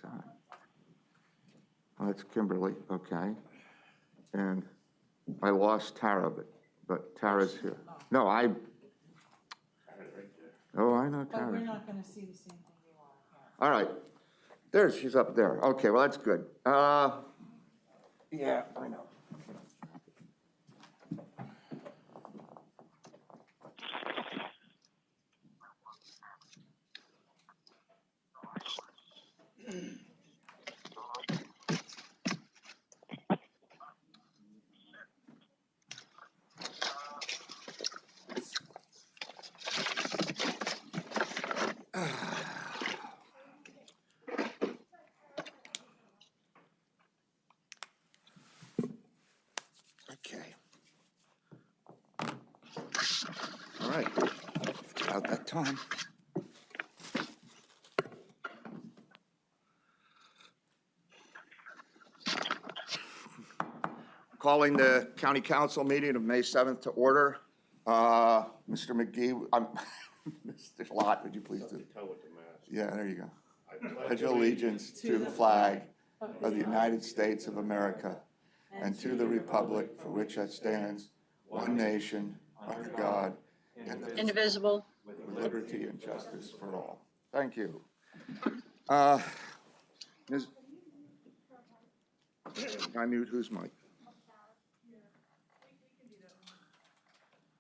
heck's that? Oh, that's Kimberly, okay. And I lost Tara, but Tara's here. No, oh, I know But we're Tara. not gonna see the same thing you are. All right, she's up there. Okay, well, that's good. Yeah, I know. Okay. All right, about that time. Calling the county council meeting of May 7th to order. Mr. McGee, Mr. Lott, would you please do? Yeah, there you go. I pledge allegiance to the flag of the United States of America and to the republic for which it stands, one nation, under God, indivisible, with liberty and justice for all. Thank you. Ms. I mute whose mic?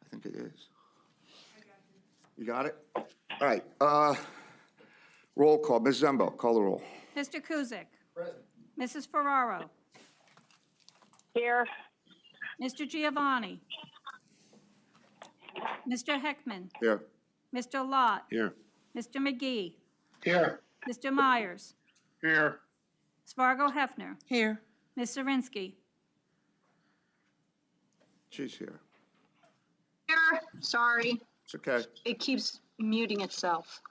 I think it is. You got it? All right. Roll call. Ms. Zembo, call the roll. Mr. Kuzic. Present. Mrs. Ferraro. here, Mr. Giovanni. Mr. Heckman. Here. Mr. Lott. Here. Mr. McGee. Here. Mr. Myers. Here. Svargo Hefner. Here. Ms. Zirinsky. She's here. here, sorry, It's okay. it keeps muting itself.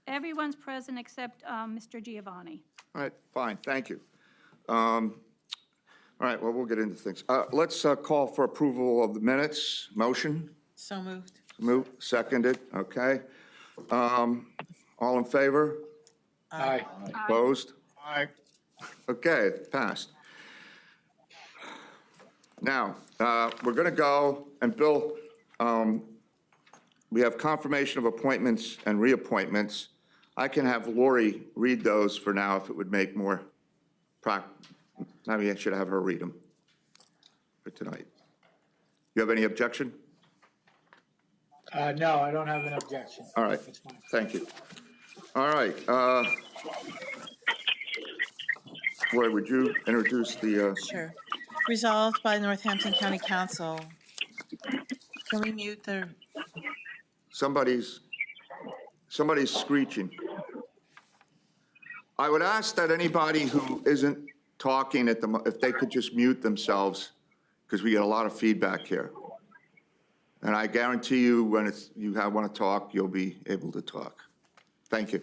Everyone's present except Mr. Giovanni. All right, fine, thank you. All right, well, we'll get into things. Let's call for approval of the minutes. Motion? So moved. Move, seconded, okay. All in favor? Aye. Opposed? Aye. Okay, passed. Now, we're going to go, and Bill, we have confirmation of appointments and reappointments. I can have Lori read those for now if it would make more maybe I should have her read them for tonight. You have any objection? No, I don't have an objection. All right, That's fine. thank you. All right, Roy, would you introduce the, Sure. Resolved by Northampton County Council. Can we mute the, somebody's screeching. I would ask that anybody who isn't talking if they could just mute themselves, because we get a lot of feedback here. And I guarantee you, when you want to talk, you'll be able to talk. Thank you.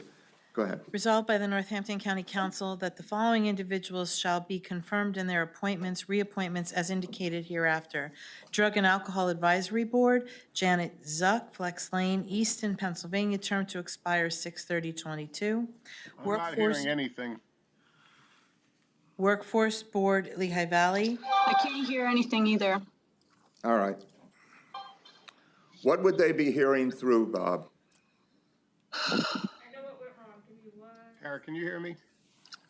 Go ahead. resolved by the Northampton County Council that the following individuals shall be confirmed in their appointments, reappointments as indicated hereafter. Drug and Alcohol Advisory Board, Janet Zuck, Flex Lane, Easton, Pennsylvania, term to expire 6/30/22. I'm not hearing anything. Workforce Board, Lehigh Valley. I can't hear anything either. All right. What would they be hearing through, Bob? Tara, can you hear me?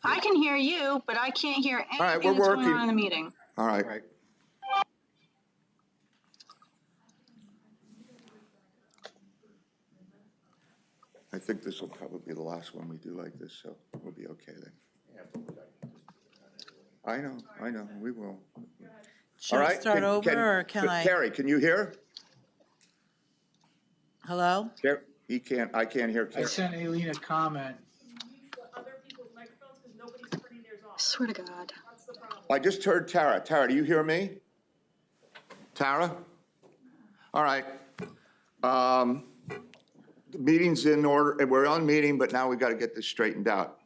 I can hear you, but I can't hear right, anything we're that's going working. on in the meeting. All right. Right. I think this will probably be the last one we do like this, so we'll be okay then. I know, we will. Should All I right. start over, or can I? Carrie, can you hear? Hello? I can't hear I Carrie. sent Aileen a comment. Other people's microphones because nobody's turning theirs I off. swear to God. That's the problem. I just heard Tara. Tara, do you hear me? Tara? All right. The meeting's in order, and we're on meeting, but now we got to get this straightened out.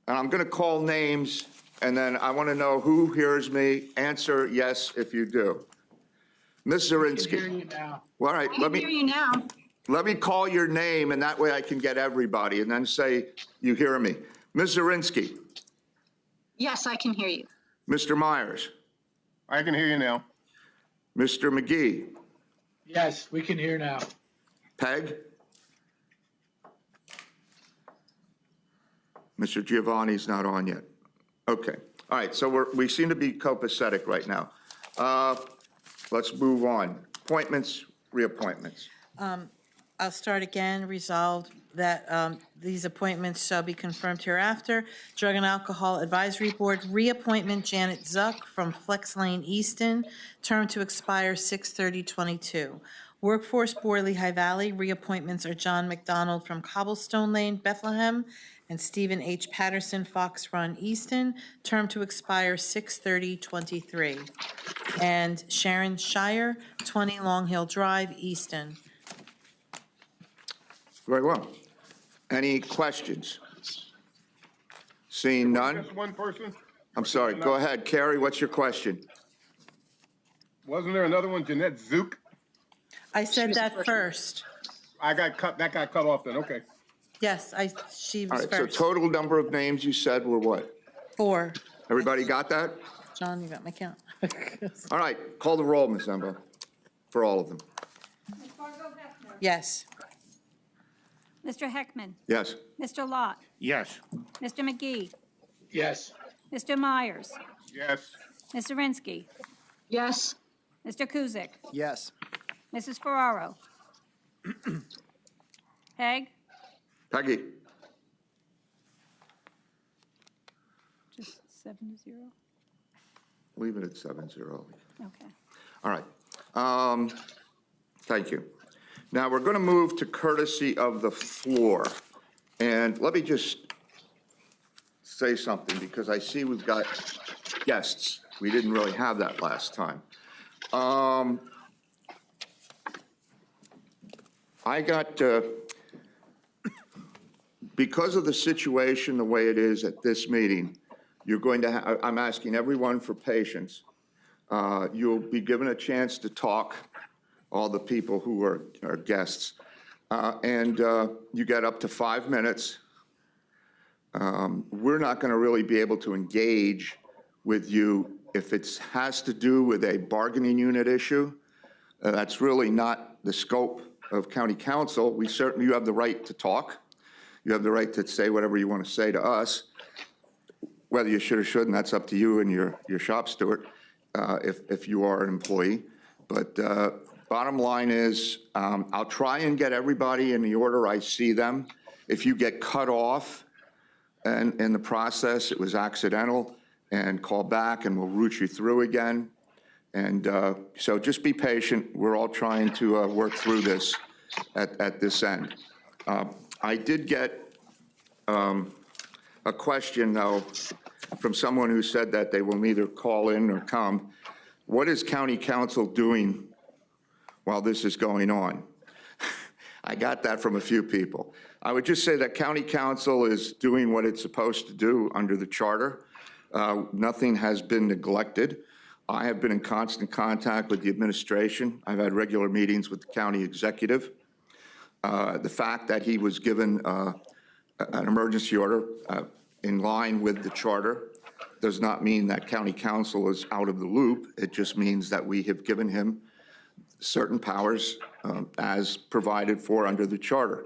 And I'm going to call names, and then I want to know who hears me. Answer yes if you do. Ms. I can hear Zirinsky. you now. All right, I can hear you now. let me call your name, and that way I can get everybody, and then say, you hear me. Ms. Zirinsky, Yes, I can hear you. Mr. Myers, I can hear you now. Mr. McGee, Yes, we can hear now. Peg? Mr. Giovanni's not on yet. Okay, all right, so we seem to be copacetic right now. Let's move on. Appointments, reappointments. I'll start again. Resolved that these appointments shall be confirmed hereafter. Drug and Alcohol Advisory Board, reappointment Janet Zuck from Flex Lane, Easton, term to expire 6/30/22. Workforce Board, Lehigh Valley, reappointments are John McDonald from Cobblestone Lane, Bethlehem, and Stephen H. Patterson, Fox Run, Easton, term to expire 6/30/23. And Sharon Shire, 20 Long Hill Drive, Easton. Very well. Any questions? Seeing none? Just one person? I'm sorry, go ahead. Carrie, what's your question? Wasn't there another one, Jeanette Zook? I said that first. That got cut off then, okay. Yes, she All was right, so first. total number of names you said were what? 4. Everybody got that? John, you got my count. All right, call the roll, Ms. Emba, for all of them. Ms. Fargo Hefner. Yes. Mr. Heckman. Yes. Mr. Lot. Yes. Mr. McGee. Yes. Mr. Myers. Yes. Ms. Zirinsky. Yes, Mr. Kuzic. Yes. Mrs. Ferraro. Peg. Peggy? Just 7-0. Leave it at 7-0. Okay. All right. Thank you. Now, we're going to move to courtesy of the floor. And let me just say something, because I see we've got guests. We didn't really have that last time. I got, because of the situation the way it is at this meeting, you're going to, I'm asking everyone for patience. You'll be given a chance to talk, all the people who are guests. And you get up to 5 minutes. We're not going to really be able to engage with you if it has to do with a bargaining unit issue. That's really not the scope of county council. You have the right to talk. You have the right to say whatever you want to say to us. Whether you should or shouldn't, that's up to you and your shop steward, if you are an employee. But bottom line is, I'll try and get everybody in the order I see them. If you get cut off and in the process, it was accidental, and call back and we'll route you through again. And so just be patient. We're all trying to work through this at this end. I did get a question, though, from someone who said that they will neither call in or come. What is county council doing while this is going on? I got that from a few people. I would just say that county council is doing what it's supposed to do under the charter. Nothing has been neglected. I have been in constant contact with the administration. I've had regular meetings with the county executive. The fact that he was given an emergency order in line with the charter does not mean that county council is out of the loop. It just means that we have given him certain powers as provided for under the charter.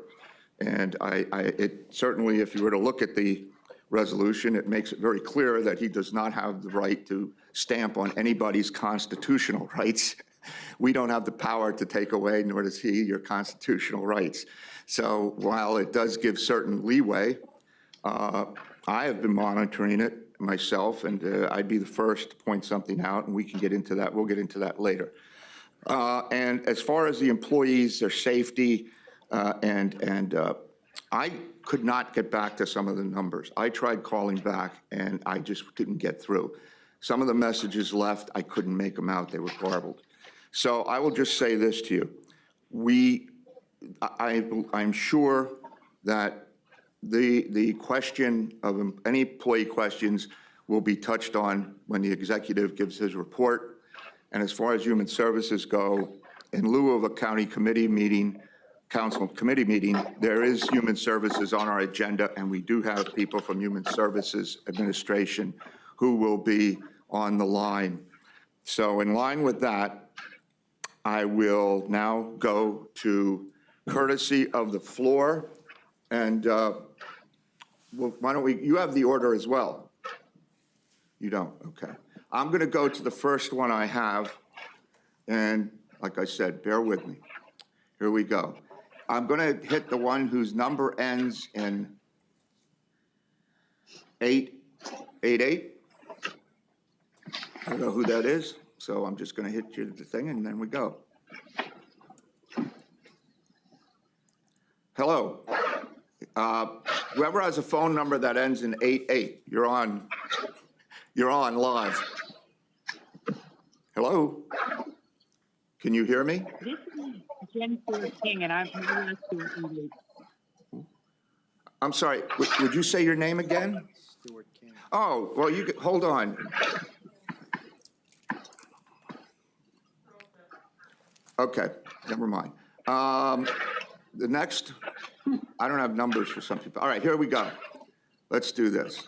And it certainly, if you were to look at the resolution, it makes it very clear that he does not have the right to stamp on anybody's constitutional rights. We don't have the power to take away, nor does he, your constitutional rights. So while it does give certain leeway, I have been monitoring it myself, and I'd be the first to point something out, and we can get into that. We'll get into that later. And as far as the employees, their safety, I could not get back to some of the numbers. I tried calling back, and I just didn't get through. Some of the messages left, I couldn't make them out. They were garbled. So I will just say this to you. I'm sure that the question of any employee questions will be touched on when the executive gives his report. And as far as human services go, in lieu of a county committee meeting, council committee meeting, there is Human Services on our agenda, and we do have people from Human Services Administration who will be on the line. So in line with that, I will now go to courtesy of the floor. And well, why don't we, you have the order as well? You don't, okay. I'm going to go to the first one I have. And like I said, bear with me. Here we go. I'm going to hit the one whose number ends in 888. I don't know who that is, so I'm just going to hit you the thing and then we go. Hello. Whoever has a phone number that ends in 88, you're on live. Hello? Can you hear me? This is Jennifer King, and I'm from English. I'm sorry, would you say your name again? Stuart King. Oh, well, you, hold on. Okay, never mind. The next, I don't have numbers for some people. All right, here we go. Let's do this.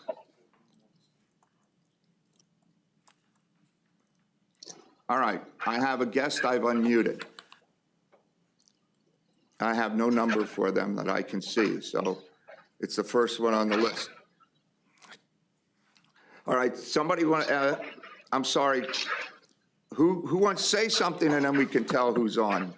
All right, I have a guest I've unmuted. I have no number for them that I can see, so it's the first one on the list. All right, somebody want, I'm sorry, who wants to say something and then we can tell who's on?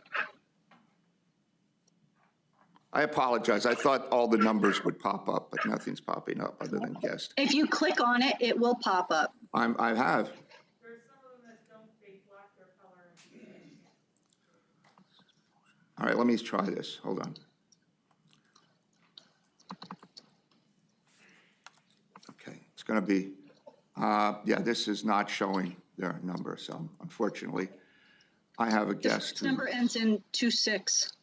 I apologize, I thought all the numbers would pop up, but nothing's popping up other than guest. If you click on it, it will pop up. I have. There's some of them that don't, they block their color. All right, let me try this, hold on. Okay, it's gonna be, yeah, this is not showing their number, so unfortunately, I have a guest. This number ends in 26.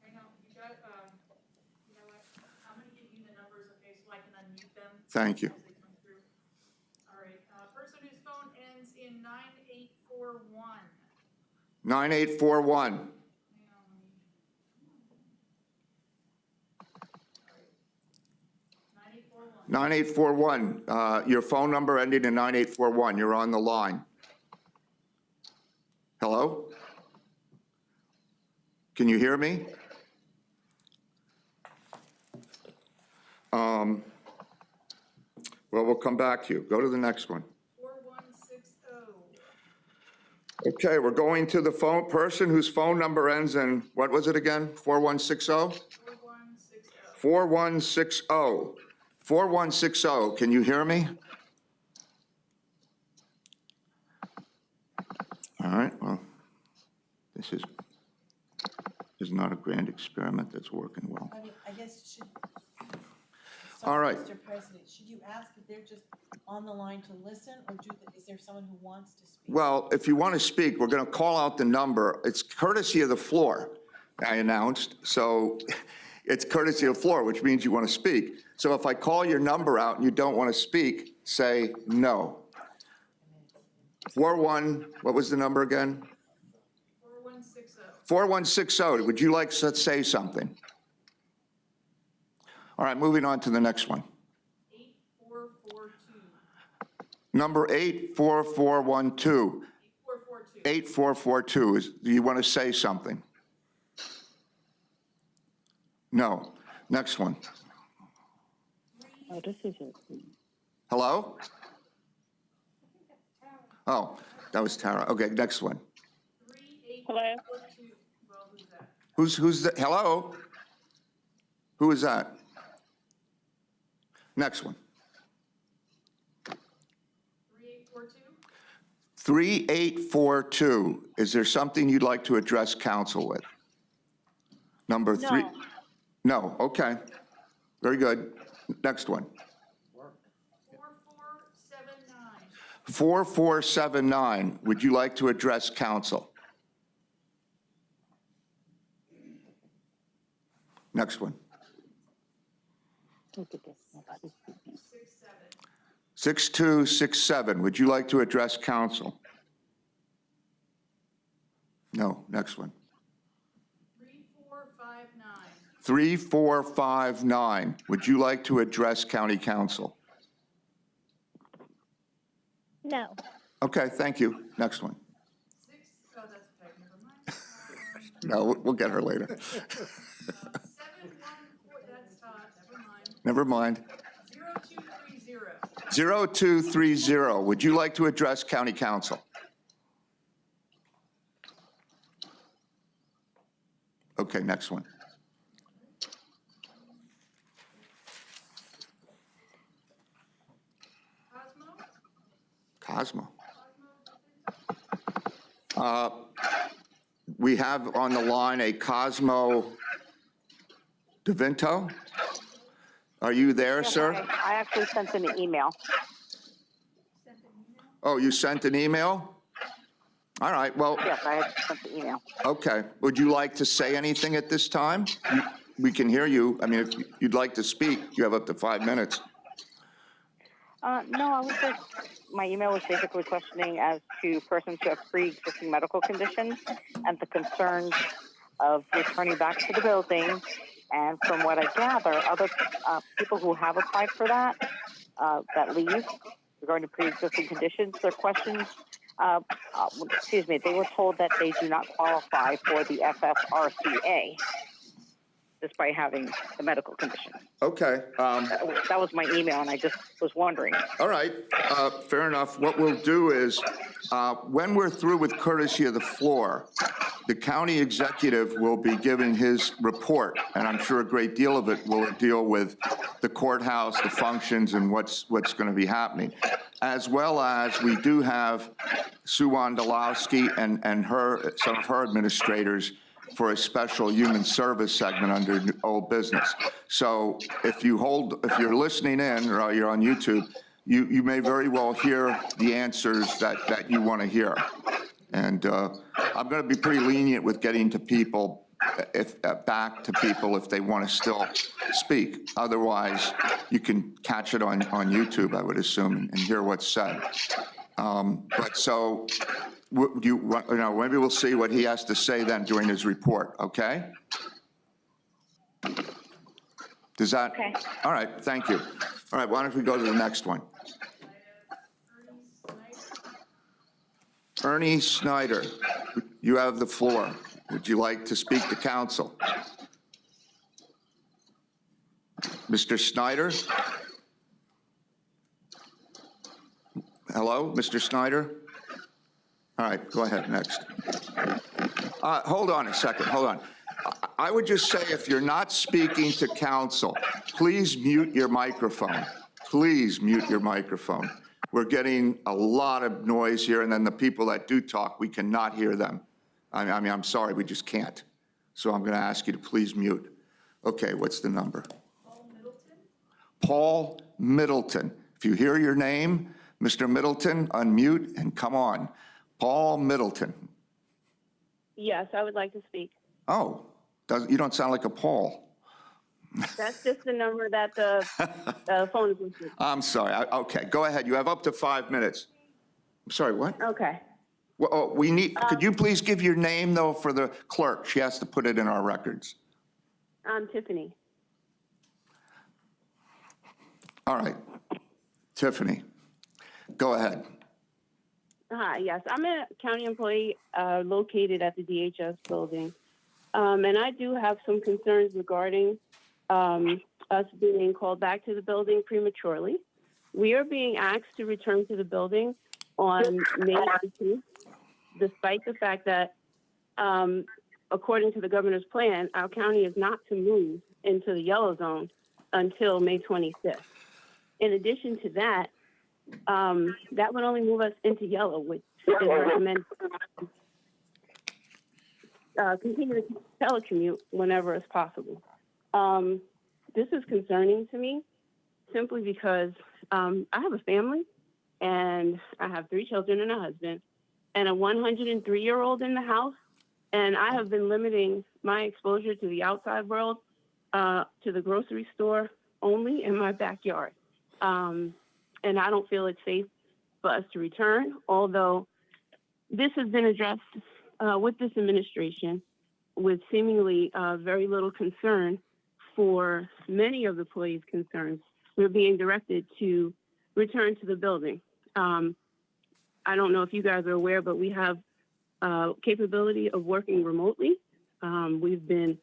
Hang on, you got, you know what, I'm gonna give you the numbers, okay, so I can unmute them. Thank you. As they come through. All right, person whose phone ends in 9841. 9841. Hang on, let me. 9841. 9841, your phone number ending in 9841, you're on the line. Hello? Can you hear me? Well, we'll come back to you. Go to the next one. 4160. Okay, we're going to the phone person whose phone number ends in, what was it again? 4160? 4160. 4160. 4160, can you hear me? All right, well, this is not a grand experiment that's working well. I guess should. All right. Mr. President, should you ask if they're just on the line to listen, or is there someone who wants to speak? Well, if you want to speak, we're going to call out the number. It's courtesy of the floor, I announced. So it's courtesy of the floor, which means you want to speak. So if I call your number out and you don't want to speak, say no. 41, what was the number again? 4160. 4160, would you like to say something? All right, moving on to the next one. 8442. Number 84412. 8442. 8442, do you want to say something? No. Next one. Oh, this is it. Hello? Oh, that was Tara. Okay, next one. 3842. Well, who's that? Who's the, hello? Who is that? Next one. 3842. 3842, is there something you'd like to address council with? Number three? No, okay. Very good. Next one. 4479. 4479, would you like to address council? Next one. Look at this. Nobody's speaking. 6267, would you like to address council? No, next one. 3459. 3459. Would you like to address county council? No. Okay, thank you. Next one. Oh, that's okay, never mind. No, we'll get her later. 714, that's Todd, never mind. Never mind. 0230. 0230. Would you like to address county council? Okay, next one. Cosmo? Cosmo. We have on the line a Cosmo DeVinto. Are you there, Yes, sir? I actually sent an email. Oh, you sent an email? All right, well, Yes, I had sent the email. okay. Would you like to say anything at this time? We can hear you. I mean, if you'd like to speak, you have up to 5 minutes. No, I was just, my email was basically questioning as to persons who have pre-existing medical conditions and the concerns of returning back to the building. And from what I gather, other people who have applied for that leave regarding pre-existing conditions, their questions, they were told that they do not qualify for the FFRCA despite having the medical condition. Okay. That was my email, and I just was wondering. All right, fair enough. What we'll do is, when we're through with courtesy of the floor, the county executive will be giving his report, and I'm sure a great deal of it will deal with the courthouse, the functions, and what's going to be happening. As well as we do have Sue Wondolowski and some of her administrators for a special human service segment under old business. So if you're listening in or you're on YouTube, you may very well hear the answers that you want to hear. And I'm going to be pretty lenient with getting to people, back to people if they want to still speak. Otherwise, you can catch it on YouTube, I would assume, and hear what's said. But so, maybe we'll see what he has to say then during his report, okay? Does that? Okay. All right, thank you. All right, why don't we go to the next one? Ernie Snyder, you have the floor. Would you like to speak to council? Mr. Snyder? Hello, Mr. Snyder? All right, go ahead, next. Hold on a second, hold on. I would just say if you're not speaking to council, please mute your microphone. Please mute your microphone. We're getting a lot of noise here, and then the people that do talk, we cannot hear them. I mean, I'm sorry, we just can't. So I'm going to ask you to please mute. Okay, what's the number? Paul Middleton? Paul Middleton. If you hear your name, Mr. Middleton, unmute and come on. Paul Middleton. Yes, I would like to speak. Oh, you don't sound like a Paul. That's just the number that the phone is listed. I'm sorry. Okay, go ahead. You have up to 5 minutes. I'm sorry, what? Okay. Well, could you please give your name, though, for the clerk? She has to put it in our records. I'm Tiffany. All right. Tiffany, go ahead. Hi, yes. I'm a county employee located at the DHS building. And I do have some concerns regarding us being called back to the building prematurely. We are being asked to return to the building on May 18th, despite the fact that, according to the governor's plan, our county is not to move into the yellow zone until May 25th. In addition to that, that would only move us into yellow, which is recommended. Continue to telecommute whenever it's possible. This is concerning to me simply because I have a family and I have 3 children and a husband and a 103-year-old in the house. And I have been limiting my exposure to the outside world to the grocery store only in my backyard. And I don't feel it's safe for us to return, although this has been addressed with this administration, with seemingly very little concern for many of the employees' concerns, we're being directed to return to the building. I don't know if you guys are aware, but we have capability of working remotely. We've been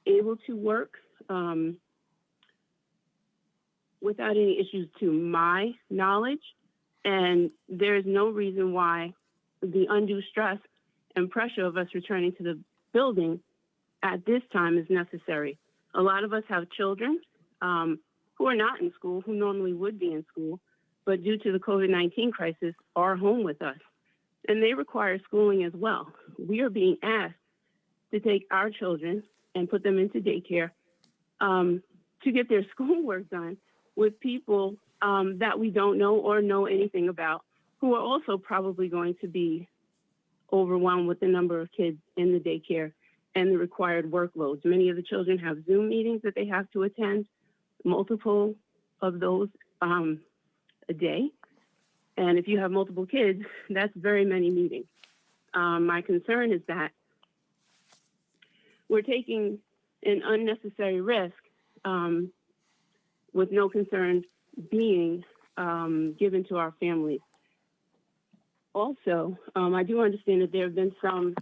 able to work without any issues to my knowledge, and there's no reason why the undue stress and pressure of us returning to the building at this time is necessary. A lot of us have children who are not in school, who normally would be in school, but due to the COVID-19 crisis are home with us, and they require schooling as well. We are being asked to take our children and put them into daycare to get their schoolwork done with people that we don't know or know anything about, who are also probably going to be overwhelmed with the number of kids in the daycare and the required workloads. Many of the children have Zoom meetings that they have to attend, multiple of those a day. And if you have multiple kids, that's very many meetings. My concern is that we're taking an unnecessary risk with no concern being given to our families. Also, I do understand that there have been some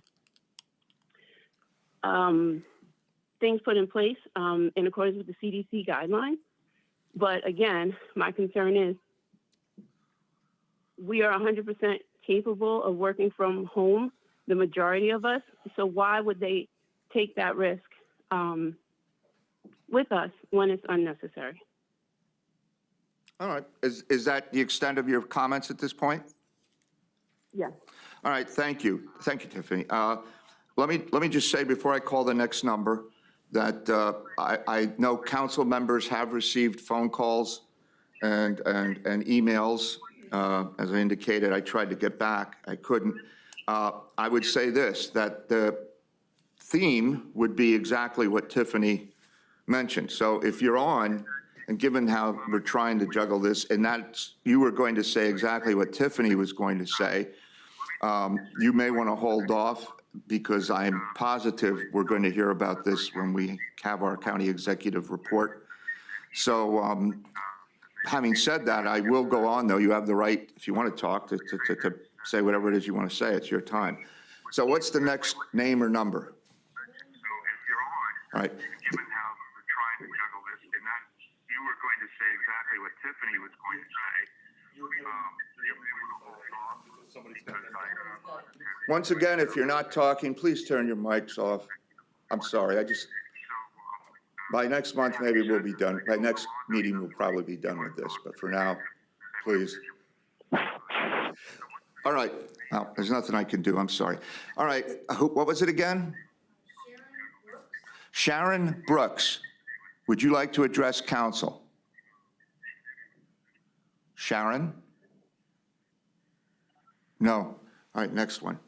things put in place in accordance with the CDC guidelines. But again, my concern is we are 100% capable of working from home, the majority of us. So why would they take that risk with us when it's unnecessary? All right. Is that the extent of your comments at this point? Yes. All right, thank you. Thank you, Tiffany. Let me just say before I call the next number that I know council members have received phone calls and emails. As I indicated, I tried to get back. I couldn't. I would say this, that the theme would be exactly what Tiffany mentioned. So if you're on, and given how we're trying to juggle this, and that's, you were going to say exactly what Tiffany was going to say, you may want to hold off because I'm positive we're going to hear about this when we have our county executive report. So having said that, I will go on, though. You have the right, if you want to talk, to say whatever it is you want to say. It's your time. So what's the next name or number? All right. Given how we're trying to juggle this, and that you were going to say exactly what Tiffany was going to say. Once again, if you're not talking, please turn your mics off. I'm sorry, by next month, maybe we'll be done. By next meeting, we'll probably be done with this, but for now, please. All right, oh, there's nothing I can do, I'm sorry. All right, what was it again? Sharon Brooks, would you like to address council? Sharon? No. All right, next one.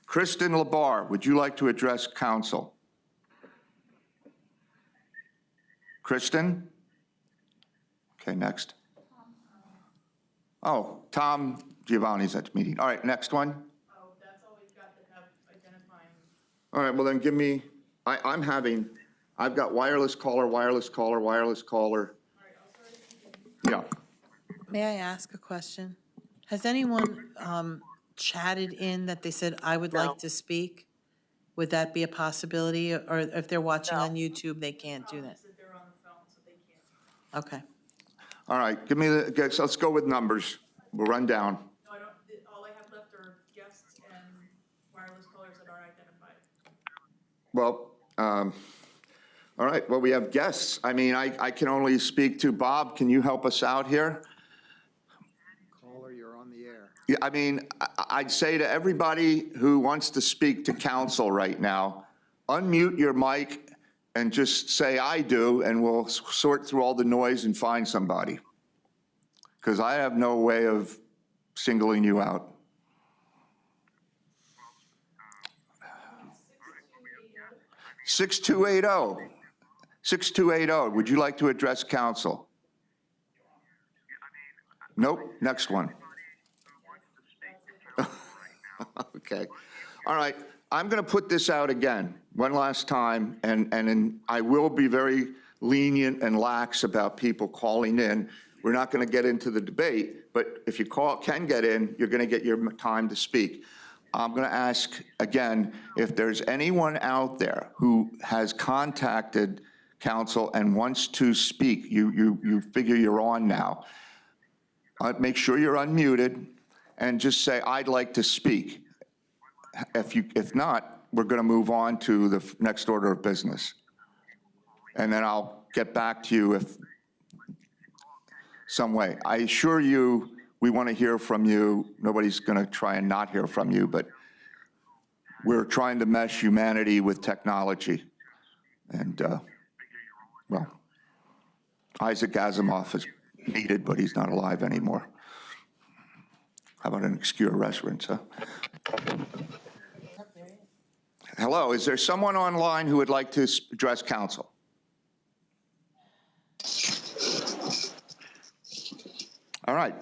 Kristen Labar, would you like to address council? Kristen? Okay, next. Oh, Tom Giovanni's at the meeting. All right, next one. Oh, that's all we've got that have identifying. All right, well then give me, I've got wireless caller, wireless caller, wireless caller. Yeah. May I ask a question? Has anyone chatted in that they said, I would like to speak? Would that be a possibility? Or if they're watching on YouTube, they can't do that? That they're on the phone, so they can't. Okay. All right, give me the, let's go with numbers. We'll run down. No, I don't, all I have left are guests and wireless callers that are identified. Well, all right, well, we have guests. I mean, I can only speak to Bob. Can you help us out here? Caller, you're on the air. Yeah, I mean, I'd say to everybody who wants to speak to council right now, unmute your mic and just say, I do, and we'll sort through all the noise and find somebody. Because I have no way of singling you out. (6280) 6280, would you like to address council? Nope, next one. Okay. All right. I'm going to put this out again, one last time, and I will be very lenient and lax about people calling in. We're not going to get into the debate, but if you can get in, you're going to get your time to speak. I'm going to ask again, if there's anyone out there who has contacted council and wants to speak, you figure you're on now. Make sure you're unmuted and just say, I'd like to speak. If not, we're going to move on to the next order of business. And then I'll get back to you if some way. I assure you, we want to hear from you. Nobody's going to try and not hear from you, but we're trying to mesh humanity with technology. And, well, Isaac Asimov is needed, but he's not alive anymore. How about an obscure reference, huh? Hello, is there someone online who would like to address council? All right.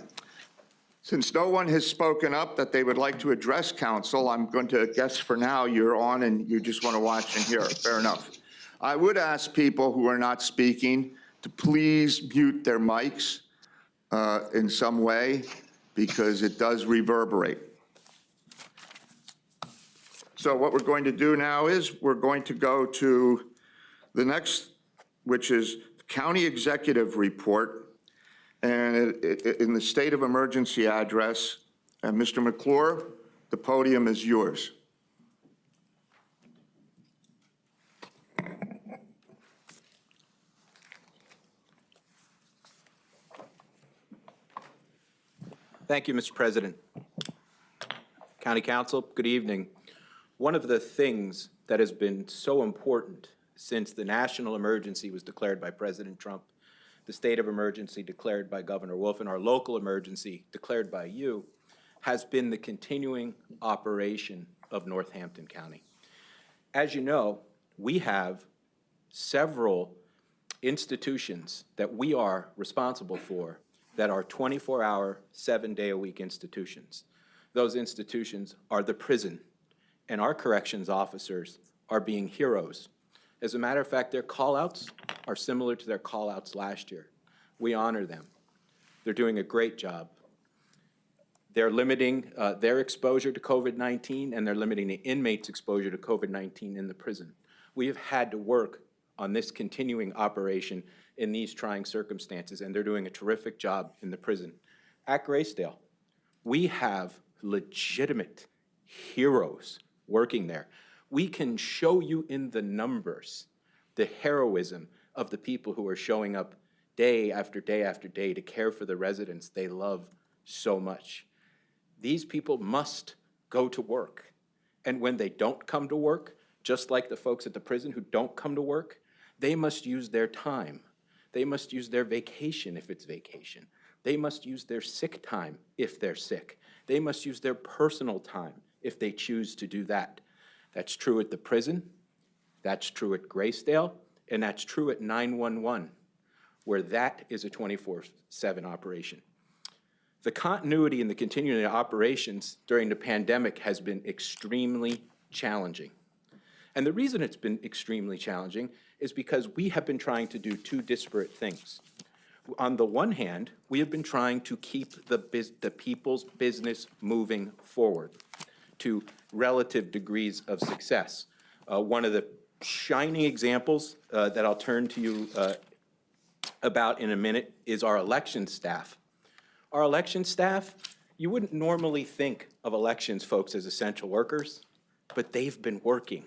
Since no one has spoken up that they would like to address council, I'm going to guess for now you're on and you just want to watch and hear. Fair enough. I would ask people who are not speaking to please mute their mics in some way because it does reverberate. So what we're going to do now is we're going to go to the next, which is the County Executive Report. And in the state of emergency address, and Mr. McClure, the podium is yours. Thank you, Mr. President. County Council, good evening. One of the things that has been so important since the national emergency was declared by President Trump, the state of emergency declared by Governor Wolf, and our local emergency declared by you, has been the continuing operation of Northampton County. As you know, we have several institutions that we are responsible for that are 24-hour, 7-day-a-week institutions. Those institutions are the prison, and our corrections officers are being heroes. As a matter of fact, their call-outs are similar to their call-outs last year. We honor them. They're doing a great job. They're limiting their exposure to COVID-19, and they're limiting the inmates' exposure to COVID-19 in the prison. We have had to work on this continuing operation in these trying circumstances, and they're doing a terrific job in the prison. At Graysdale, we have legitimate heroes working there. We can show you in the numbers the heroism of the people who are showing up day after day after day to care for the residents they love so much. These people must go to work. And when they don't come to work, just like the folks at the prison who don't come to work, they must use their time. They must use their vacation if it's vacation. They must use their sick time if they're sick. They must use their personal time if they choose to do that. That's true at the prison, that's true at Graysdale, and that's true at 911, where that is a 24/7 operation. The continuity and the continuing of operations during the pandemic has been extremely challenging. And the reason it's been extremely challenging is because we have been trying to do two disparate things. On the one hand, we have been trying to keep the people's business moving forward to relative degrees of success. One of the shining examples that I'll turn to you about in a minute is our election staff. Our election staff, you wouldn't normally think of elections folks as essential workers, but they've been working.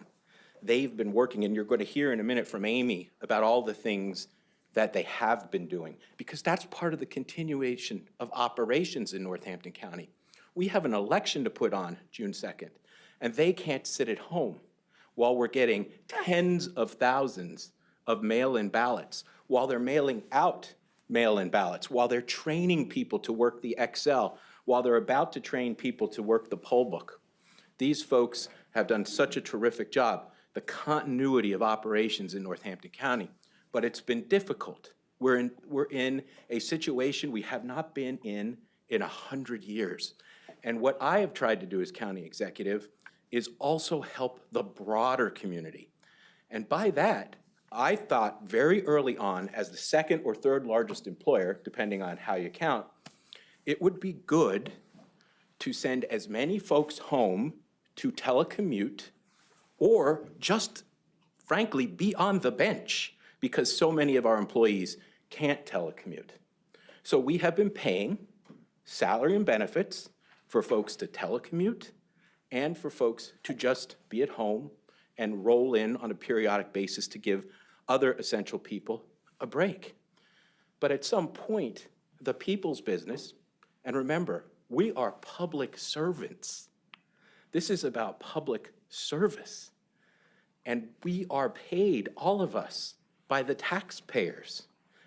They've been working, and you're going to hear in a minute from Amy about all the things that they have been doing, because that's part of the continuation of operations in Northampton County. We have an election to put on June 2nd, and they can't sit at home while we're getting tens of thousands of mail-in ballots, while they're mailing out mail-in ballots, while they're training people to work the Excel, while they're about to train people to work the poll book. These folks have done such a terrific job, the continuity of operations in Northampton County, but it's been difficult. We're in a situation we have not been in 100 years. And what I have tried to do as county executive is also help the broader community. And by that, I thought very early on, as the second or third largest employer, depending on how you count, it would be good to send as many folks home to telecommute or just, frankly, be on the bench because so many of our employees can't telecommute. So we have been paying salary and benefits for folks to telecommute and for folks to just be at home and roll in on a periodic basis to give other essential people a break. But at some point, the people's business, and remember, we are public servants. This is about public service. And we are paid, all of us, by the taxpayers.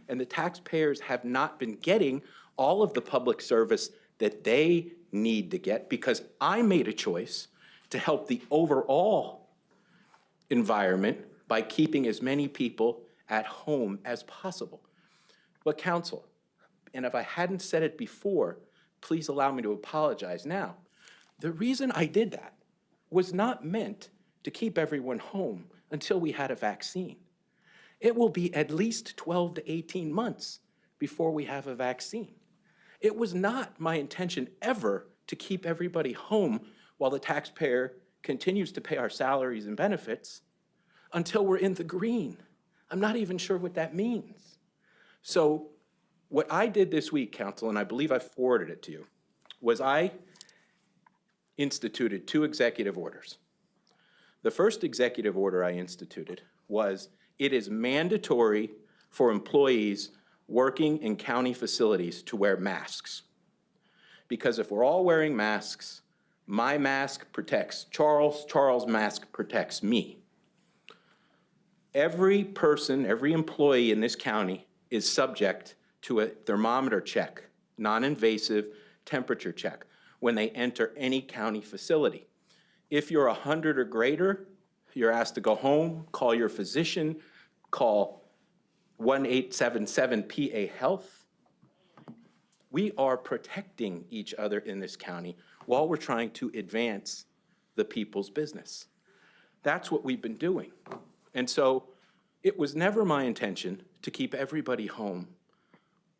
And the taxpayers have not been getting all of the public service that they need to get because I made a choice to help the overall environment by keeping as many people at home as possible. But council, and if I hadn't said it before, please allow me to apologize now. The reason I did that was not meant to keep everyone home until we had a vaccine. It will be at least 12 to 18 months before we have a vaccine. It was not my intention ever to keep everybody home while the taxpayer continues to pay our salaries and benefits until we're in the green. I'm not even sure what that means. So what I did this week, council, and I believe I forwarded it to you, was I instituted 2 executive orders. The first executive order I instituted was it is mandatory for employees working in county facilities to wear masks. Because if we're all wearing masks, my mask protects Charles, Charles' mask protects me. Every person, every employee in this county is subject to a thermometer check, non-invasive temperature check, when they enter any county facility. If you're 100 or greater, you're asked to go home, call your physician, call 1-877-PA Health. We are protecting each other in this county while we're trying to advance the people's business. That's what we've been doing. And so it was never my intention to keep everybody home,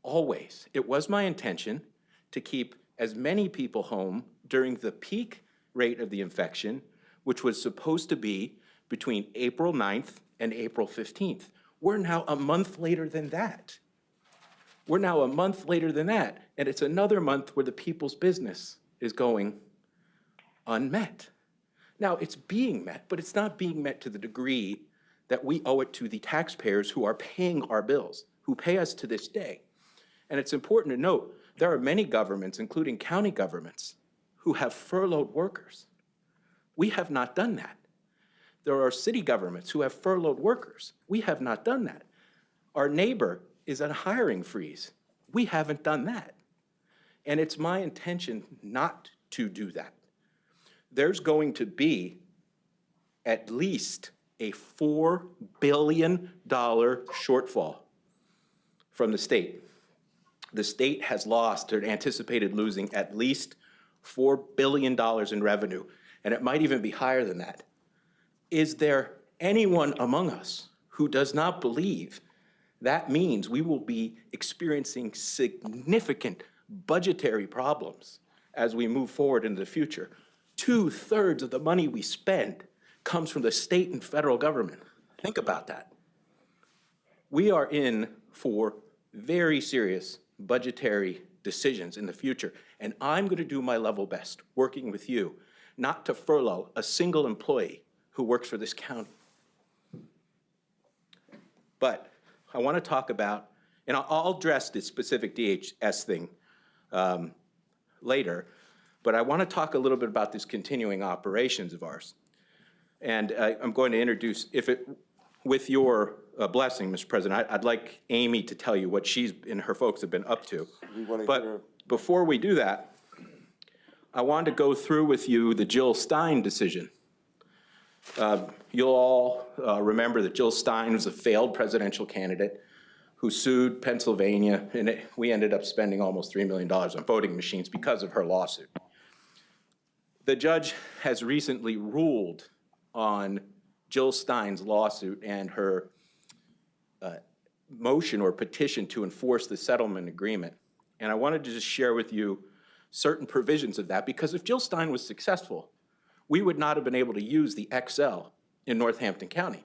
always. It was my intention to keep as many people home during the peak rate of the infection, which was supposed to be between April 9th and April 15th. We're now a month later than that. We're now a month later than that, and it's another month where the people's business is going unmet. Now, it's being met, but it's not being met to the degree that we owe it to the taxpayers who are paying our bills, who pay us to this day. And it's important to note, there are many governments, including county governments, who have furloughed workers. We have not done that. There are city governments who have furloughed workers. We have not done that. Our neighbor is on a hiring freeze. We haven't done that. And it's my intention not to do that. There's going to be at least a $4 billion shortfall from the state. The state has lost or anticipated losing at least $4 billion in revenue, and it might even be higher than that. Is there anyone among us who does not believe that means we will be experiencing significant budgetary problems as we move forward into the future? 2/3 of the money we spend comes from the state and federal government. Think about that. We are in for very serious budgetary decisions in the future, and I'm going to do my level best, working with you, not to furlough a single employee who works for this county. But I want to talk about, and I'll address this specific DHS thing later, but I want to talk a little bit about this continuing operations of ours. And I'm going to introduce, with your blessing, Mr. President, I'd like Amy to tell you what she and her folks have been up to. But before we do that, I wanted to go through with you the Jill Stein decision. You'll all remember that Jill Stein was a failed presidential candidate who sued Pennsylvania, and we ended up spending almost $3 million on voting machines because of her lawsuit. The judge has recently ruled on Jill Stein's lawsuit and her motion or petition to enforce the settlement agreement. And I wanted to just share with you certain provisions of that, because if Jill Stein was successful, we would not have been able to use the XL in Northampton County.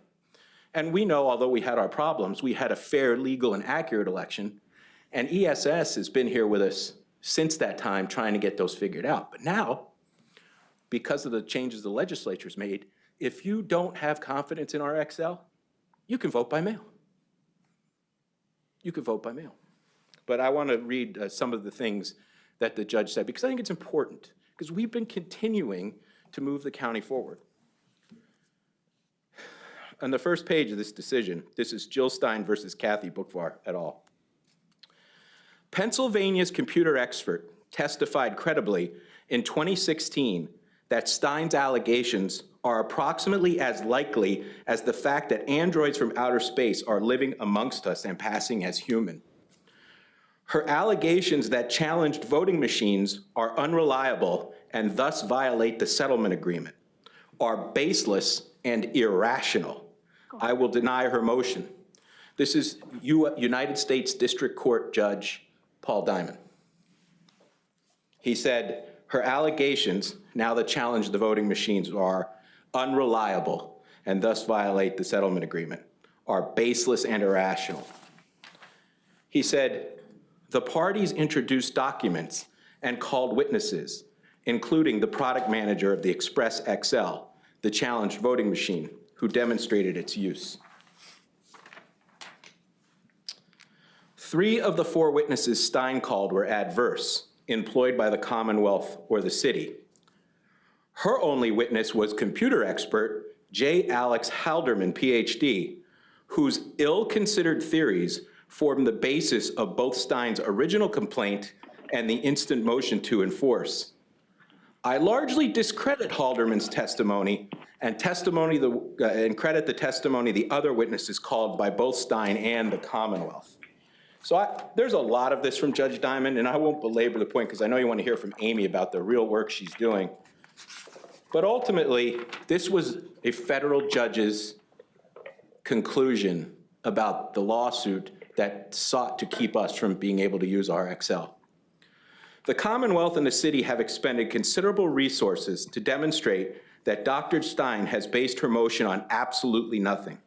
And we know, although we had our problems, we had a fair, legal, and accurate election. And ESS has been here with us since that time trying to get those figured out. But now, because of the changes the legislature's made, if you don't have confidence in our XL, you can vote by mail. You can vote by mail. But I want to read some of the things that the judge said, because I think it's important, because we've been continuing to move the county forward. On the first page of this decision, this is Jill Stein versus Kathy Bookvar et al. Pennsylvania's computer expert testified credibly in 2016 that Stein's allegations are approximately as likely as the fact that androids from outer space are living amongst us and passing as human. Her allegations that challenged voting machines are unreliable and thus violate the settlement agreement are baseless and irrational. I will deny her motion. This is United States District Court Judge Paul Diamond. He said, her allegations, now that challenge the voting machines, are unreliable and thus violate the settlement agreement, are baseless and irrational. He said, the parties introduced documents and called witnesses, including the product manager of the Express XL, the challenged voting machine, who demonstrated its use. 3 of the 4 witnesses Stein called were adverse, employed by the Commonwealth or the city. Her only witness was computer expert J. Alex Halderman, PhD, whose ill-considered theories formed the basis of both Stein's original complaint and the instant motion to enforce. I largely discredit Halderman's testimony and credit the testimony of the other witnesses called by both Stein and the Commonwealth. So there's a lot of this from Judge Diamond, and I won't belabor the point because I know you want to hear from Amy about the real work she's doing. But ultimately, this was a federal judge's conclusion about the lawsuit that sought to keep us from being able to use our XL. The Commonwealth and the city have expended considerable resources to demonstrate that Dr. Stein has based her motion on absolutely nothing.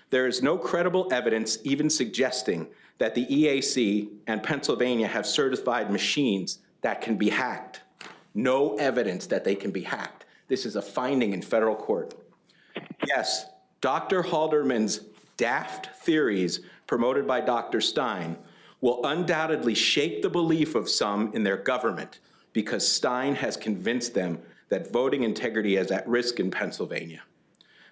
There is no credible evidence even suggesting that the EAC and Pennsylvania have certified machines that can be hacked. No evidence that they can be hacked. This is a finding in federal court. Yes, Dr. Halderman's daft theories promoted by Dr. Stein will undoubtedly shake the belief of some in their government because Stein has convinced them that voting integrity is at risk in Pennsylvania.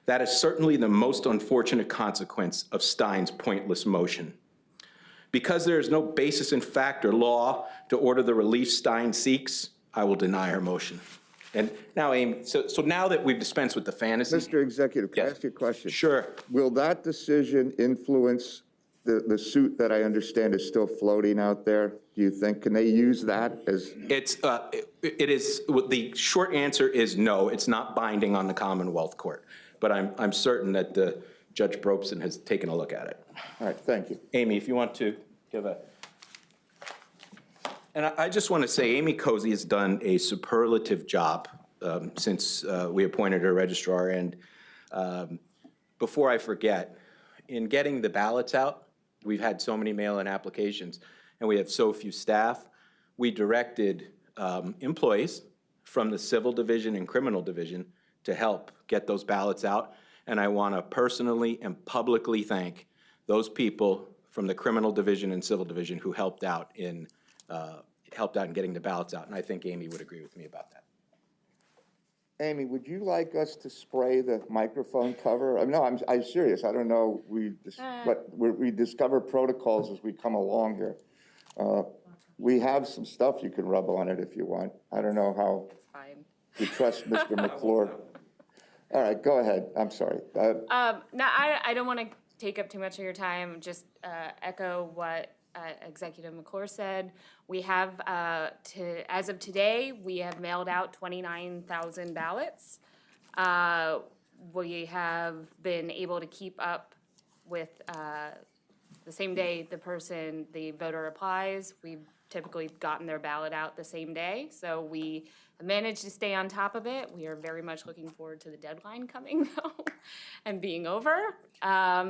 That is certainly the most unfortunate consequence of Stein's pointless motion. Because there is no basis in fact or law to order the relief Stein seeks, I will deny her motion. And now, Amy, so now that we've dispensed with the fantasy. Mr. Executive, can I Yes. ask you a question? Sure. Will that decision influence the suit that I understand is still floating out there? Do you think, can they use that as? It is, the short answer is no, it's not binding on the Commonwealth Court. But I'm certain that Judge Bropson has taken a look at it. All right, thank you. Amy, if you want to give a. And I just want to say, Amy Cozy has done a superlative job since we appointed her registrar. And before I forget, in getting the ballots out, we've had so many mail-in applications, and we have so few staff. We directed employees from the civil division and criminal division to help get those ballots out. And I want to personally and publicly thank those people from the criminal division and civil division who helped out in getting the ballots out. And I think Amy would agree with me about that. Amy, would you like us to spray the microphone cover? No, I'm serious. I don't know. We discover protocols as we come along here. We have some stuff you can rub on it if you want. I don't know how you trust Mr. McClure. All right, go ahead. I'm sorry. No, I don't want to take up too much of your time. Just echo what Executive McClure said, we have, as of today, we have mailed out 29,000 ballots. We have been able to keep up with the same day the voter applies. We've typically gotten their ballot out the same day, so we have managed to stay on top of it. We are very much looking forward to the deadline coming, though, and being over.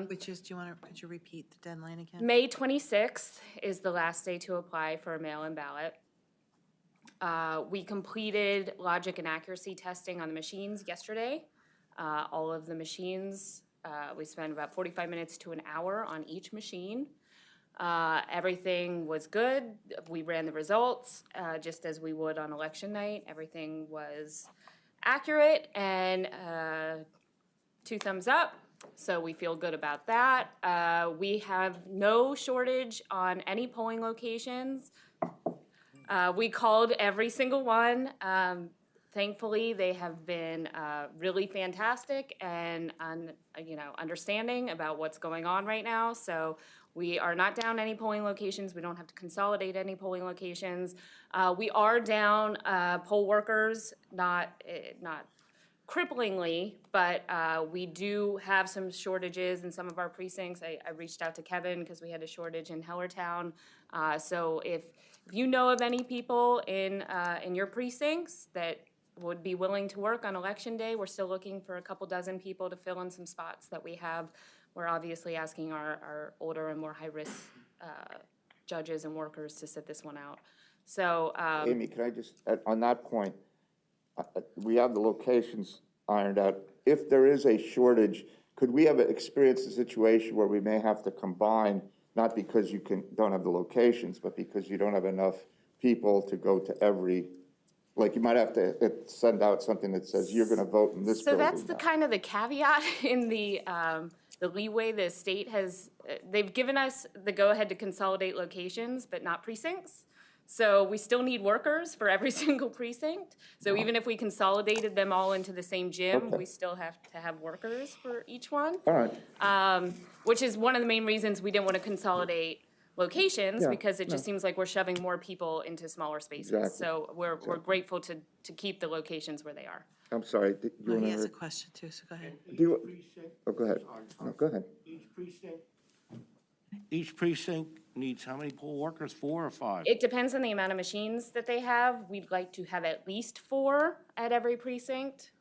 Which is, could you repeat the deadline again? May 26th is the last day to apply for a mail-in ballot. We completed logic and accuracy testing on the machines yesterday. All of the machines, we spent about 45 minutes to an hour on each machine. Everything was good. We ran the results just as we would on election night. Everything was accurate and 2 thumbs up. So we feel good about that. We have no shortage on any polling locations. We called every single one. Thankfully, they have been really fantastic and understanding about what's going on right now. So we are not down any polling locations. We don't have to consolidate any polling locations. We are down poll workers, not cripplingly, but we do have some shortages in some of our precincts. I reached out to Kevin because we had a shortage in Hellertown. So if you know of any people in your precincts that would be willing to work on election day, we're still looking for a couple dozen people to fill in some spots that we have. We're obviously asking our older and more high-risk judges and workers to sit this one out. So, Amy, can I just, on that point, we have the locations ironed out. If there is a shortage, could we have experienced a situation where we may have to combine, not because you don't have the locations, but because you don't have enough people to go to every, like you might have to send out something that says you're going to vote in this building. So that's the kind of the caveat in the leeway the state has. They've given us the go-ahead to consolidate locations, but not precincts. So we still need workers for every single precinct. So even if we consolidated them all into the same gym, we still have to have workers for each one. All right. Which is one of the main reasons we didn't want to consolidate locations, Yeah, because it just seems like we're shoving more people into smaller spaces. Exactly. So we're grateful to keep the locations where they are. I'm sorry. No, he has a question too, so go ahead. Oh, go ahead. No, go ahead. Each precinct needs how many poll workers, 4 or 5? It depends on the amount of machines that they have. We'd like to have at least 4 at every precinct.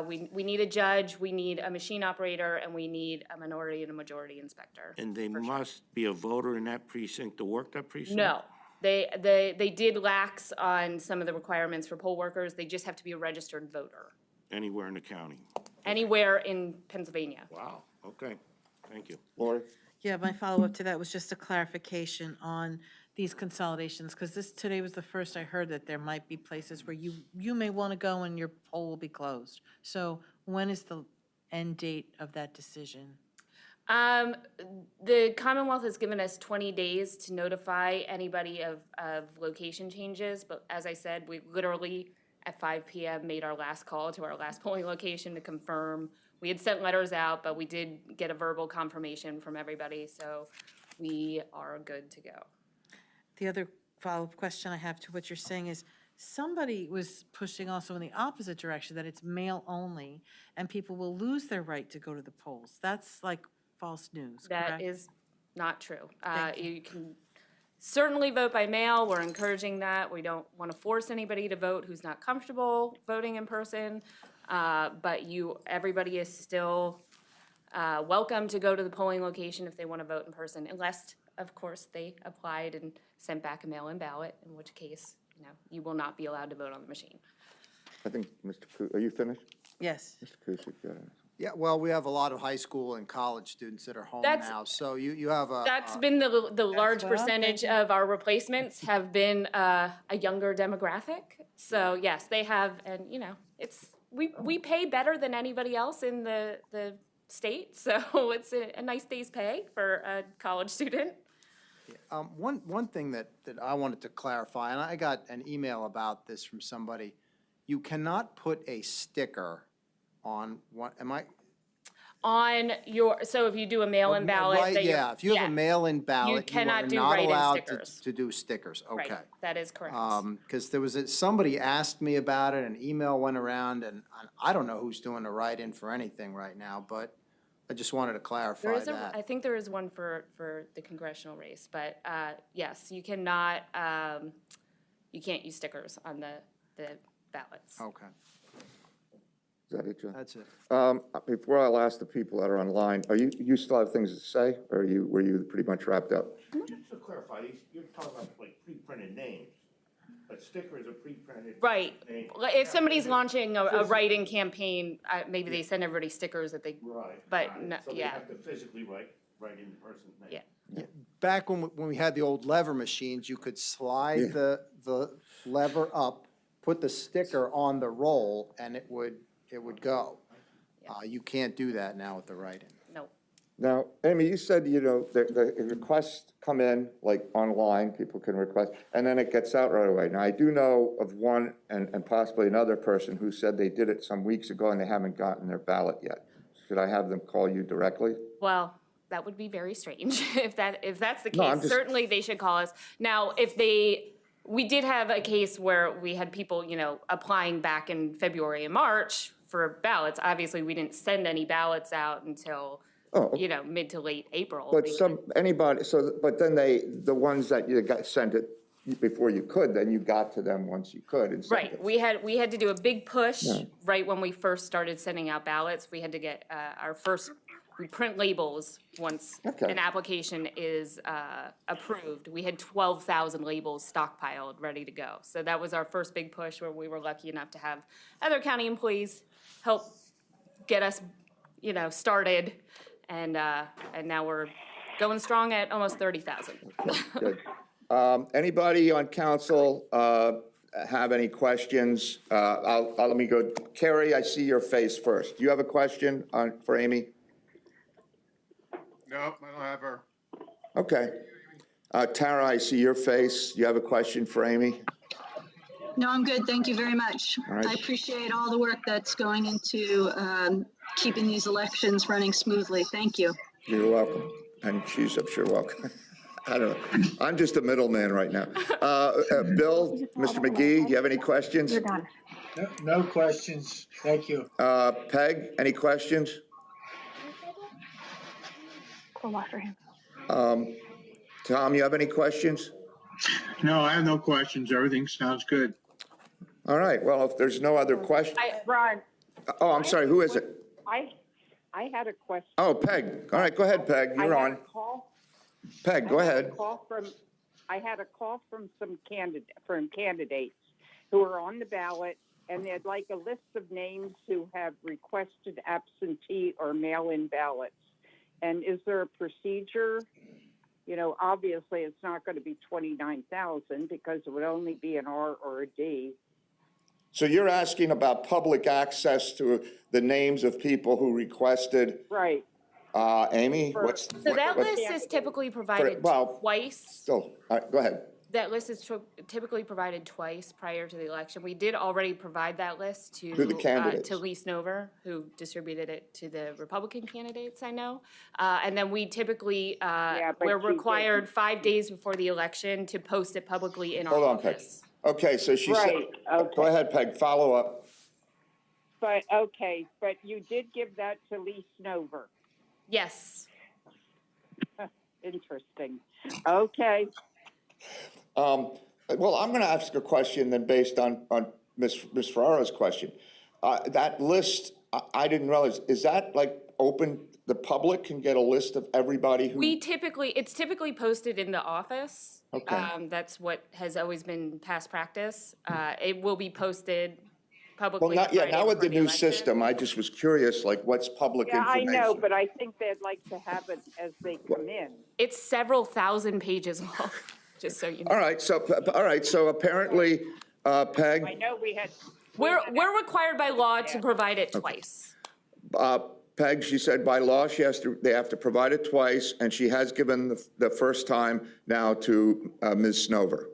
We need a judge, we need a machine operator, and we need a minority and a majority inspector. And they must be a voter in that precinct to work that precinct? No, they did lax on some of the requirements for poll workers. They just have to be a registered voter. Anywhere in the county? Anywhere in Pennsylvania. Wow, okay, thank you. Lori? Yeah, my follow-up to that was just a clarification on these consolidations, because today was the first I heard that there might be places where you may want to go and your poll will be closed. So when is the end date of that decision? The Commonwealth has given us 20 days to notify anybody of location changes, but as I said, we literally at 5 p.m. made our last call to our last polling location to confirm. We had sent letters out, but we did get a verbal confirmation from everybody, so we are good to go. The other follow-up question I have to what you're saying is, somebody was pushing also in the opposite direction, that it's mail only, and people will lose their right to go to the polls. That's like false news, correct? That is not true. Thank you. You can certainly vote by mail. We're encouraging that. We don't want to force anybody to vote who's not comfortable voting in person. But everybody is still welcome to go to the polling location if they want to vote in person, unless, of course, they applied and sent back a mail-in ballot, in which case, you will not be allowed to vote on the machine. I think, are you finished? Yes. Mr. Kusick, go ahead. Yeah, well, we have a lot of high school and college students that are home That's- now, so you have a. That's been the large well, percentage of our replacements have been a younger demographic. So yes, they have, and we pay better than anybody else in the state, so it's a nice day's pay for a college student. One thing that I wanted to clarify, and I got an email about this from somebody, you cannot put a sticker on one, On your, so if you do a mail-in ballot. Right, that you're- yeah, if you have a mail-in ballot, you are cannot do not write-in allowed stickers. to do stickers, okay. Right, that is correct. Because there was, somebody asked me about it, an email went around, and I don't know who's doing the write-in for anything right now, but I just wanted to There clarify is I that. think there is one for the congressional race, but, yes, you cannot, you can't use stickers on the ballots. Okay, Is that it, John? that's it. Before I'll ask the people that are online, you still have things to say, or were you pretty much wrapped up? Just to clarify, you're talking about like pre-printed names, but stickers are pre-printed. Right. names. If somebody's launching a write-in campaign, maybe they send everybody stickers that they, Right. but, no, So they yeah, have to physically write in the person's name. yeah. Back when we had the old lever machines, you could slide the lever up, put the sticker on the roll, and it would go. You can't do that now with the write-in. No. Now, Amy, you said, the requests come in, like, online, people can request, and then it gets out right away. Now, I do know of one and possibly another person who said they did it some weeks ago and they haven't gotten their ballot yet. Should I have them call you directly? Well, that would be very strange if that's the No, I'm case. just- Certainly, they should call us. Now, we did have a case where we had people, applying back in February and March for ballots. Obviously, we didn't send any ballots out until, Oh, mid to late April. but but then the ones that you got sent it before you could, then you got to them once you could and sent Right, it. we had to do a big push Yeah. right when we first started sending out ballots. We had to get we print labels once Okay. an application is approved. We had 12,000 labels stockpiled, ready to go. So that was our first big push, where we were lucky enough to have other county employees help get us, started. And now we're going strong at almost 30,000. Good. Anybody on council have any questions? Let me go. Carrie, I see your face first. Do you have a question for Amy? No, I don't have her. Okay. Tara, I see your face. Do you have a question for Amy? No, I'm good. Thank you very much. All right. I appreciate all the work that's going into keeping these elections running smoothly. Thank you. You're welcome. And she's, I'm sure, welcome. I don't know. I'm just a middleman right now. Bill, Mr. McGee, do you have any questions? You're done. No questions. Thank you. Peg, any questions? Go wash your hands. Tom, you have any questions? No, I have no questions. Everything sounds good. All right. Well, if there's no other questions. Ron, Oh, I'm sorry. Who is it? I had a question. Oh, Peg. All right. Go ahead, Peg. You're on. Peg, go ahead. I had a call from some candidates who are on the ballot, and they'd like a list of names who have requested absentee or mail-in ballots. And is there a procedure? Obviously, it's not going to be 29,000 because it would only be an R or a D. So you're asking about public access to the names of people who requested, Right. Amy? So that list is typically provided twice. Still, all right, go ahead. That list is typically provided twice prior to the election. We did already provide that list to the candidates. to Lee Snover, who distributed it to the Republican candidates, I know. And then we typically, but we're she required 5 days before the election to post it publicly in our Hold on, Peg. office. Okay, so she said, Right, okay. go ahead, Peg, follow up. But you did give that to Lee Snover. Yes. Interesting. Okay. Well, I'm going to ask a question then based on Ms. Ferraro's question. That list, I didn't realize, is that like open, the public can get a list of everybody who? It's typically posted in the office. Okay. That's what has always been past practice. It will be posted Well, publicly. not yet. Now with the new election. system, I just was curious, like what's public Yeah, I information? know, but I think they'd like to have it as they come in. It's several thousand pages long, just so you know. All right, so apparently, Peg, I know we had. We're required by law to provide it twice. Peg, she said by law, they have to provide it twice, and she has given the first time now to Ms. Snover.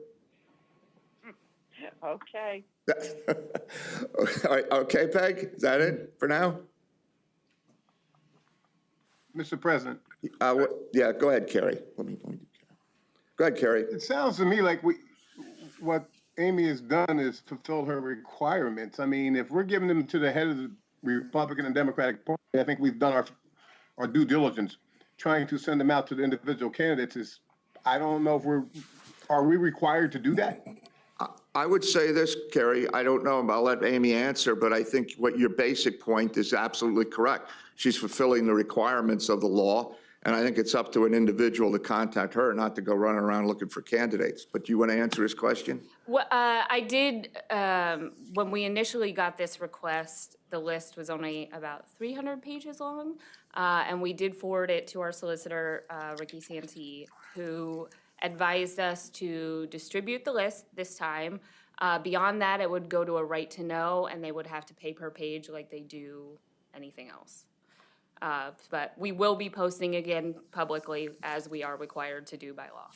Okay. All right, okay, Peg, is that it for now? Mr. President, Yeah, go ahead, Carrie. Go ahead, Carrie. it sounds to me like what Amy has done is fulfill her requirements. I mean, if we're giving them to the head of the Republican and Democratic Party, I think we've done our due diligence. Trying to send them out to the individual candidates is, I don't know if are we required to do that? I would say this, Carrie, I don't know, I'll let Amy answer, but I think what your basic point is absolutely correct. She's fulfilling the requirements of the law, and I think it's up to an individual to contact her, not to go running around looking for candidates. But do you want to answer his question? Well, I did, when we initially got this request, the list was only about 300 pages long, and we did forward it to our solicitor, Ricky Santee, who advised us to distribute the list this time. Beyond that, it would go to a right to know, and they would have to pay per page like they do anything else. But we will be posting again publicly, as we are required to do by law.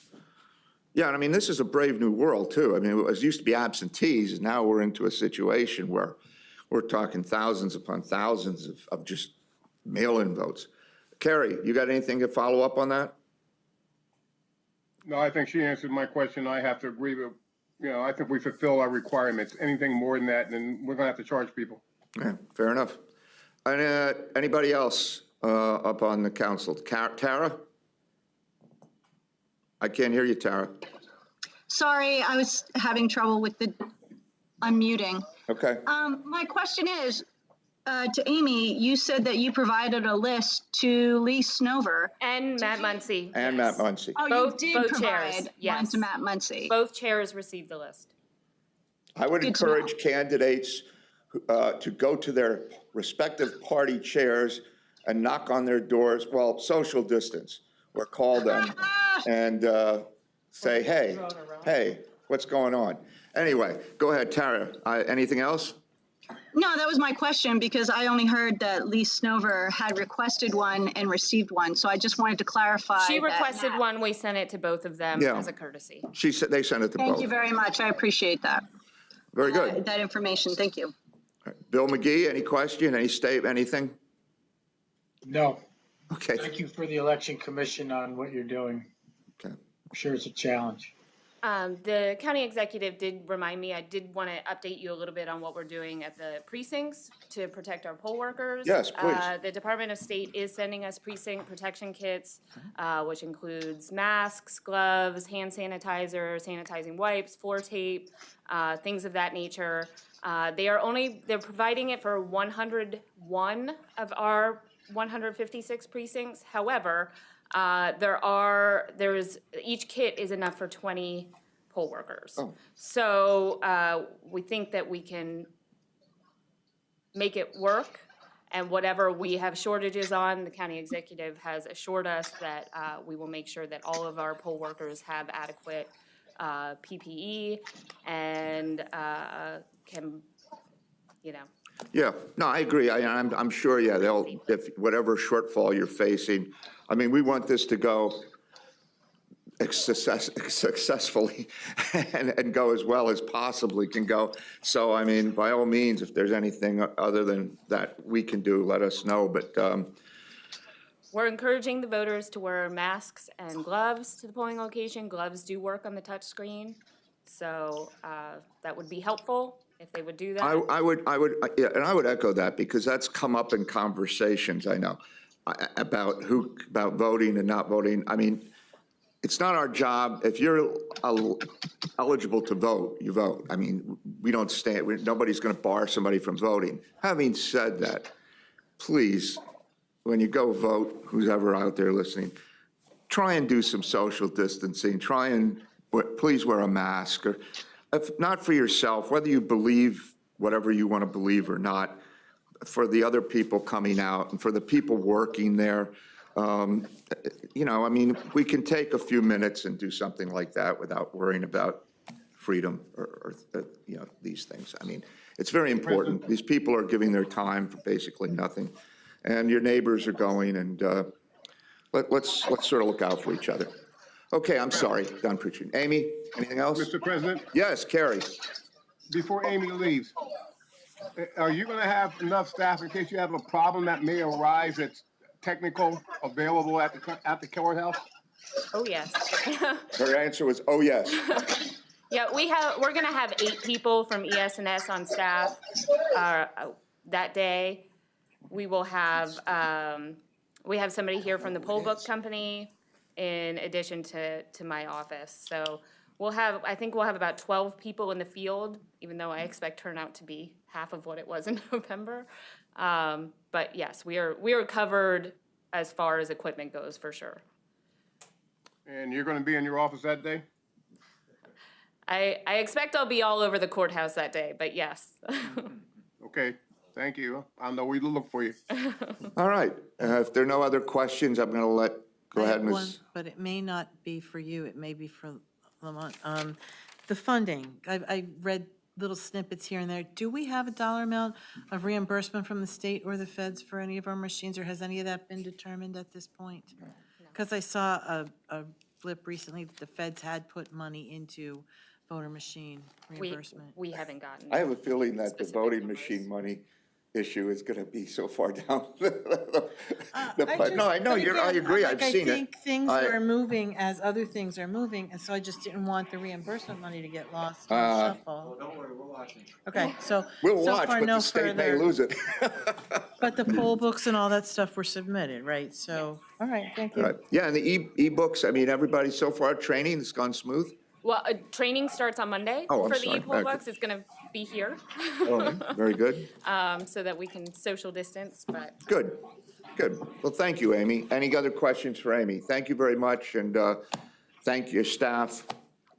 Yeah, and I mean, this is a brave new world, too. I mean, it used to be absentees, and now we're into a situation where we're talking thousands upon thousands of just mail-in votes. Carrie, you got anything to follow up on that? No, I think she answered my question. I have to agree with, I think we fulfill our requirements. Anything more than that, then we're gonna have to charge people. Yeah, fair enough. And anybody else up on the council? Tara? I can't hear you, Tara. Sorry, I was having trouble with the unmuting. Okay. My question is, to Amy, you said that you provided a list to Lee Snover. And Matt Muncy. And yes. Matt Muncy. Oh, Both you did chairs, provide one yes. to Matt Muncy. Both chairs received the list. I would Good to encourage candidates to go to their respective party chairs and knock on their doors, well, social distance, or call them and say, hey, what's going on? Anyway, go ahead, Tara. Anything else? No, that was my question because I only heard that Lee Snover had requested one and received one. So I just wanted to clarify. She that requested Matt- one, we sent it to both of them Yeah. as a courtesy. She said they sent it to both. Thank you very much. I appreciate that. Very good. That information. Thank you. Bill McGee, any question, any anything? No. Okay. Thank you for the election commission on what you're doing. Okay. I'm sure it's a challenge. The county executive did remind me, I did want to update you a little bit on what we're doing at the precincts to protect our poll workers. Yes, please. The Department of State is sending us precinct protection kits, which includes masks, gloves, hand sanitizer, sanitizing wipes, floor tape, things of that nature. They're providing it for 101 of our 156 precincts. However, each kit is enough for 20 poll workers. Oh. So we think that we can make it work, and whatever we have shortages on, the county executive has assured us that we will make sure that all of our poll workers have adequate PPE and can, Yeah, no, I agree. I'm sure, yeah, if whatever shortfall you're facing, I mean, we want this to go successfully and go as well as possibly can go. So, I mean, by all means, if there's anything other than that we can do, let us know. But we're encouraging the voters to wear masks and gloves to the polling location. Gloves do work on the touch screen, so that would be helpful if they would do that. I would, and I would echo that because that's come up in conversations, I know, about voting and not voting. I mean, it's not our job. If you're eligible to vote, you vote. I mean, we don't nobody's going to bar somebody from voting. Having said that, please, when you go vote, who's ever out there listening, try and do some social distancing. Try and please wear a mask, or if not for yourself, whether you believe whatever you want to believe or not, for the other people coming out and for the people working there. I mean, we can take a few minutes and do something like that without worrying about freedom or these things. I mean, it's very important. These people are giving their time for basically nothing. And your neighbors are going, and let's sort of look out for each other. Okay, I'm sorry, done preaching. Amy, anything else? Mr. President, Yes, Carrie. before Amy leaves, are you going to have enough staff in case you have a problem that may arise that's technical available at the courthouse? Oh, yes. Her answer was, oh, yes. Yeah, we're gonna have 8 people from ES&S on staff that day. We will have, we have somebody here from the poll book company in addition to my office. So I think we'll have about 12 people in the field, even though I expect turnout to be half of what it was in November. But yes, we are covered as far as equipment goes, for sure. And you're gonna be in your office that day? I expect I'll be all over the courthouse that day, but yes. Okay, thank you. I know we look for you. All right, if there are no other questions, I'm going to go I ahead, have one, Ms. but it may not be for you, it may be for Lamont. The funding, I read little snippets here and there. Do we have a dollar amount of reimbursement from the state or the feds for any of our machines, or has any of that been determined at this point? Because I saw a blip recently that the feds had put money into voter machine reimbursement. We haven't gotten. I have a feeling that the specific voting numbers. machine money issue is going to be so far down. No, I know, I agree, I've seen it. I think things are moving as other things are moving, and so I just didn't want the reimbursement money to get lost in the shuffle. Don't worry, we're watching. Okay, so, We'll so watch, far, but no the state may further. lose it. But the poll books and all that stuff were submitted, right? So, all right, thank All you. right. Yeah, and the e-books, I mean, everybody so far, training has gone smooth? Well, training starts on Monday Oh, I'm for sorry. the e-poll Okay. books. It's gonna be here. Oh, very good. So that we can social distance, but Good, good. Well, thank you, Amy. Any other questions for Amy? Thank you very much, and thank your staff.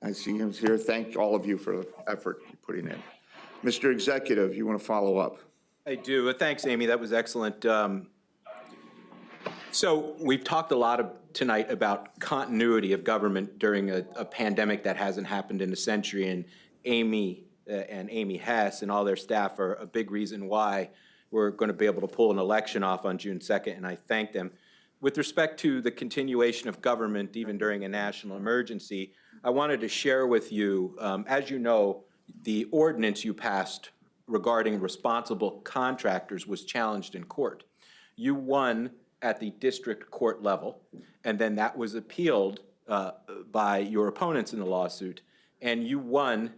I see him here. Thank all of you for the effort you're putting in. Mr. Executive, you want to follow up? I do. Thanks, Amy. That was excellent. So we've talked a lot tonight about continuity of government during a pandemic that hasn't happened in a century, and Amy Hess and all their staff are a big reason why we're going to be able to pull an election off on June 2nd, and I thank them. With respect to the continuation of government, even during a national emergency, I wanted to share with you, as you know, the ordinance you passed regarding responsible contractors was challenged in court. You won at the district court level, and then that was appealed by your opponents in the lawsuit, and you won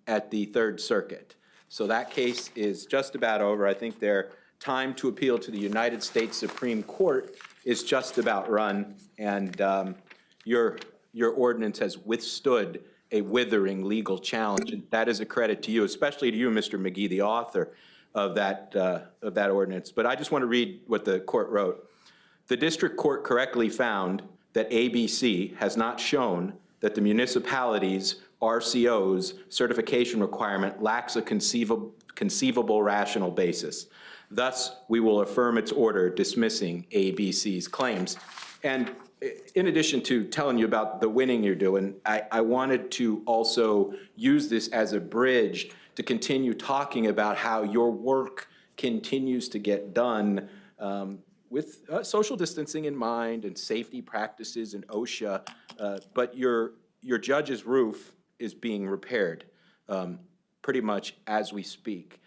at the Third Circuit. So that case is just about over. I think their time to appeal to the United States Supreme Court is just about run, and your ordinance has withstood a withering legal challenge, and that is a credit to you, especially to you, Mr. McGee, the author of that ordinance. But I just want to read what the court wrote. The district court correctly found that ABC has not shown that the municipality's RCO's certification requirement lacks a conceivable rational basis. Thus, we will affirm its order dismissing ABC's claims. And in addition to telling you about the winning you're doing, I wanted to also use this as a bridge to continue talking about how your work continues to get done with social distancing in mind and safety practices and OSHA, but your judge's roof is being repaired pretty much as we speak.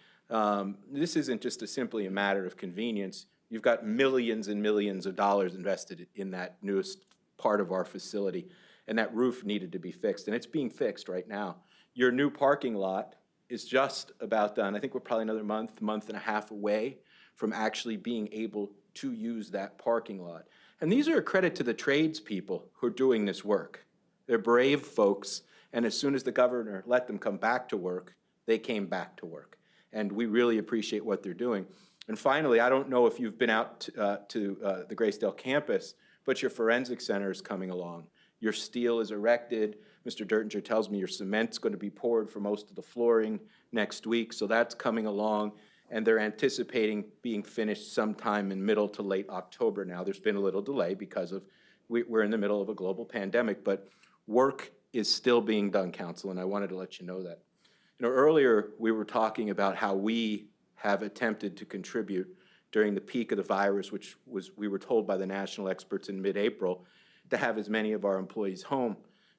This isn't just simply a matter of convenience. You've got millions and millions of dollars invested in that newest part of our facility, and that roof needed to be fixed, and it's being fixed right now. Your new parking lot is just about done. I think we're probably another month and a half away from actually being able to use that parking lot. And these are a credit to the tradespeople who are doing this work. They're brave folks, and as soon as the governor let them come back to work, they came back to work. And we really appreciate what they're doing. And finally, I don't know if you've been out to the Graysdale campus, but your forensic center is coming along. Your steel is erected. Mr. Dertinger tells me your cement's going to be poured for most of the flooring next week, so that's coming along. And they're anticipating being finished sometime in middle to late October now. There's been a little delay because we're in the middle of a global pandemic, but work is still being done, Council, and I wanted to let you know that. You know, earlier we were talking about how we have attempted to contribute during the peak of the virus, which we were told by the national experts in mid-April, to have as many of our employees home.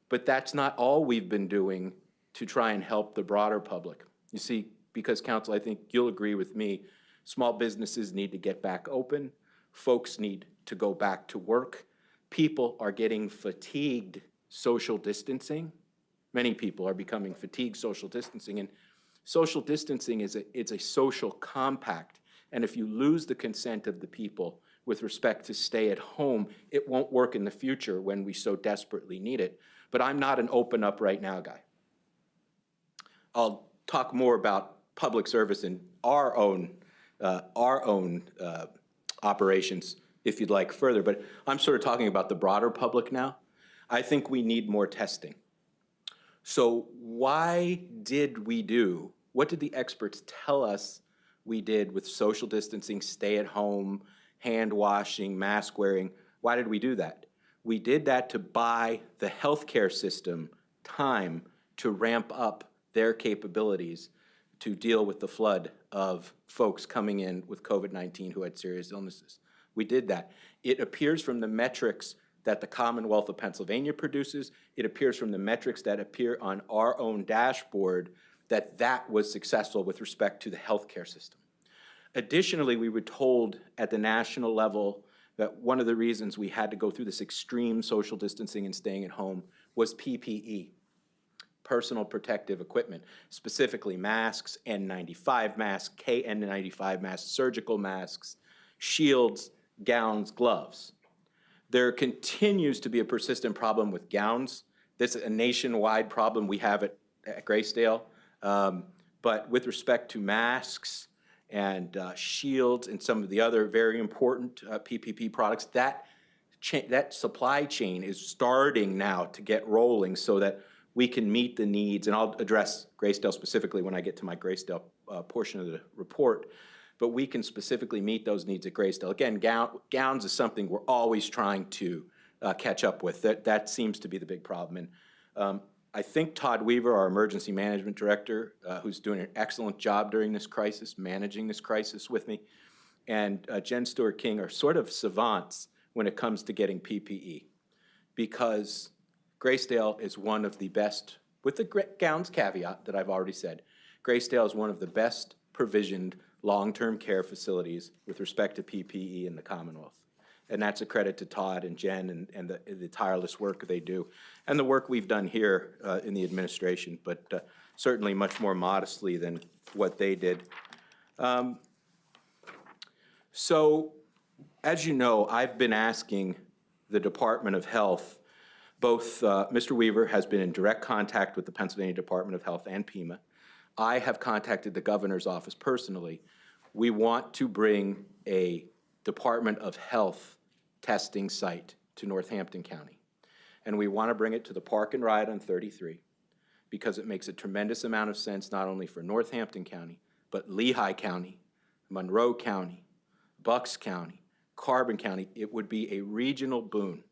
But that's not all we've been doing to try and help the broader public. You see, because, Council, I think you'll agree with me, small businesses need to get back open. Folks need to go back to work. People are getting fatigued social distancing. Many people are becoming fatigued social distancing, and social distancing it's a social compact. And if you lose the consent of the people with respect to stay at home, it won't work in the future when we so desperately need it. But I'm not an open up right now guy. I'll talk more about public service in our own operations if you'd like further, but I'm sort of talking about the broader public now. I think we need more testing. So what did the experts tell us we did with social distancing, stay at home, hand washing, mask wearing? Why did we do that? We did that to buy the healthcare system time to ramp up their capabilities to deal with the flood of folks coming in with COVID-19 who had serious illnesses. We did that. It appears from the metrics that the Commonwealth of Pennsylvania produces. It appears from the metrics that appear on our own dashboard that that was successful with respect to the healthcare system. Additionally, we were told at the national level that one of the reasons we had to go through this extreme social distancing and staying at home was PPE, personal protective equipment, specifically masks, N95 masks, KN95 masks, surgical masks, shields, gowns, gloves. There continues to be a persistent problem with gowns. This is a nationwide problem we have at Graysdale. But with respect to masks and shields and some of the other very important PPP products, that supply chain is starting now to get rolling so that we can meet the needs. And I'll address Graysdale specifically when I get to my Graysdale portion of the report. But we can specifically meet those needs at Graysdale. Again, gowns is something we're always trying to catch up with. That seems to be the big problem. And I think Todd Weaver, our emergency management director, who's doing an excellent job during this crisis, managing this crisis with me, and Jen Stewart King are sort of savants when it comes to getting PPE, because Graysdale is one of the best, with the gowns caveat that I've already said, Graysdale is one of the best provisioned long-term care facilities with respect to PPE in the Commonwealth. And that's a credit to Todd and Jen and the tireless work they do, and the work we've done here in the administration, but certainly much more modestly than what they did. So, as you know, I've been asking the Department of Health, both Mr. Weaver has been in direct contact with the Pennsylvania Department of Health and PEMA. I have contacted the governor's office personally. We want to bring a Department of Health testing site to Northampton County. And we want to bring it to the Park and Ride on 33 because it makes a tremendous amount of sense not only for Northampton County, but Lehigh County, Monroe County, Bucks County, Carbon County. It would be a regional boon.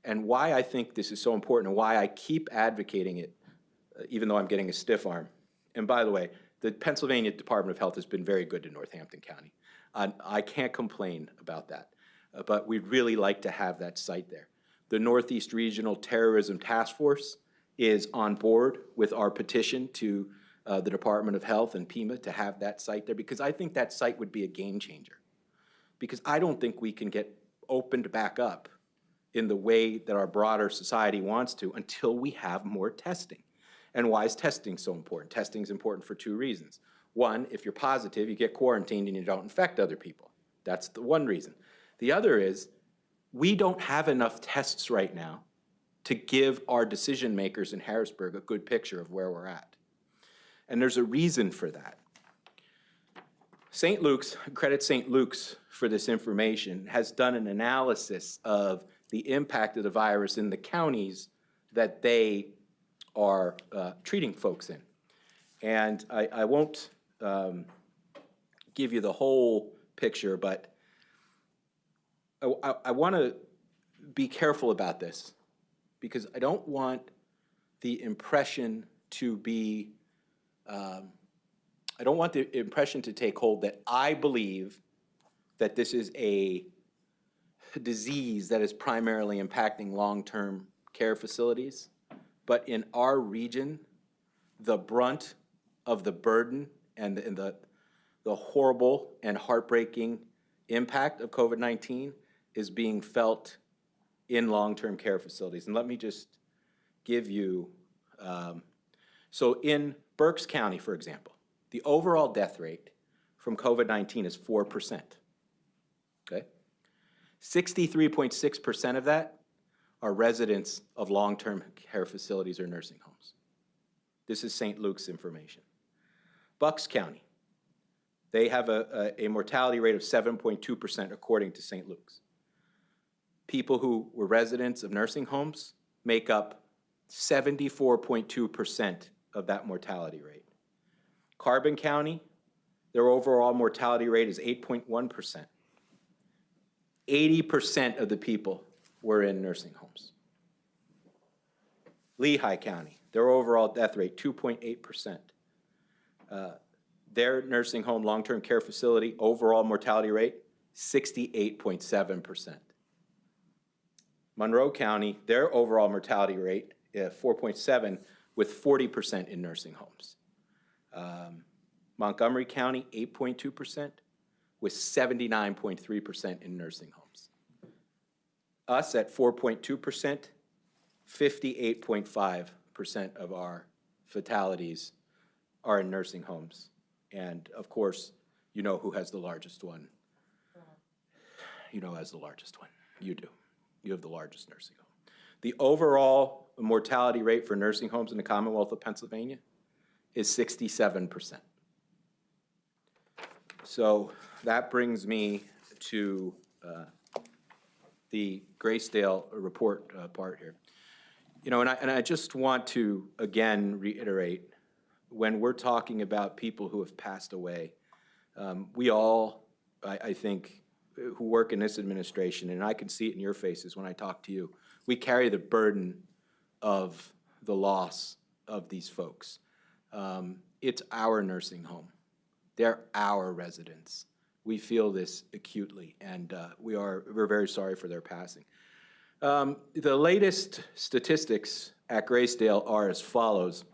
And why I think this is so important and why I keep advocating it, even though I'm getting a stiff arm. And by the way, the Pennsylvania Department of Health has been very good to Northampton County. I can't complain about that, but we'd really like to have that site there. The Northeast Regional Terrorism Task Force is on board with our petition to the Department of Health and PEMA to have that site there, because I think that site would be a game changer. Because I don't think we can get opened back up in the way that our broader society wants to until we have more testing. And why is testing so important? Testing is important for two reasons. One, if you're positive, you get quarantined and you don't infect other people. That's the one reason. The other is we don't have enough tests right now to give our decision makers in Harrisburg a good picture of where we're at. And there's a reason for that. St. Luke's, credit St. Luke's for this information, has done an analysis of the impact of the virus in the counties that they are treating folks in. And I won't give you the whole picture, but I want to be careful about this because I don't want the impression to be, I don't want the impression to take hold that I believe that this is a disease that is primarily impacting long-term care facilities. But in our region, the brunt of the burden and the horrible and heartbreaking impact of COVID-19 is being felt in long-term care facilities. And let me just give you, so in Berks County, for example, the overall death rate from COVID-19 is 4%, okay? 63.6% of that are residents of long-term care facilities or nursing homes. This is St. Luke's information. Bucks County, they have a mortality rate of 7.2% according to St. Luke's. People who were residents of nursing homes make up 74.2% of that mortality rate. Carbon County, their overall mortality rate is 8.1%. 80% of the people were in nursing homes. Lehigh County, their overall death rate, 2.8%. Their nursing home long-term care facility overall mortality rate, 68.7%. Monroe County, their overall mortality rate, 4.7, with 40% in nursing homes. Montgomery County, 8.2%, with 79.3% in nursing homes. Us at 4.2%, 58.5% of our fatalities are in nursing homes. And of course, you know who has the largest one. You know who has the largest one. You do. You have the largest nursing home. The overall mortality rate for nursing homes in the Commonwealth of Pennsylvania is 67%. So that brings me to the Graysdale report part here. You know, and I just want to again reiterate, when we're talking about people who have passed away, we all, I think, who work in this administration, and I can see it in your faces when I talk to you, we carry the burden of the loss of these folks. It's our nursing home. They're our residents. We feel this acutely, and we're very sorry for their passing. The latest statistics at Graysdale are as follows.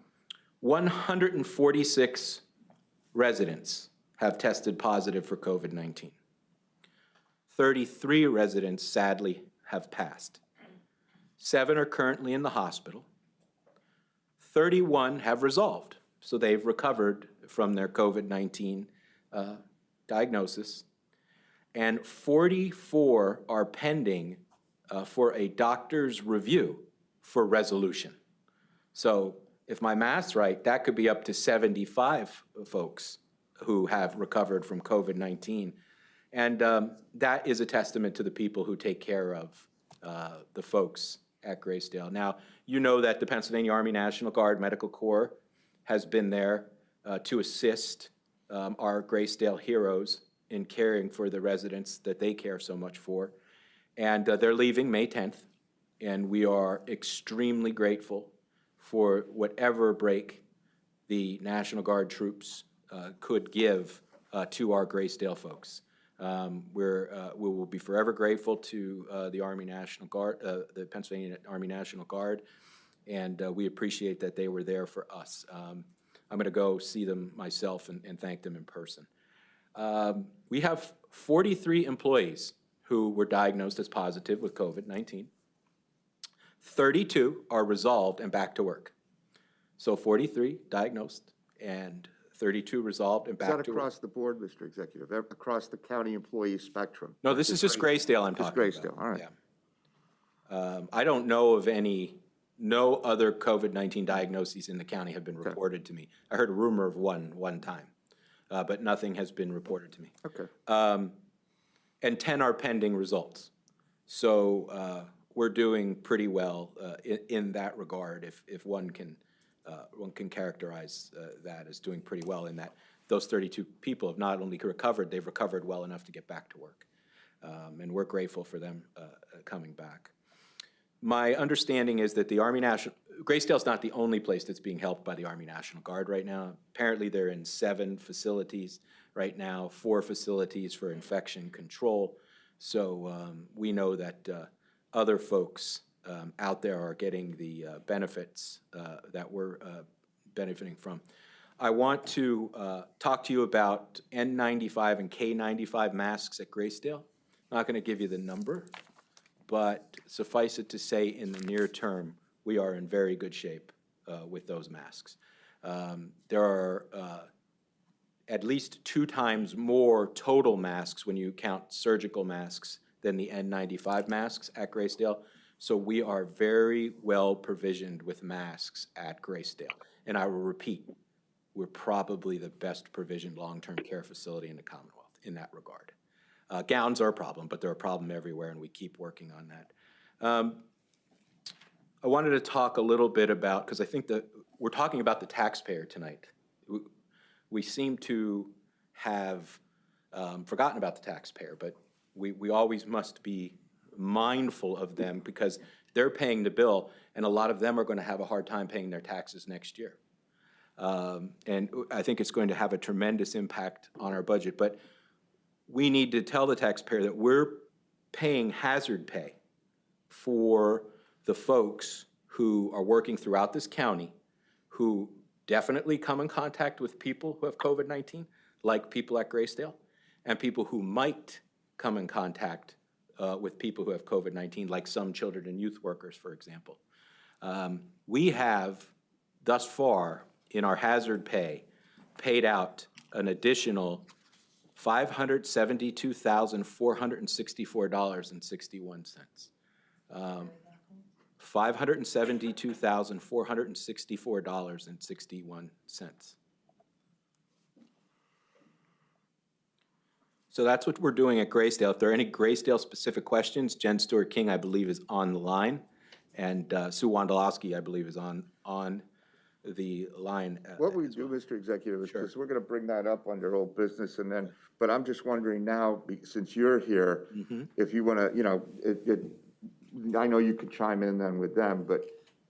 146 residents have tested positive for COVID-19. 33 residents, sadly, have passed. 7 are currently in the hospital. 31 have resolved, so they've recovered from their COVID-19 diagnosis. And 44 are pending for a doctor's review for resolution. So if my math's right, that could be up to 75 folks who have recovered from COVID-19. And that is a testament to the people who take care of the folks at Graysdale. Now, you know that the Pennsylvania Army National Guard Medical Corps has been there to assist our Graysdale heroes in caring for the residents that they care so much for. And they're leaving May 10th, and we are extremely grateful for whatever break the National Guard troops could give to our Graysdale folks. We will be forever grateful to the Army National Guard, the Pennsylvania Army National Guard, and we appreciate that they were there for us. I'm going to go see them myself and thank them in person. We have 43 employees who were diagnosed as positive with COVID-19. 32 are resolved and back to work. So 43 diagnosed and 32 resolved and back to work. Is that across the board, Mr. Executive, across the county employee spectrum? No, this is just Graysdale I'm talking about. Just Graysdale, all right. Yeah. I don't know of no other COVID-19 diagnoses in the county have been reported to me. I heard a rumor of one time, but nothing has been reported to me. Okay. And 10 are pending results. So we're doing pretty well in that regard, if one can characterize that as doing pretty well, in that those 32 people have not only recovered, they've recovered well enough to get back to work. And we're grateful for them coming back. My understanding is that the Graysdale's not the only place that's being helped by the Army National Guard right now. Apparently they're in 7 facilities right now, 4 facilities for infection control. So we know that other folks out there are getting the benefits that we're benefiting from. I want to talk to you about N95 and K95 masks at Graysdale. Not going to give you the number, but suffice it to say, in the near term, we are in very good shape with those masks. There are at least 2 times more total masks when you count surgical masks than the N95 masks at Graysdale. So we are very well provisioned with masks at Graysdale. And I will repeat, we're probably the best provisioned long-term care facility in the Commonwealth in that regard. Gowns are a problem, but they're a problem everywhere, and we keep working on that. I wanted to talk a little bit about, because I think that we're talking about the taxpayer tonight. We seem to have forgotten about the taxpayer, but we always must be mindful of them because they're paying the bill, and a lot of them are going to have a hard time paying their taxes next year. And I think it's going to have a tremendous impact on our budget. But we need to tell the taxpayer that we're paying hazard pay for the folks who are working throughout this county who definitely come in contact with people who have COVID-19, like people at Graysdale, and people who might come in contact with people who have COVID-19, like some children and youth workers, for example. We have, thus far, in our hazard pay, paid out an additional $572,464.61. $572,464.61. So that's what we're doing at Graysdale. If there are any Graysdale-specific questions, Jen Stewart-King, I believe, is on the line, and Sue Wondolowski, I believe, is on the line. What we do, Mr. Executive, is because we're going to bring that up under old business and then, but I'm just wondering now, since you're here, if you want to, you know, I know you could chime in then with them, but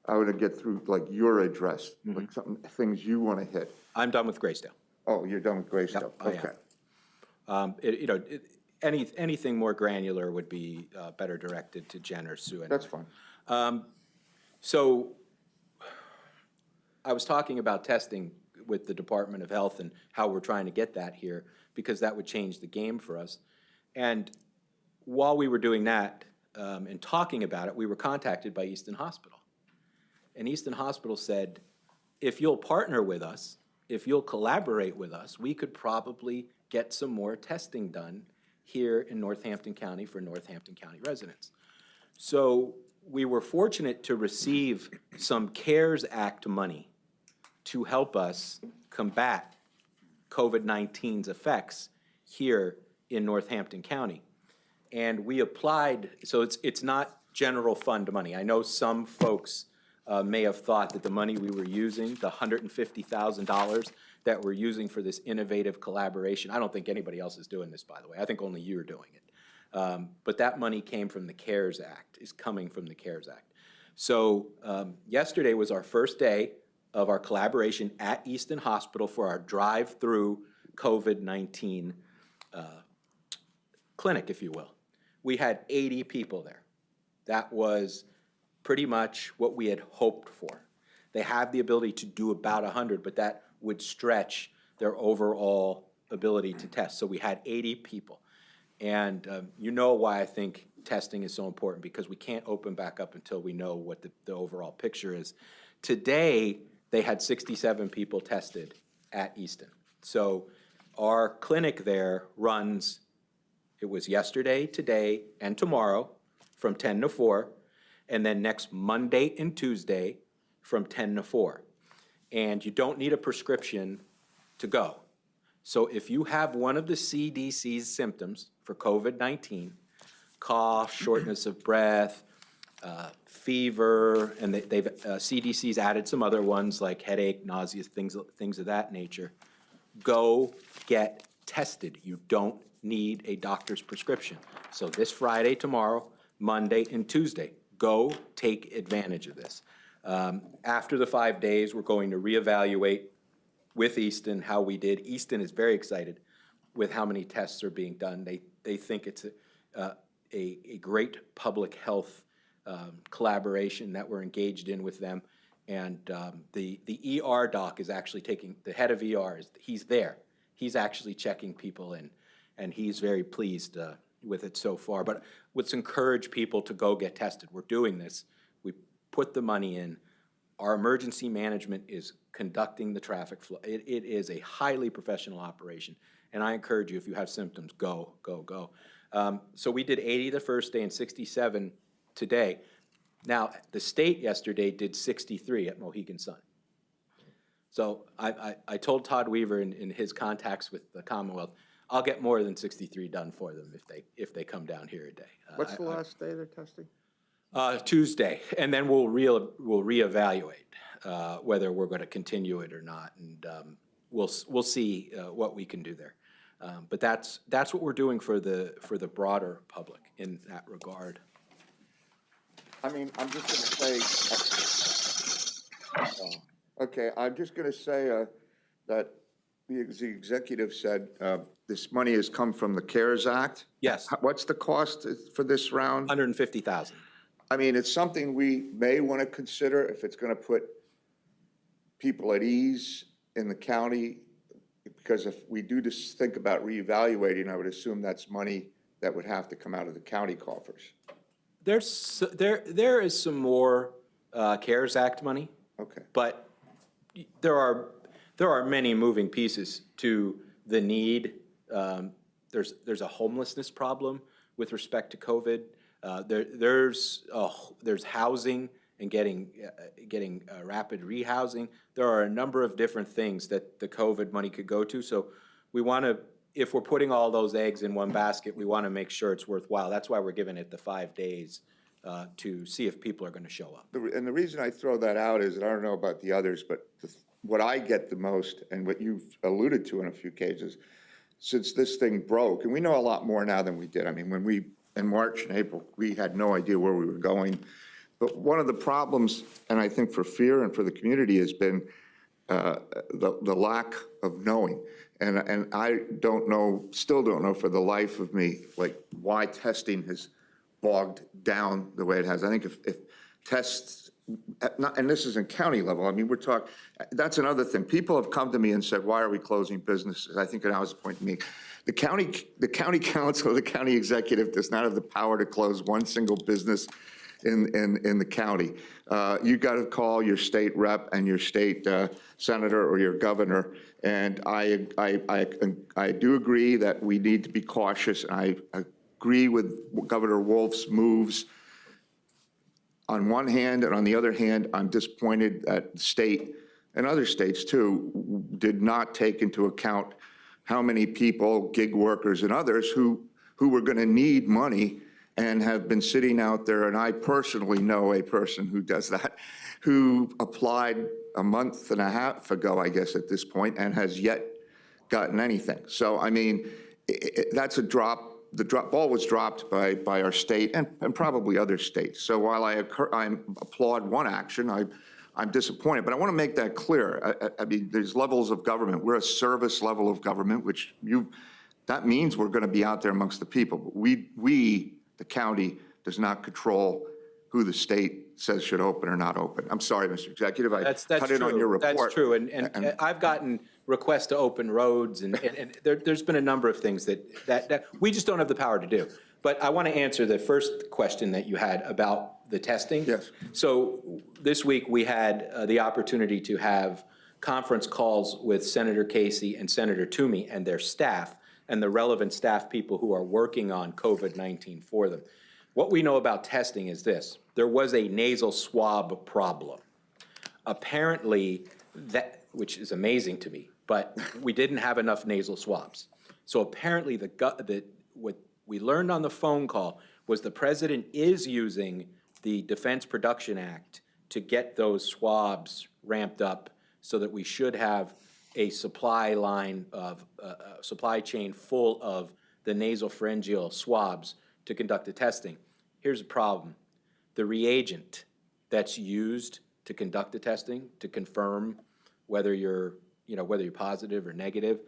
I want to get through like your address, like things you want to hit. I'm done with Graysdale. Oh, you're done with Graysdale? Yep, okay. Anything more granular would be better directed to Jen or Sue. Anyway. That's fine. So I was talking about testing with the Department of Health and how we're trying to get that here because that would change the game for us. And while we were doing that and talking about it, we were contacted by Easton Hospital. And Easton Hospital said, if you'll partner with us, if you'll collaborate with us, we could probably get some more testing done here in Northampton County for Northampton County residents. So we were fortunate to receive some CARES Act money to help us combat COVID-19's effects here in Northampton County. And we applied, so it's not general fund money. I know some folks may have thought that the money we were using, the $150,000 that we're using for this innovative collaboration, I don't think anybody else is doing this, by the way. I think only you are doing it. But that money came from the CARES Act, is coming from the CARES Act. So yesterday was our first day of our collaboration at Easton Hospital for our drive-through COVID-19 clinic, if you will. We had 80 people there. That was pretty much what we had hoped for. They have the ability to do about 100, but that would stretch their overall ability to test. So we had 80 people. And you know why I think testing is so important, because we can't open back up until we know what the overall picture is. Today, they had 67 people tested at Easton. So our clinic there runs, it was yesterday, today, and tomorrow from 10 to 4, and then next Monday and Tuesday from 10 to 4. And you don't need a prescription to go. So if you have one of the CDC's symptoms for COVID-19, cough, shortness of breath, fever, and CDC's added some other ones like headache, nausea, things of that nature, go get tested. You don't need a doctor's prescription. So this Friday, tomorrow, Monday, and Tuesday, go take advantage of this. After the 5 days, we're going to reevaluate with Easton how we did. Easton is very excited with how many tests are being done. They think it's a great public health collaboration that we're engaged in with them. And the ER doc is actually taking, the head of ER, he's there. He's actually checking people in, and he's very pleased with it so far. But let's encourage people to go get tested. We're doing this. We put the money in. Our emergency management is conducting the traffic flow. It is a highly professional operation. And I encourage you, if you have symptoms, go, go, go. So we did 80 the first day and 67 today. Now, the state yesterday did 63 at Mohegan Sun. So I told Todd Weaver in his contacts with the Commonwealth, I'll get more than 63 done for them if they come down here a day. What's the last day they're testing? Tuesday, and then we'll reevaluate whether we're going to continue it or not, and we'll see what we can do there. But that's what we're doing for the broader public in that regard. I mean, I'm just going to say, okay, I'm just going to say that the executive said this money has come from the CARES Act. Yes. What's the cost for this round? $150,000. I mean, it's something we may want to consider if it's going to put people at ease in the county, because if we do just think about reevaluating, I would assume that's money that would have to come out of the county coffers. There is some more CARES Act money. Okay. But there are many moving pieces to the need. There's a homelessness problem with respect to COVID. There's housing and getting rapid rehousing. There are a number of different things that the COVID money could go to. So we want to, if we're putting all those eggs in one basket, we want to make sure it's worthwhile. That's why we're giving it the 5 days to see if people are going to show up. And the reason I throw that out is that I don't know about the others, but what I get the most, and what you've alluded to in a few cases, since this thing broke, and we know a lot more now than we did. I mean, when we, in March and April, we had no idea where we were going. But one of the problems, and I think for fear and for the community, has been the lack of knowing. And I don't know, still don't know for the life of me, like why testing has bogged down the way it has. I think if tests, and this is in county level, I mean, we're talking, that's another thing. People have come to me and said, why are we closing businesses? I think that was the point to me. The county council, the county executive does not have the power to close one single business in the county. You got to call your state rep and your state senator or your governor. And I do agree that we need to be cautious. And I agree with Governor Wolf's moves on one hand, and on the other hand, I'm disappointed that the state and other states too did not take into account how many people, gig workers and others who were going to need money and have been sitting out there. And I personally know a person who does that, who applied a month and a half ago, I guess at this point, and has yet gotten anything. So, I mean, that's a drop. The ball was dropped by our state and probably other states. So while I applaud one action, I'm disappointed. But I want to make that clear. I mean, there's levels of government. We're a service level of government, which that means we're going to be out there amongst the people. But we, the county, does not control who the state says should open or not open. I'm sorry, Mr. Executive. That's cut in on your report. That's true. And I've gotten requests to open roads, and there's been a number of things that we just don't have the power to do. But I want to answer the first question that you had about the testing. Yes. So this week we had the opportunity to have conference calls with Senator Casey and Senator Toomey and their staff and the relevant staff people who are working on COVID-19 for them. What we know about testing is this: there was a nasal swab problem. Apparently, which is amazing to me, but we didn't have enough nasal swabs. So apparently what we learned on the phone call was the president is using the Defense Production Act to get those swabs ramped up so that we should have a supply line of supply chain full of the nasopharyngeal swabs to conduct the testing. Here's the problem. The reagent that's used to conduct the testing to confirm whether you're positive or negative,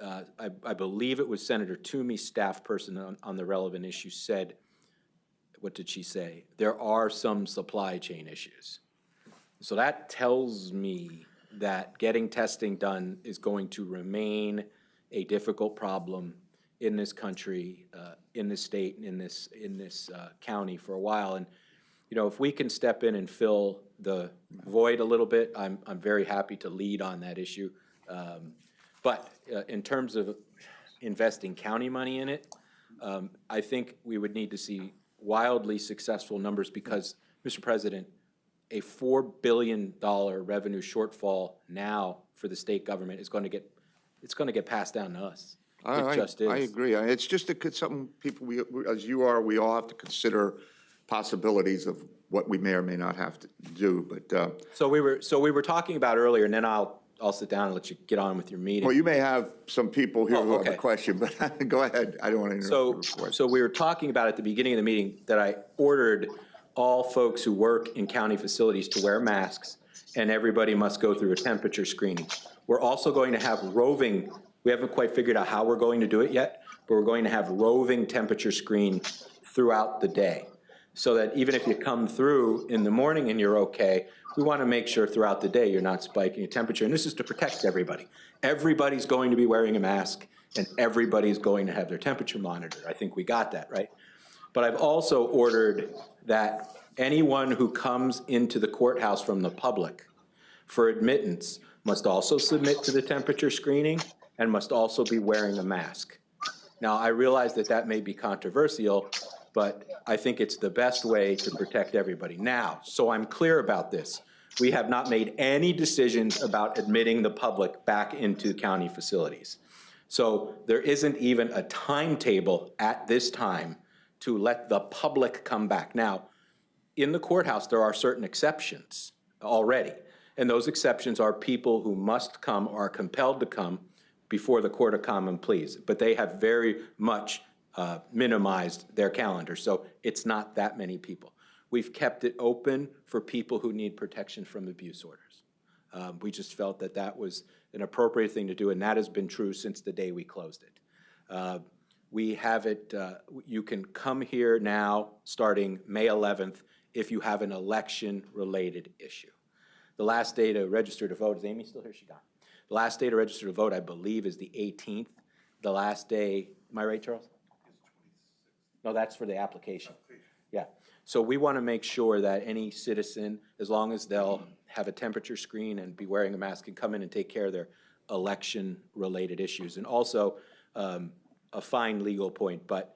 I believe it was Senator Toomey's staff person on the relevant issue said, what did she say? There are some supply chain issues. So that tells me that getting testing done is going to remain a difficult problem in this country, in this state, and in this county for a while. And, you know, if we can step in and fill the void a little bit, I'm very happy to lead on that issue. But in terms of investing county money in it, I think we would need to see wildly successful numbers because, Mr. President, a $4 billion revenue shortfall now for the state government is going to get passed down to us. It just is. I agree. It's just something people, as you are, we all have to consider possibilities of what we may or may not have to do, but. So we were talking about earlier, and then I'll sit down and let you get on with your meeting. Well, you may have some people here who have a okay. question, but go ahead. I don't want to interrupt the report. So we were talking about at the beginning of the meeting that I ordered all folks who work in county facilities to wear masks, and everybody must go through a temperature screening. We're also going to have roving, we haven't quite figured out how we're going to do it yet, but we're going to have roving temperature screen throughout the day. So that even if you come through in the morning and you're okay, we want to make sure throughout the day you're not spiking your temperature. And this is to protect everybody. Everybody's going to be wearing a mask, and everybody's going to have their temperature monitored. I think we got that, right? But I've also ordered that anyone who comes into the courthouse from the public for admittance must also submit to the temperature screening and must also be wearing a mask. Now, I realize that that may be controversial, but I think it's the best way to protect everybody. Now, so I'm clear about this. We have not made any decisions about admitting the public back into county facilities. So there isn't even a timetable at this time to let the public come back. Now, in the courthouse, there are certain exceptions already. And those exceptions are people who must come or are compelled to come before the court of common pleas. But they have very much minimized their calendar. So it's not that many people. We've kept it open for people who need protection from abuse orders. We just felt that that was an appropriate thing to do, and that has been true since the day we closed it. We have it, you can come here now starting May 11th if you have an election-related issue. The last day to register to vote, is Amy still here? She gone. The last day to register to vote, I believe, is the 18th. The last day, am I right, Charles? No, that's for the application. Yeah. So we want to make sure that any citizen, as long as they'll have a temperature screen and be wearing a mask, can come in and take care of their election-related issues. And also, a fine legal point, but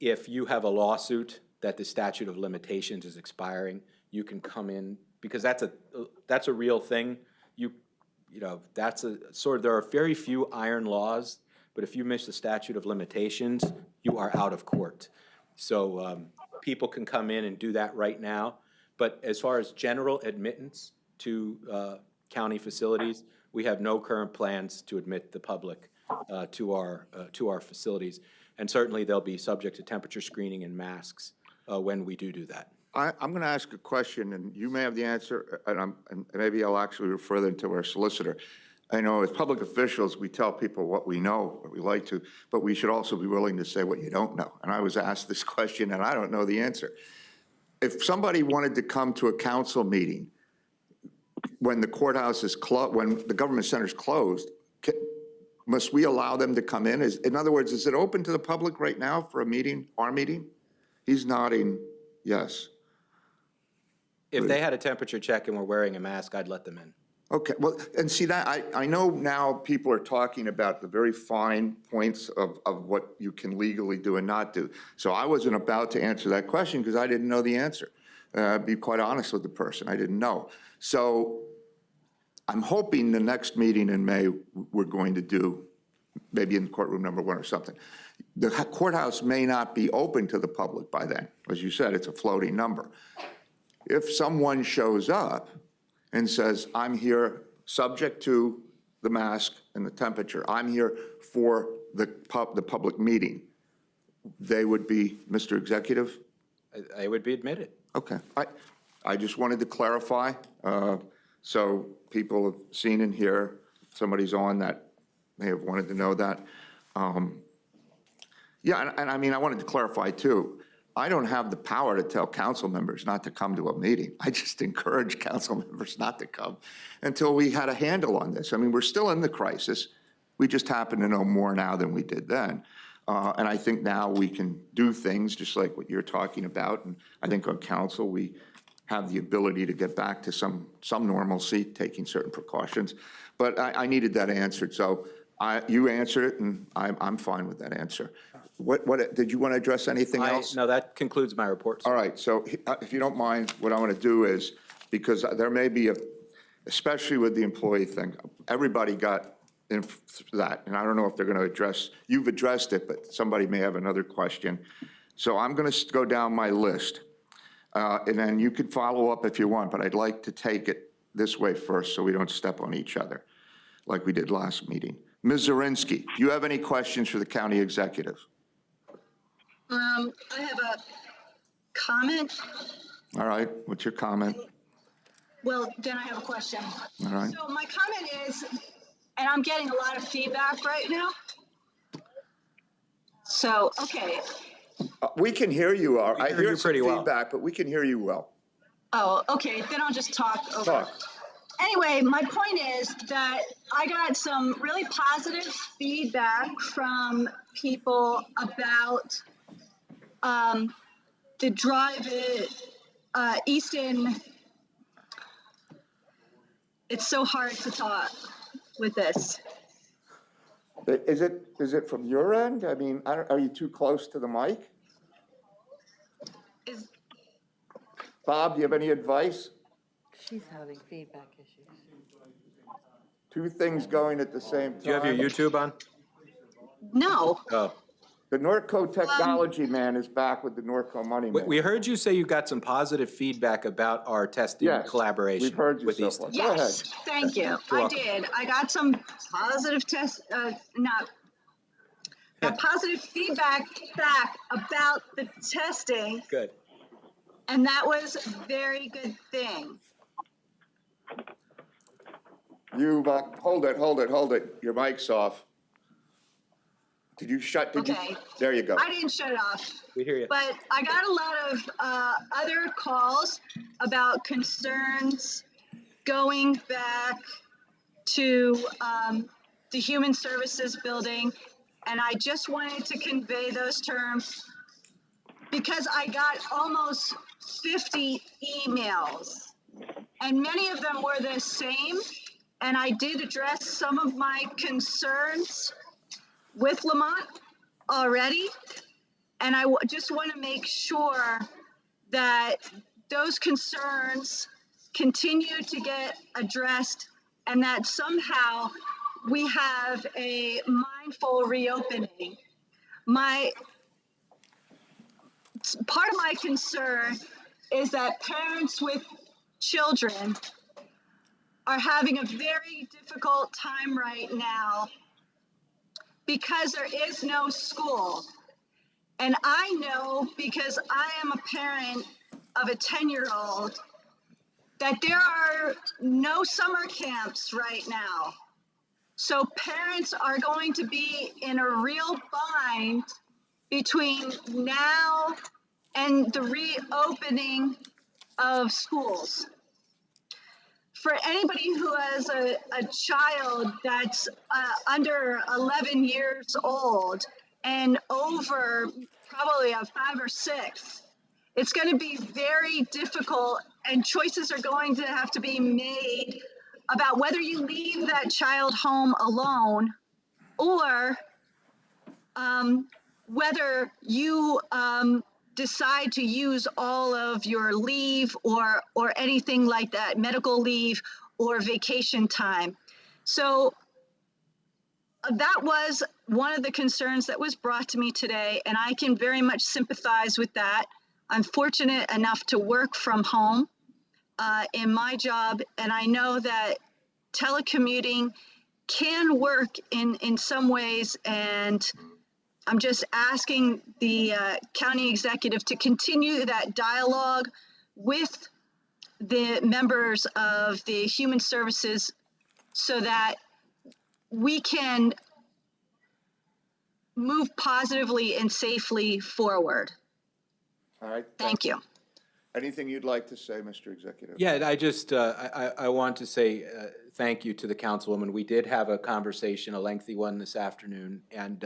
if you have a lawsuit that the statute of limitations is expiring, you can come in, because that's a real thing. You know, that's a sort of, there are very few iron laws, but if you miss the statute of limitations, you are out of court. So people can come in and do that right now. But as far as general admittance to county facilities, we have no current plans to admit the public to our facilities. And certainly they'll be subject to temperature screening and masks when we do that. I'm going to ask a question, and you may have the answer, and maybe I'll actually refer them to our solicitor. I know as public officials, we tell people what we know, what we like to, but we should also be willing to say what you don't know. And I was asked this question, and I don't know the answer. If somebody wanted to come to a council meeting when the courthouse is closed, when the government center is closed, must we allow them to come in? In other words, is it open to the public right now for a meeting, our meeting? He's nodding yes. If they had a temperature check and were wearing a mask, I'd let them in. Okay, well, and see that, I know now people are talking about the very fine points of what you can legally do and not do. So I wasn't about to answer that question because I didn't know the answer. Be quite honest with the person, I didn't know. So I'm hoping the next meeting in May, we're going to do, maybe in courtroom number 1 or something. The courthouse may not be open to the public by then. As you said, it's a floating number. If someone shows up and says, I'm here subject to the mask and the temperature, I'm here for the public meeting, they would be, Mr. Executive? They would be admitted. Okay. I just wanted to clarify, so people have seen and hear, somebody's on that may have wanted to know that. Yeah, and I mean, I wanted to clarify too, I don't have the power to tell council members not to come to a meeting. I just encourage council members not to come until we had a handle on this. I mean, we're still in the crisis. We just happen to know more now than we did then. And I think now we can do things just like what you're talking about. And I think on council, we have the ability to get back to some normalcy, taking certain precautions. But I needed that answered. So you answered it, and I'm fine with that answer. What, did you want to address anything else? No, that concludes my report, sir. All right, so if you don't mind, what I want to do is, because there may be especially with the employee thing, everybody got in that, and I don't know if they're going to address, you've addressed it, but somebody may have another question. So I'm going to go down my list, and then you can follow up if you want, but I'd like to take it this way first so we don't step on each other like we did last meeting. Ms. Zirinsky, do you have any questions for the county executive? I have a comment. All right, what's your comment? Well, then I have a question. All right. So my comment is, and I'm getting a lot of feedback right now. So, okay. We can hear you. I hear hear you some pretty well. feedback, but we can hear you well. Oh, okay, then I'll just talk over. Talk. Anyway, my point is that I got some really positive feedback from people about the drive at Easton. It's so hard to talk with this. Is it from your end? I mean, are you too close to the mic? Bob, do you have any advice? She's having feedback issues. Two things going at the same time. Do you have your YouTube on? No. Oh. The Norco technology man is back with the Norco money man. We heard you say you got some positive feedback about our testing Yes, collaboration. we've heard you with so Easton. far. Go ahead. Yes, thank you. I welcome. did. I got some positive positive feedback back about the testing, Good. and that was a very good thing. You, hold it. Your mic's off. Did you shut, Okay. There you go. I didn't shut it off. We hear you. But I got a lot of other calls about concerns going back to the Human Services building. And I just wanted to convey those terms because I got almost 50 emails and many of them were the same. And I did address some of my concerns with Lamont already. And I just want to make sure that those concerns continue to get addressed and that somehow we have a mindful reopening. Part of my concern is that parents with children are having a very difficult time right now because there is no school. And I know, because I am a parent of a 10-year-old, that there are no summer camps right now. So parents are going to be in a real bind between now and the reopening of schools. For anybody who has a child that's under 11 years old and over probably a 5 or 6, it's going to be very difficult, and choices are going to have to be made about whether you leave that child home alone or whether you decide to use all of your leave or anything like that, medical leave or vacation time. So that was one of the concerns that was brought to me today, and I can very much sympathize with that. I'm fortunate enough to work from home in my job, and I know that telecommuting can work in some ways, and I'm just asking the county executive to continue that dialogue with the members of the Human Services so that we can move positively and safely forward. All right. Thank you. Anything you'd like to say, Mr. Executive? Yeah, I just, I want to say thank you to the councilwoman. We did have a conversation, a lengthy one this afternoon, and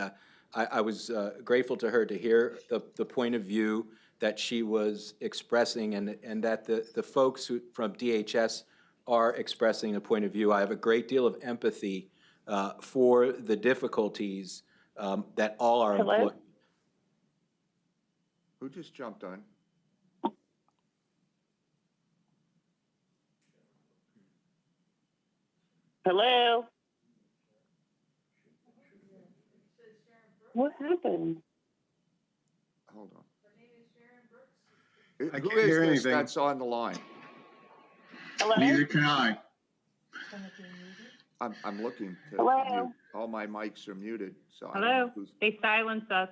I was grateful to her to hear the point of view that she was expressing, and that the folks from DHS are expressing a point of view. I have a great deal of empathy for the difficulties that all our employees. Who just jumped on? Hello? What happened? Hold on. I Who can't is hear this anything. that's on the line? Hello? Neither can I. I'm looking to Hello? mute. All my mics are muted, so I don't Hello? know who's. They silenced us.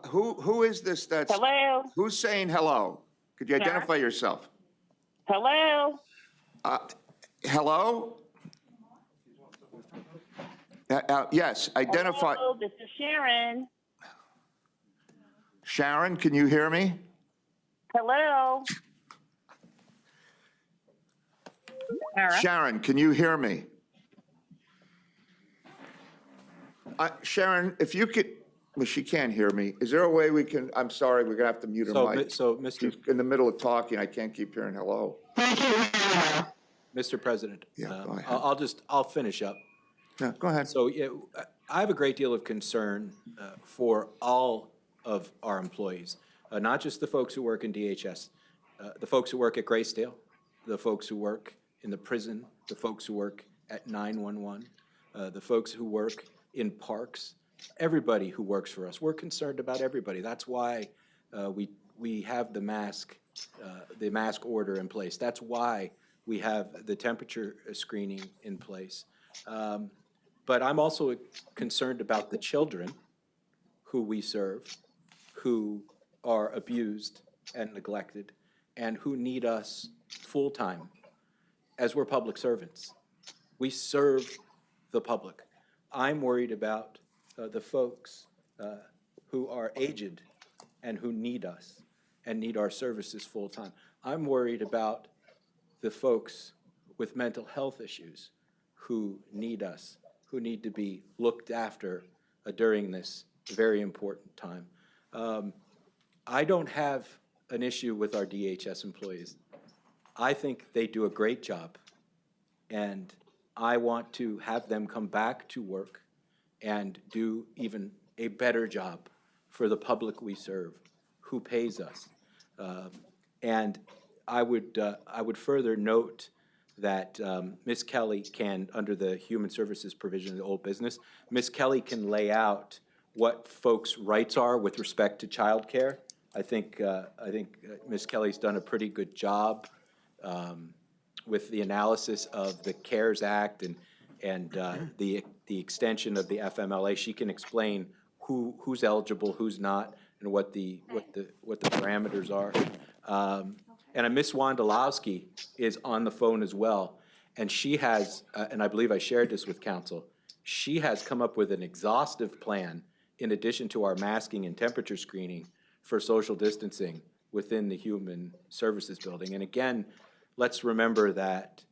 Who is this that's? Hello? Who's saying hello? Could you Sarah? identify yourself? Hello? Hello? Yes, identify. Hello, this is Sharon. Sharon, can you hear me? Hello? Sarah? Sharon, can you hear me? Sharon, if you could, well, she can't hear me. Is there a way we can, I'm sorry, we're gonna have to mute her mic. So, Mr. She's in the middle of talking, I can't keep hearing hello. Mr. President, Yeah, go ahead. I'll finish up. Yeah, go ahead. So, yeah, I have a great deal of concern for all of our employees, not just the folks who work in DHS, the folks who work at Graysdale, the folks who work in the prison, the folks who work at 911, the folks who work in parks, everybody who works for us. We're concerned about everybody. That's why we have the mask order in place. That's why we have the temperature screening in place. But I'm also concerned about the children who we serve, who are abused and neglected, and who need us full-time as we're public servants. We serve the public. I'm worried about the folks who are aged and who need us and need our services full-time. I'm worried about the folks with mental health issues who need us, who need to be looked after during this very important time. I don't have an issue with our DHS employees. I think they do a great job, and I want to have them come back to work and do even a better job for the public we serve, who pays us. And I would further note that Ms. Kelly can, under the Human Services provision of the old business, Ms. Kelly can lay out what folks' rights are with respect to childcare. I think Ms. Kelly's done a pretty good job with the analysis of the CARES Act and the extension of the FMLA. She can explain who's eligible, who's not, and what the parameters are. And Ms. Wondolowski is on the phone as well, and she has, and I believe I shared this with council, she has come up with an exhaustive plan in addition to our masking and temperature screening for social distancing within the Human Services building. And again, let's remember that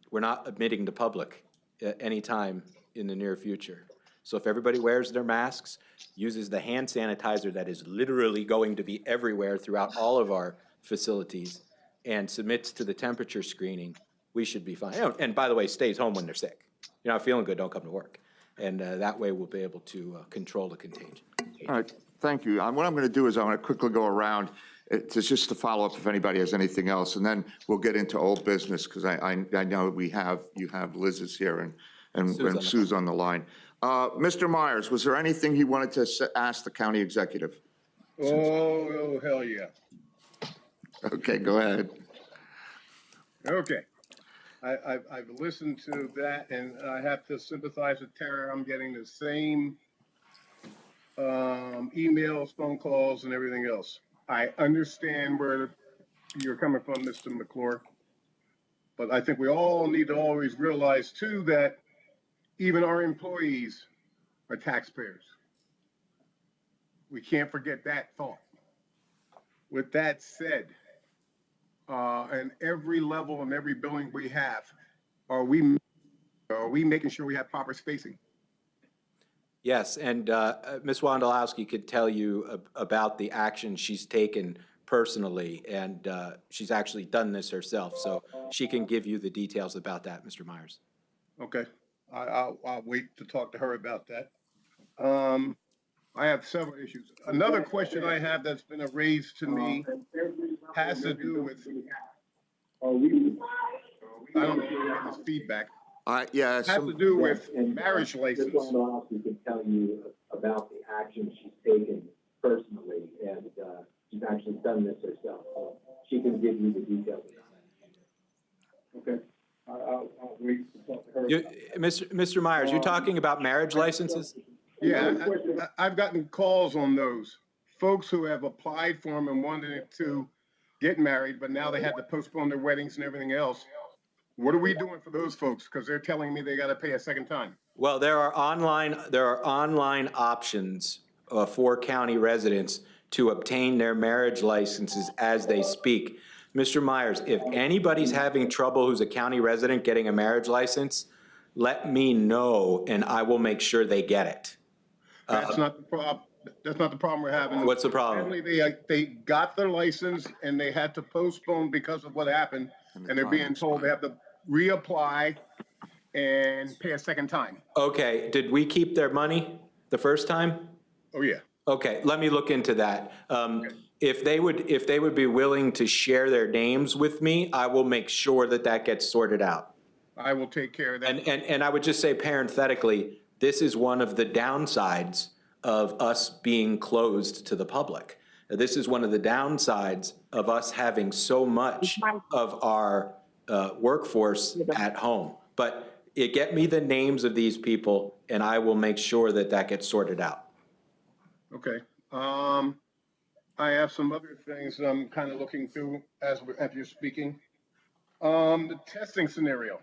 we're not admitting the public anytime in the near future. So if everybody wears their masks, uses the hand sanitizer that is literally going to be everywhere throughout all of our facilities, and submits to the temperature screening, we should be fine. And by the way, stays home when they're sick. You're not feeling good, don't come to work. And that way we'll be able to control the contagion. All right, thank you. What I'm going to do is I'm going to quickly go around just to follow up if anybody has anything else, and then we'll get into old business, because I know you have Liz is here and Sue's on the line. Mr. Myers, was there anything you wanted to ask the county executive? Oh, hell yeah. Okay, go ahead. Okay. I've listened to that, and I have to sympathize with Tara. I'm getting the same emails, phone calls, and everything else. I understand where you're coming from, Mr. McClure, but I think we all need to always realize, too, that even our employees are taxpayers. We can't forget that thought. With that said, and every level and every building we have, are we making sure we have proper spacing? Yes, and Ms. Wondolowski could tell you about the action she's taken personally, and she's actually done this herself, so she can give you the details about that, Mr. Myers. Okay, I'll wait to talk to her about that. I have several issues. Another question I have that's been raised to me has to do with, I don't know if this feedback, Yeah, has to do with marriage license. Can tell you about the action she's taken personally, and she's actually done this herself. So she can give you the details. Okay, I'll wait to talk to her. Mr. Myers, you're talking about marriage licenses? Yeah, I've gotten calls on those. Folks who have applied for them and wanted to get married, but now they had to postpone their weddings and everything else. What are we doing for those folks? Because they're telling me they got to pay a second time. Well, there are online options for county residents to obtain their marriage licenses as they speak. Mr. Myers, if anybody's having trouble who's a county resident getting a marriage license, let me know and I will make sure they get it. That's not the problem. That's not the problem we're having. What's the problem? Apparently, they got their license and they had to postpone because of what happened, and they're being told they have to reapply and pay a second time. Okay, did we keep their money the first time? Oh, yeah. Okay, let me look into that. If they would be willing to share their names with me, I will make sure that that gets sorted out. I will take care of that. And I would just say parenthetically, this is one of the downsides of us being closed to the public. This is one of the downsides of us having so much of our workforce at home. But get me the names of these people and I will make sure that that gets sorted out. Okay. I have some other things I'm kind of looking through as you're speaking. The testing scenario.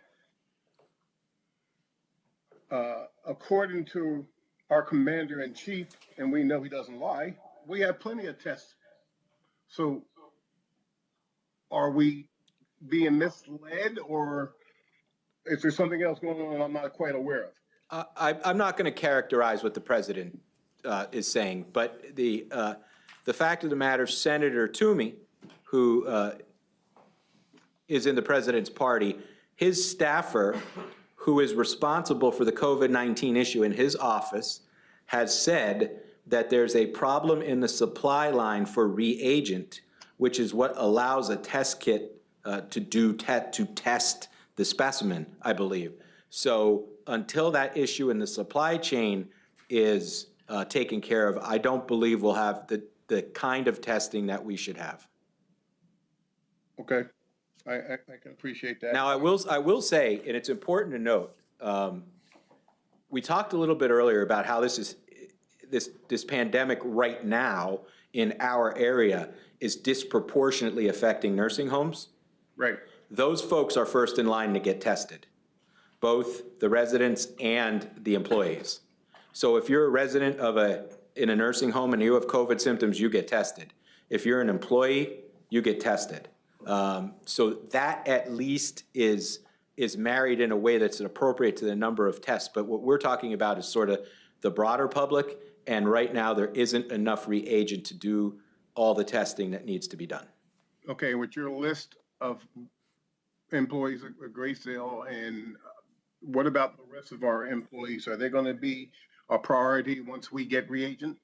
According to our commander-in-chief, and we know he doesn't lie, we have plenty of tests. So are we being misled, or is there something else going on I'm not quite aware of? I'm not going to characterize what the president is saying, but the fact of the matter, Senator Toomey, who is in the president's party, his staffer, who is responsible for the COVID-19 issue in his office, has said that there's a problem in the supply line for reagent, which is what allows a test kit to test the specimen, I believe. So until that issue in the supply chain is taken care of, I don't believe we'll have the kind of testing that we should have. Okay. I can appreciate that. Now, I will say, and it's important to note, we talked a little bit earlier about how this pandemic right now in our area is disproportionately affecting nursing homes. Right. Those folks are first in line to get tested, both the residents and the employees. So if you're a resident in a nursing home and you have COVID symptoms, you get tested. If you're an employee, you get tested. So that at least is married in a way that's appropriate to the number of tests. But what we're talking about is sort of the broader public, and right now there isn't enough reagent to do all the testing that needs to be done. Okay, with your list of employees at Graysdale, and what about the rest of our employees? Are they going to be a priority once we get reagent?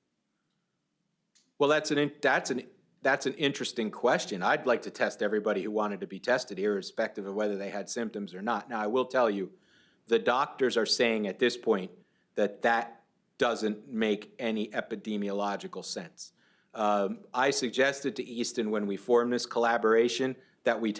Well, that's an interesting question. I'd like to test everybody who wanted to be tested, irrespective of whether they had symptoms or not. Now, I will tell you, the doctors are saying at this point that that doesn't make any epidemiological sense. I suggested to Easton when we formed this collaboration that we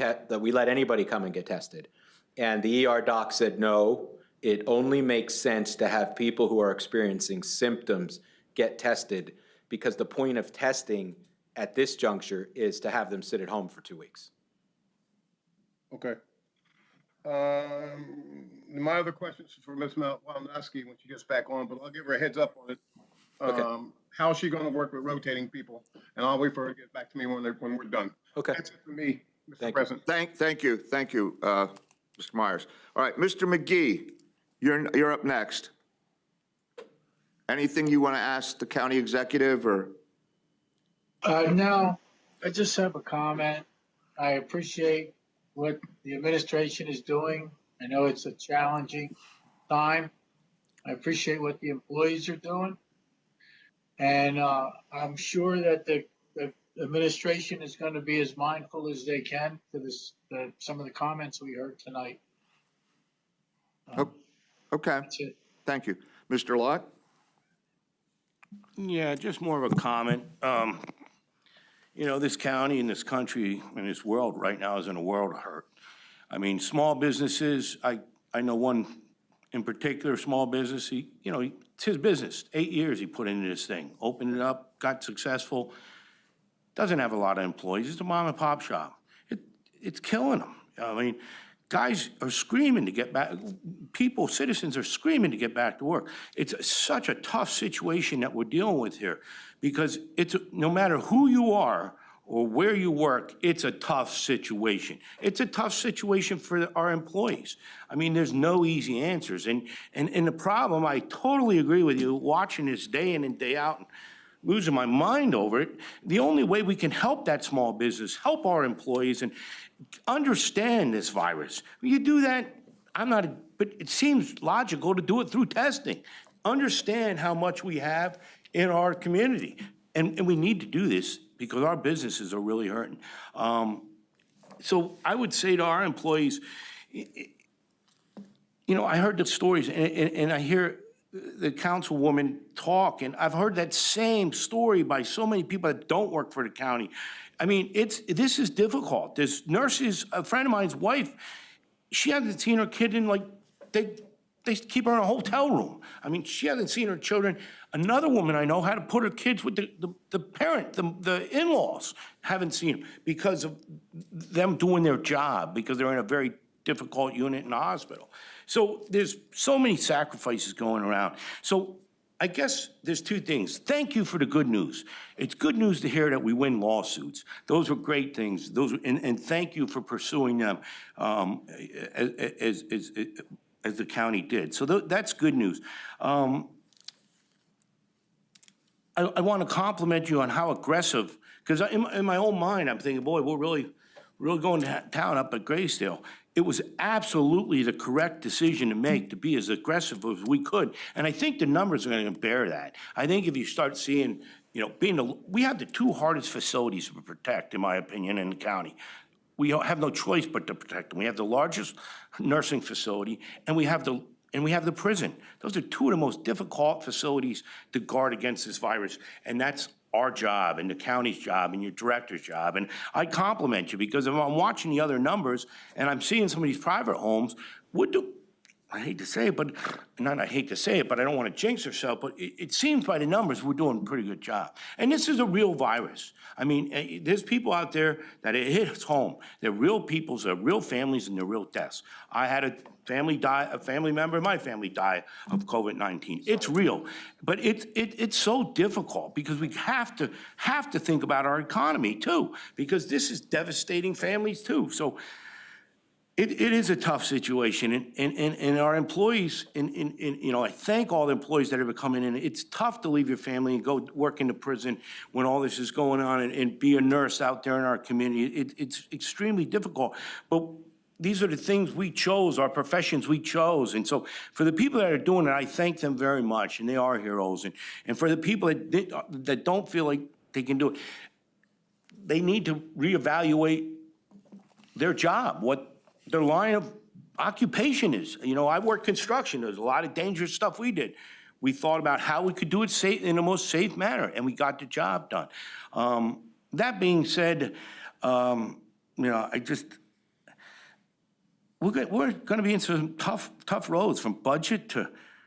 let anybody come and get tested. And the ER doc said, no, it only makes sense to have people who are experiencing symptoms get tested, because the point of testing at this juncture is to have them sit at home for 2 weeks. Okay. My other question is for Ms. Waldowski when she gets back on, but I'll give her a heads up on it. Okay. How is she going to work with rotating people? And I'll wait for her to get back to me when we're done. Okay. That's it for me, Mr. Thank President. Thank you, Mr. Myers. All right, Mr. McGee, you're up next. Anything you want to ask the county executive or? No, I just have a comment. I appreciate what the administration is doing. I know it's a challenging time. I appreciate what the employees are doing. And I'm sure that the administration is going to be as mindful as they can to some of the comments we heard tonight. Okay, That's it. thank you. Mr. Lott? Yeah, just more of a comment. You know, this county and this country and this world right now is in a world of hurt. I mean, small businesses, I know one in particular, small business, it's his business. 8 years he put into this thing, opened it up, got successful. Doesn't have a lot of employees. It's a mom and pop shop. It's killing him. I mean, guys are screaming to get back. Citizens are screaming to get back to work. It's such a tough situation that we're dealing with here because no matter who you are or where you work, it's a tough situation. It's a tough situation for our employees. I mean, there's no easy answers. And the problem, I totally agree with you, watching this day in and day out, and losing my mind over it. The only way we can help that small business, help our employees, and understand this virus. You do that, but it seems logical to do it through testing. Understand how much we have in our community. And we need to do this because our businesses are really hurting. So I would say to our employees, I heard the stories and I hear the councilwoman talk, and I've heard that same story by so many people that don't work for the county. I mean, this is difficult. There's nurses, a friend of mine's wife, she hasn't seen her kid in they keep her in a hotel room. I mean, she hasn't seen her children. Another woman I know had to put her kids with the parent, the in-laws, haven't seen them because of them doing their job, because they're in a very difficult unit in the hospital. So there's so many sacrifices going around. So I guess there's two things. Thank you for the good news. It's good news to hear that we win lawsuits. Those were great things. And thank you for pursuing them as the county did. So that's good news. I want to compliment you on how aggressive, because in my own mind, I'm thinking, boy, we're really going to town up at Graysdale. It was absolutely the correct decision to make, to be as aggressive as we could. And I think the numbers are going to bear that. I think if you start seeing, we have the two hardest facilities to protect, in my opinion, in the county. We have no choice but to protect them. We have the largest nursing facility, and we have the prison. Those are two of the most difficult facilities to guard against this virus, and that's our job and the county's job and your director's job. And I compliment you because if I'm watching the other numbers and I'm seeing some of these private homes, I hate to say it, but I don't want to jinx ourselves, but it seems by the numbers we're doing a pretty good job. And this is a real virus. I mean, there's people out there that it hits home. They're real peoples, they're real families, and they're real deaths. I had a family member in my family die of COVID-19. It's real, but it's so difficult because we have to think about our economy too, because this is devastating families too. So it is a tough situation, and our employees, I thank all the employees that are coming in. It's tough to leave your family and go work in the prison when all this is going on and be a nurse out there in our community. It's extremely difficult, but these are the things we chose, our professions we chose. And so for the people that are doing it, I thank them very much, and they are heroes. And for the people that don't feel like they can do it, they need to reevaluate their job, what their line of occupation is. I work construction. There's a lot of dangerous stuff we did. We thought about how we could do it safe, in the most safe manner, and we got the job done. That being said, we're going to be in some tough roads, from budget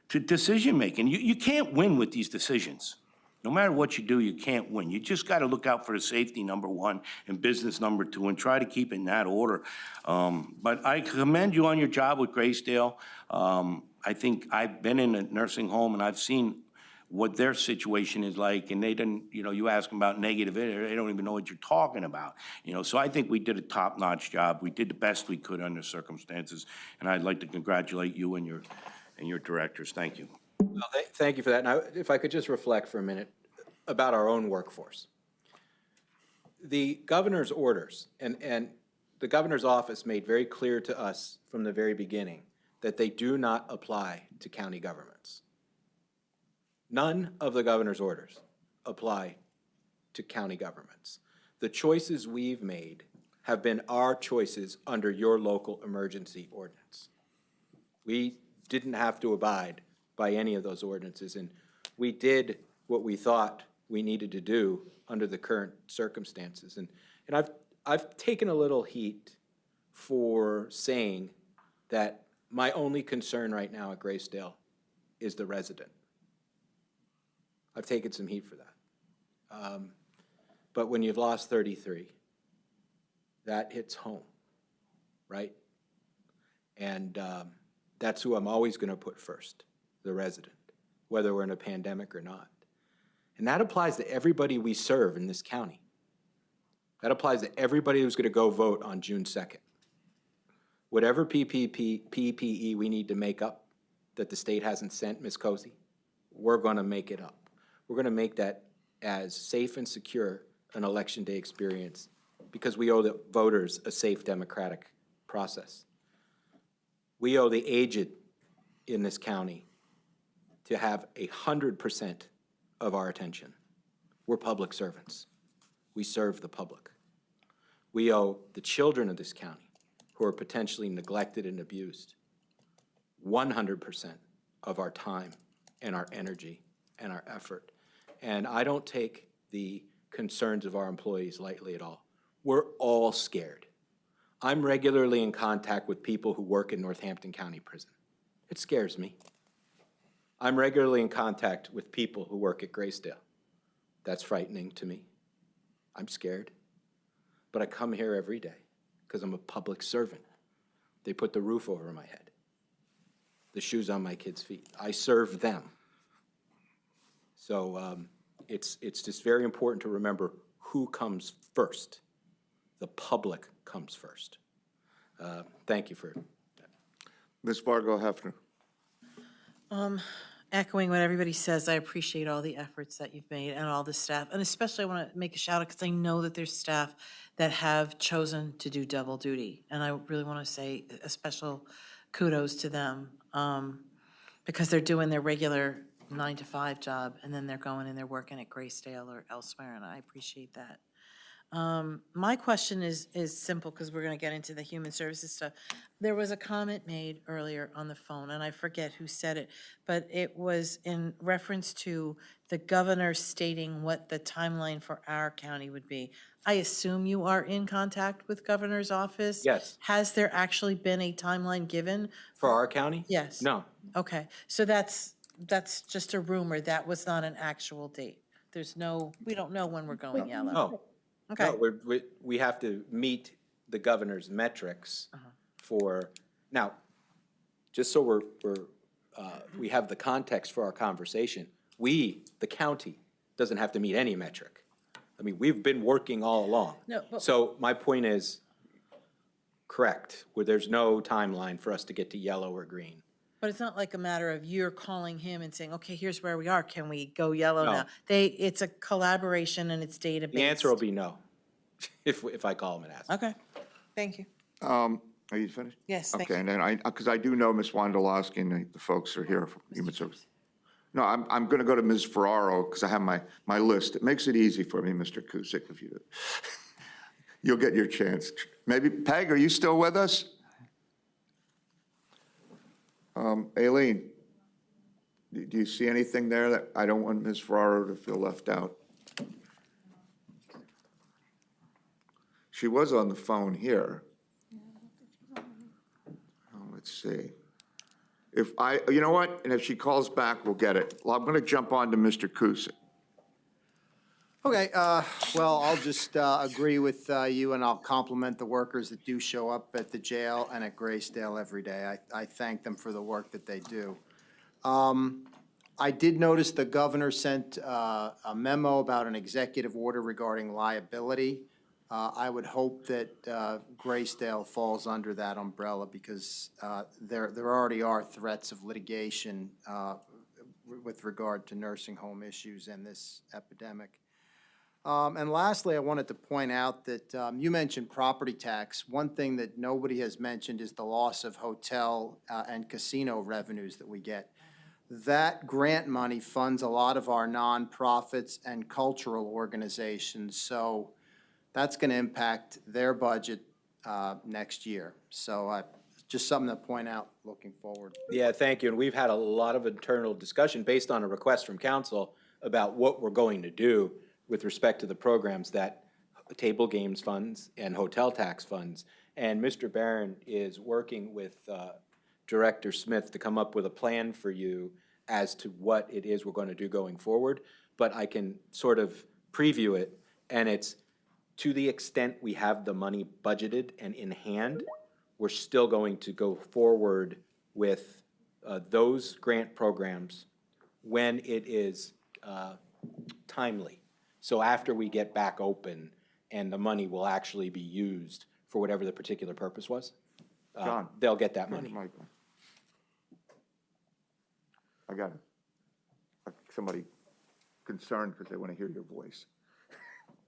to decision making. You can't win with these decisions. No matter what you do, you can't win. You just got to look out for the safety, number one, and business, number two, and try to keep it in that order. But I commend you on your job with Graysdale. I think I've been in a nursing home, and I've seen what their situation is like, and they didn't, you ask them about negative, they don't even know what you're talking about. So I think we did a top-notch job. We did the best we could under circumstances, and I'd like to congratulate you and your directors. Thank you. Well, thank you for that. Now, if I could just reflect for a minute about our own workforce. The governor's orders and the governor's office made very clear to us from the very beginning that they do not apply to county governments. None of the governor's orders apply to county governments. The choices we've made have been our choices under your local emergency ordinance. We didn't have to abide by any of those ordinances, and we did what we thought we needed to do under the current circumstances. And I've taken a little heat for saying that my only concern right now at Graysdale is the resident. I've taken some heat for that. But when you've lost 33, that hits home, right? And that's who I'm always going to put first, the resident, whether we're in a pandemic or not. And that applies to everybody we serve in this county. That applies to everybody who's going to go vote on June 2nd. Whatever PPE we need to make up that the state hasn't sent, Ms. Cozy, we're going to make it up. We're going to make that as safe and secure an election day experience because we owe the voters a safe democratic process. We owe the aged in this county to have 100% of our attention. We're public servants. We serve the public. We owe the children of this county who are potentially neglected and abused 100% of our time and our energy and our effort. And I don't take the concerns of our employees lightly at all. We're all scared. I'm regularly in contact with people who work in Northampton County Prison. It scares me. I'm regularly in contact with people who work at Graysdale. That's frightening to me. I'm scared. But I come here every day because I'm a public servant. They put the roof over my head, the shoes on my kids' feet. I serve them. So it's just very important to remember who comes first. The public comes first. Thank you for that. Ms. Fargo Hefner. Echoing what everybody says, I appreciate all the efforts that you've made and all the staff. And especially I want to make a shout out because I know that there's staff that have chosen to do double duty. And I really want to say a special kudos to them because they're doing their regular 9 to 5 job and then they're going and they're working at Graysdale or elsewhere. And I appreciate that. My question is simple because we're going to get into the human services stuff. There was a comment made earlier on the phone, and I forget who said it, but it was in reference to the governor stating what the timeline for our county would be. I assume you are in contact with governor's office? Yes. Has there actually been a timeline given? For our county? Yes. No. Okay, so that's just a rumor. That was not an actual date. We don't know when we're going yellow. No. Okay. No, we have to meet the governor's metrics for, now, just so we have the context for our conversation, we, the county, doesn't have to meet any metric. I mean, we've been working all along. No, but- So my point is correct, where there's no timeline for us to get to yellow or green. But it's not like a matter of you're calling him and saying, okay, here's where we are. Can we go yellow No. now? It's a collaboration and it's database. The answer will be no, if I call him and ask. Okay, thank you. Are you finished? Yes, thank Okay, and then because I do know Ms. Wondolowski and the folks are here from Human Services. No, I'm going to go to Ms. Ferraro because I have my list. It makes it easy for me, Mr. Kusick, if you'll get your chance. Maybe, Peg, are you still with us? Aileen, do you see anything there that I don't want Ms. Ferraro to feel left out? She was on the phone here. Let's see. You know what? And if she calls back, we'll get it. Well, I'm going to jump on to Mr. Kusick. Okay, well, I'll just agree with you, and I'll compliment the workers that do show up at the jail and at Graysdale every day. I thank them for the work that they do. I did notice the governor sent a memo about an executive order regarding liability. I would hope that Graysdale falls under that umbrella because there already are threats of litigation with regard to nursing home issues and this epidemic. And lastly, I wanted to point out that you mentioned property tax. One thing that nobody has mentioned is the loss of hotel and casino revenues that we get. That grant money funds a lot of our nonprofits and cultural organizations, so that's going to impact their budget next year. So just something to point out looking forward. Yeah, thank you. And we've had a lot of internal discussion based on a request from council about what we're going to do with respect to the programs that table games funds and hotel tax funds. And Mr. Barron is working with Director Smith to come up with a plan for you as to what it is we're going to do going forward. But I can sort of preview it, and it's to the extent we have the money budgeted and in hand, we're still going to go forward with those grant programs when it is timely. So after we get back open and the money will actually be used for whatever the particular purpose was, John. they'll get that money. I got somebody concerned because they want to hear your voice.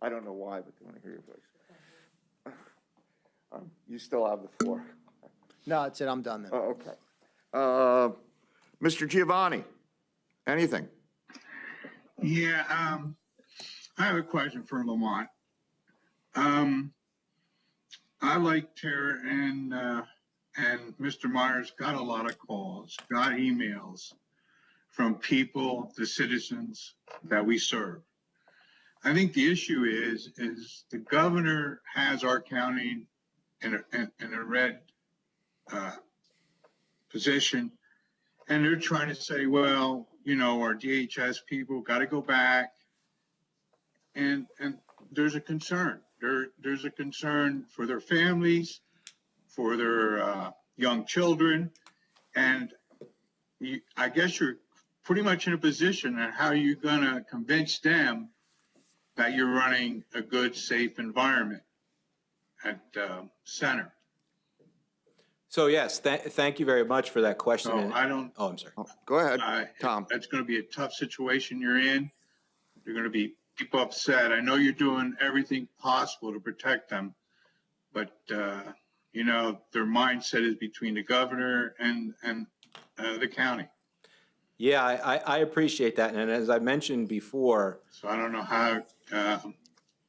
I don't know why, but they want to hear your voice. You still have the floor. No, that's it, I'm done then. Oh, okay. Mr. Giovanni, anything? Yeah, I have a question for Lamont. I, like Tara and Mr. Myers, got a lot of calls, got emails from people, the citizens that we serve. I think the issue is the governor has our county in a red position, and they're trying to say, well, you know, our DHS people got to go back, and there's a concern. There's a concern for their families, for their young children, and I guess you're pretty much in a position on how you're going to convince them that you're running a good, safe environment at center. So yes, thank you very much for that question. So I don't. Oh, I'm sorry. Go ahead, Tom. It's going to be a tough situation you're in. You're going to be people upset. I know you're doing everything possible to protect them, but you know, their mindset is between the governor and the county. Yeah, I appreciate that. And as I mentioned before. So I don't know how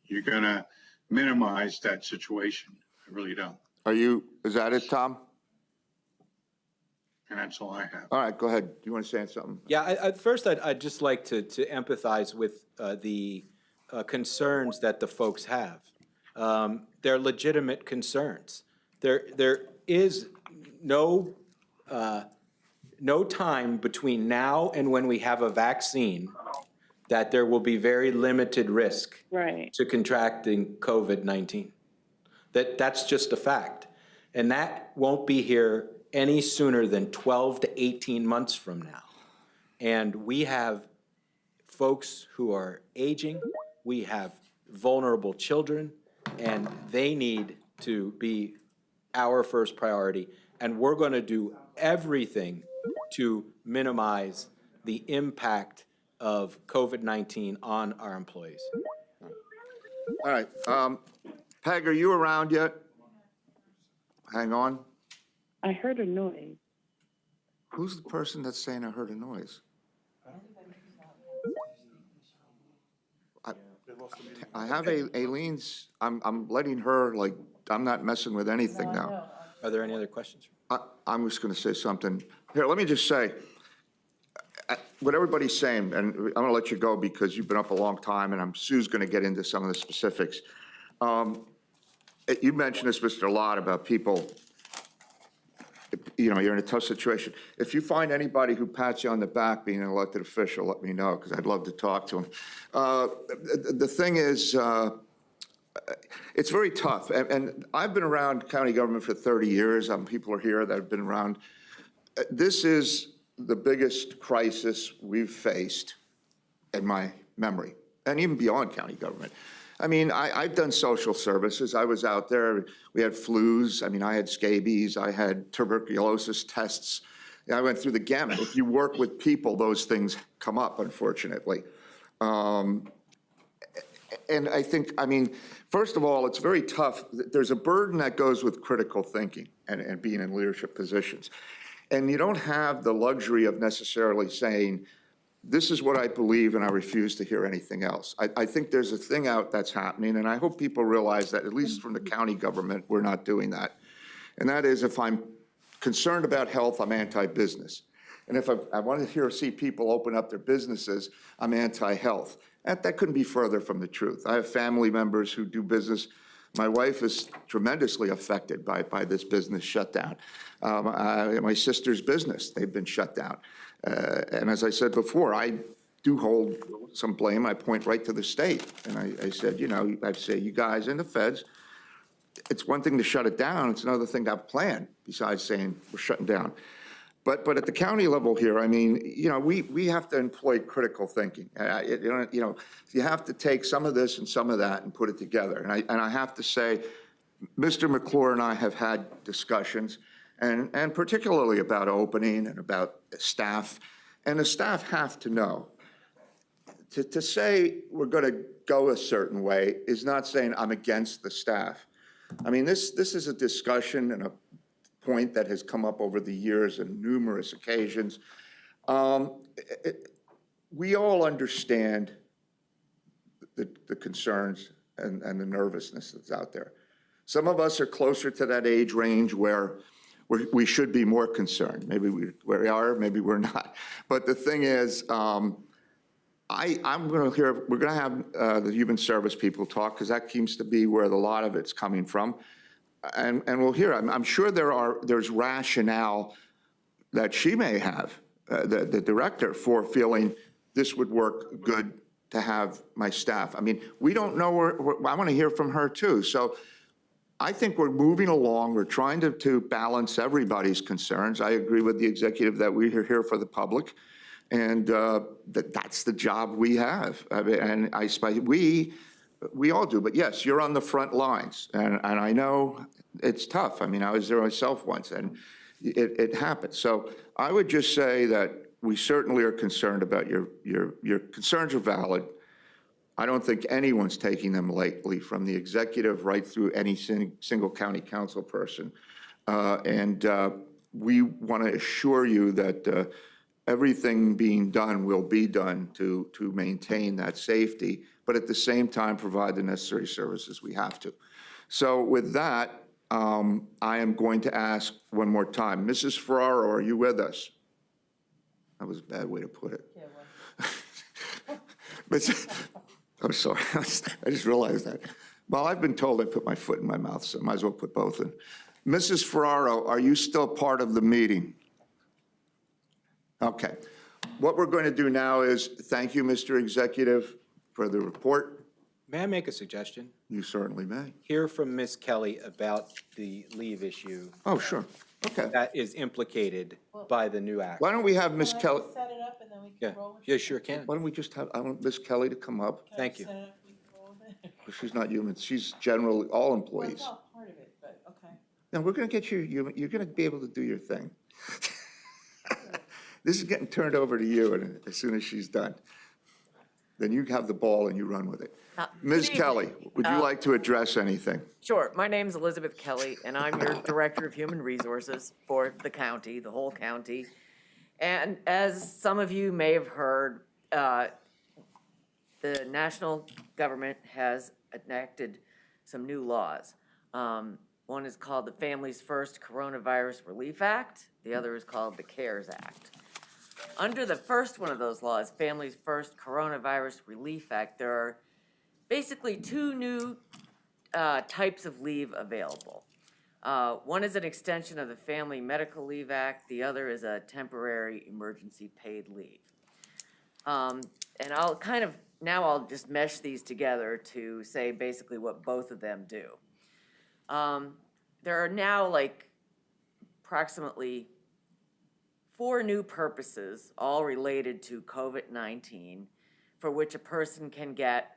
you're going to minimize that situation. I really don't. Is that it, Tom? And that's all I have. All right, go ahead. Do you want to say something? Yeah, first I'd just like to empathize with the concerns that the folks have. They're legitimate concerns. There is no time between now and when we have a vaccine that there will be very limited risk to contracting COVID-19. That's just a fact. And that won't be here any sooner than 12 to 18 months from now. And we have folks who are aging, we have vulnerable children, and they need to be our first priority. And we're going to do everything to minimize the impact of COVID-19 on our employees. All right. Peg, are you around yet? Hang on. I heard a noise. Who's the person that's saying I heard a noise? I have Aileen's, I'm letting her, like, I'm not messing with anything now. Are there any other questions? I'm just going to say something. Here, let me just say, what everybody's saying, and I'm going to let you go because you've been up a long time, and Sue's going to get into some of the specifics. You mentioned this, Mr. Lott, about people, you know, you're in a tough situation. If you find anybody who pats you on the back being an elected official, let me know, because I'd love to talk to them. The thing is, it's very tough. And I've been around county government for 30 years. People are here that have been around. This is the biggest crisis we've faced in my memory, and even beyond county government. I mean, I've done social services. I was out there. We had flus. I mean, I had scabies. I had tuberculosis tests. I went through the gamut. If you work with people, those things come up, unfortunately. And I think, I mean, first of all, it's very tough. There's a burden that goes with critical thinking and being in leadership positions. And you don't have the luxury of necessarily saying, this is what I believe and I refuse to hear anything else. I think there's a thing out that's happening, and I hope people realize that, at least from the county government, we're not doing that. And that is, if I'm concerned about health, I'm anti-business. And if I want to see people open up their businesses, I'm anti-health. That couldn't be further from the truth. I have family members who do business. My wife is tremendously affected by this business shutdown. My sister's business, they've been shut down. And as I said before, I do hold some blame. I point right to the state. And I said, you know, I say, you guys in the feds, it's one thing to shut it down. It's another thing to have a plan besides saying we're shutting down. But at the county level here, I mean, you know, we have to employ critical thinking. You know, you have to take some of this and some of that and put it together. And I have to say, Mr. McClure and I have had discussions, and particularly about opening and about staff. And the staff have to know. To say we're going to go a certain way is not saying I'm against the staff. I mean, this is a discussion and a point that has come up over the years on numerous occasions. We all understand the concerns and the nervousness that's out there. Some of us are closer to that age range where we should be more concerned. Maybe we are, maybe we're not. But the thing is, we're going to have the human service people talk, because that seems to be where a lot of it's coming from. And we'll hear. I'm sure there's rationale that she may have, the director, for feeling this would work good to have my staff. I mean, we don't know I want to hear from her too. So I think we're moving along. We're trying to balance everybody's concerns. I agree with the executive that we're here for the public, and that's the job we have. I mean, and we all do. But yes, you're on the front lines, and I know it's tough. I mean, I was there myself once, and it happens. So I would just say that we certainly are concerned about your concerns are valid. I don't think anyone's taking them lightly, from the executive right through any single county council person. And we want to assure you that everything being done will be done to maintain that safety, but at the same time provide the necessary services we have to. So with that, I am going to ask one more time. Mrs. Ferraro, are you with us? That was a bad way to put it. I'm sorry, I just realized that. Well, I've been told I put my foot in my mouth, so I might as well put both in. Mrs. Ferraro, are you still part of the meeting? Okay. What we're going to do now is, thank you, Mr. Executive, for the report. May I make a suggestion? You certainly may. Hear from Ms. Kelly about the leave issue. Oh, sure. Okay. That is implicated by the new act. Why don't we have Ms. Kelly? Set it up and then we Yeah, can roll with it? yeah, sure can. Why don't we just have, I want Ms. Kelly to come up. Thank you. Set it up, we can roll with it? She's not human. She's generally all Well, employees. it's all part of it, but okay. Now, we're going to get you, you're going to be able to do your thing. This is getting turned over to you, and as soon as she's done, then you have the ball and you run with it. Ms. Kelly, would you like to address anything? Sure. My name's Elizabeth Kelly, and I'm your Director of Human Resources for the county, the whole county. And as some of you may have heard, the national government has enacted some new laws. One is called the Families First Coronavirus Relief Act. The other is called the CARES Act. Under the first one of those laws, Families First Coronavirus Relief Act, there are basically two new types of leave available. One is an extension of the Family Medical Leave Act. The other is a temporary emergency paid leave. And I'll just mesh these together to say basically what both of them do. There are now approximately 4 new purposes, all related to COVID-19, for which a person can get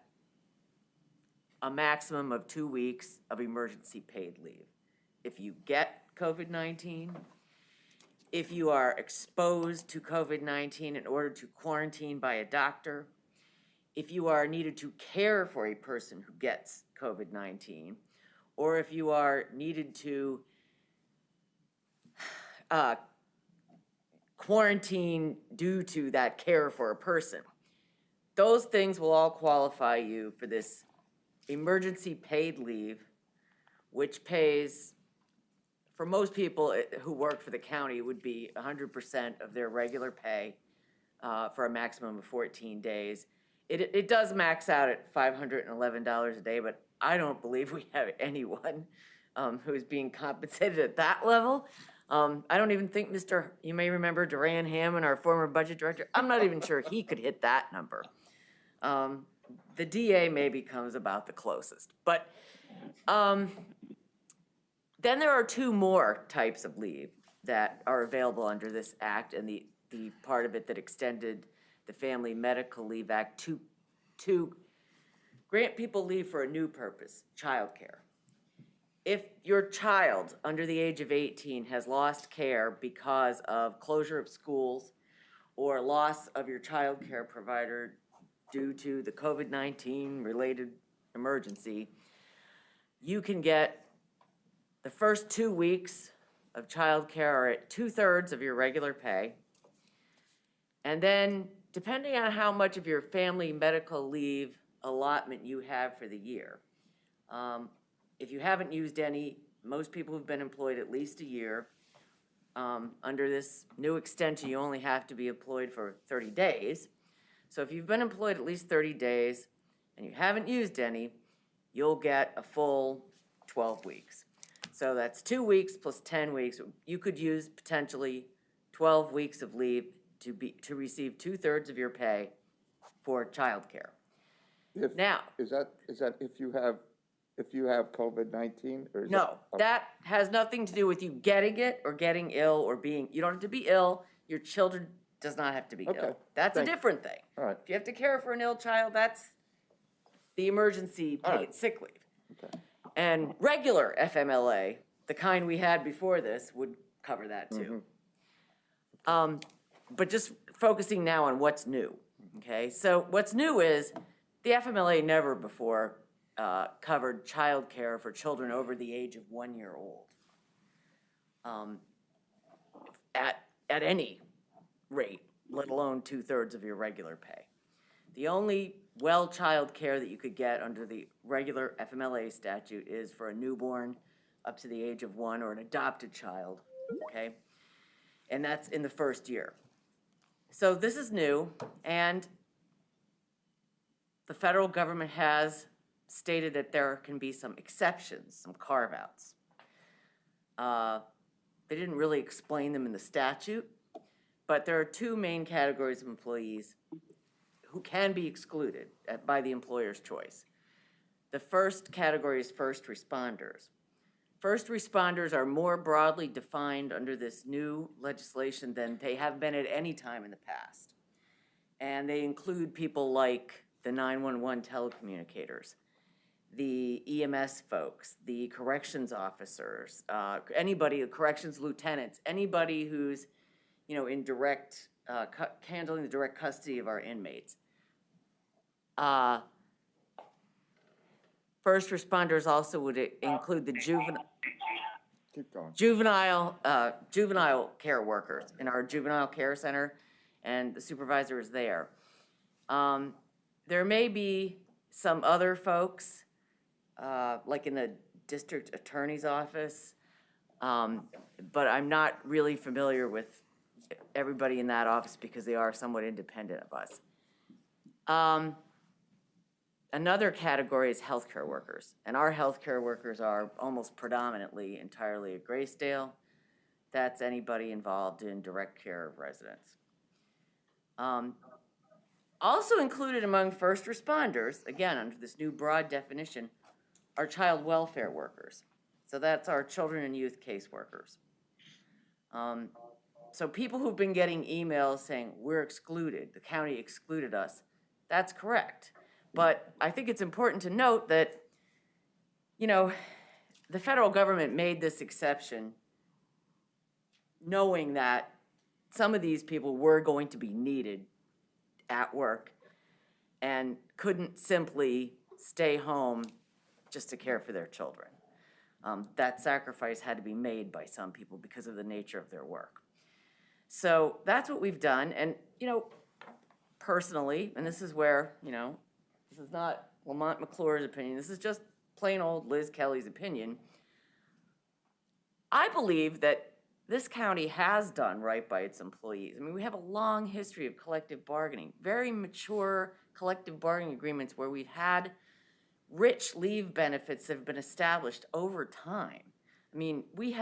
a maximum of 2 weeks of emergency paid leave. If you get COVID-19, if you are exposed to COVID-19 in order to quarantine by a doctor, if you are needed to care for a person who gets COVID-19, or if you are needed to quarantine due to that care for a person. Those things will all qualify you for this emergency paid leave, which pays, for most people who work for the county, would be 100% of their regular pay for a maximum of 14 days. It does max out at $511 a day, but I don't believe we have anyone who's being compensated at that level. I don't even think you may remember Duran Hammond, our former budget director, I'm not even sure he could hit that number. The DA maybe comes about the closest. But then there are two more types of leave that are available under this act, and the part of it that extended the Family Medical Leave Act to grant people leave for a new purpose, childcare. If your child under the age of 18 has lost care because of closure of schools or loss of your child care provider due to the COVID-19 related emergency, you can get the first 2 weeks of child care at 2/3 of your regular pay. And then, depending on how much of your family medical leave allotment you have for the year, if you haven't used any, most people who've been employed at least a year, under this new extension, you only have to be employed for 30 days. So if you've been employed at least 30 days and you haven't used any, you'll get a full 12 weeks. So that's 2 weeks plus 10 weeks. You could use potentially 12 weeks of leave to receive 2/3 of your pay for childcare. Now, Is that if you have COVID-19 or? no, that has nothing to do with you getting it or getting ill or being, you don't have to be ill. Your children does not have to be ill. That's a different thing. All right. If you have to care for an ill child, that's the emergency paid sick leave. Okay. And regular FMLA, the kind we had before this, would cover that too. But just focusing now on what's new, okay? So what's new is the FMLA never before covered childcare for children over the age of 1 year old at any rate, let alone 2/3 of your regular pay. The only child care that you could get under the regular FMLA statute is for a newborn up to the age of 1 or an adopted child, okay? And that's in the first year. So this is new, and the federal government has stated that there can be some exceptions, some carve-outs. They didn't really explain them in the statute, but there are two main categories of employees who can be excluded by the employer's choice. The first category is first responders. First responders are more broadly defined under this new legislation than they have been at any time in the past. And they include people like the 911 telecommunicators, the EMS folks, the corrections officers, anybody, corrections lieutenants, anybody who's, in direct, handling the direct custody of our inmates. First responders also would include the juvenile care workers in our juvenile care center, and the supervisor is there. There may be some other folks, like in the district attorney's office, but I'm not really familiar with everybody in that office because they are somewhat independent of us. Another category is healthcare workers, and our healthcare workers are almost predominantly entirely at Graysdale. That's anybody involved in direct care of residents. Also included among first responders, again, under this new broad definition, are child welfare workers. So that's our children and youth caseworkers. So people who've been getting emails saying, we're excluded, the county excluded us, that's correct. But I think it's important to note that, the federal government made this exception knowing that some of these people were going to be needed at work and couldn't simply stay home just to care for their children. That sacrifice had to be made by some people because of the nature of their work. So that's what we've done. And, personally, and this is where, this is not Lamont McClure's opinion, this is just plain old Liz Kelly's opinion. I believe that this county has done right by its employees. I mean, we have a long history of collective bargaining, very mature collective bargaining agreements where we've had rich leave benefits that have been established over time. I mean, we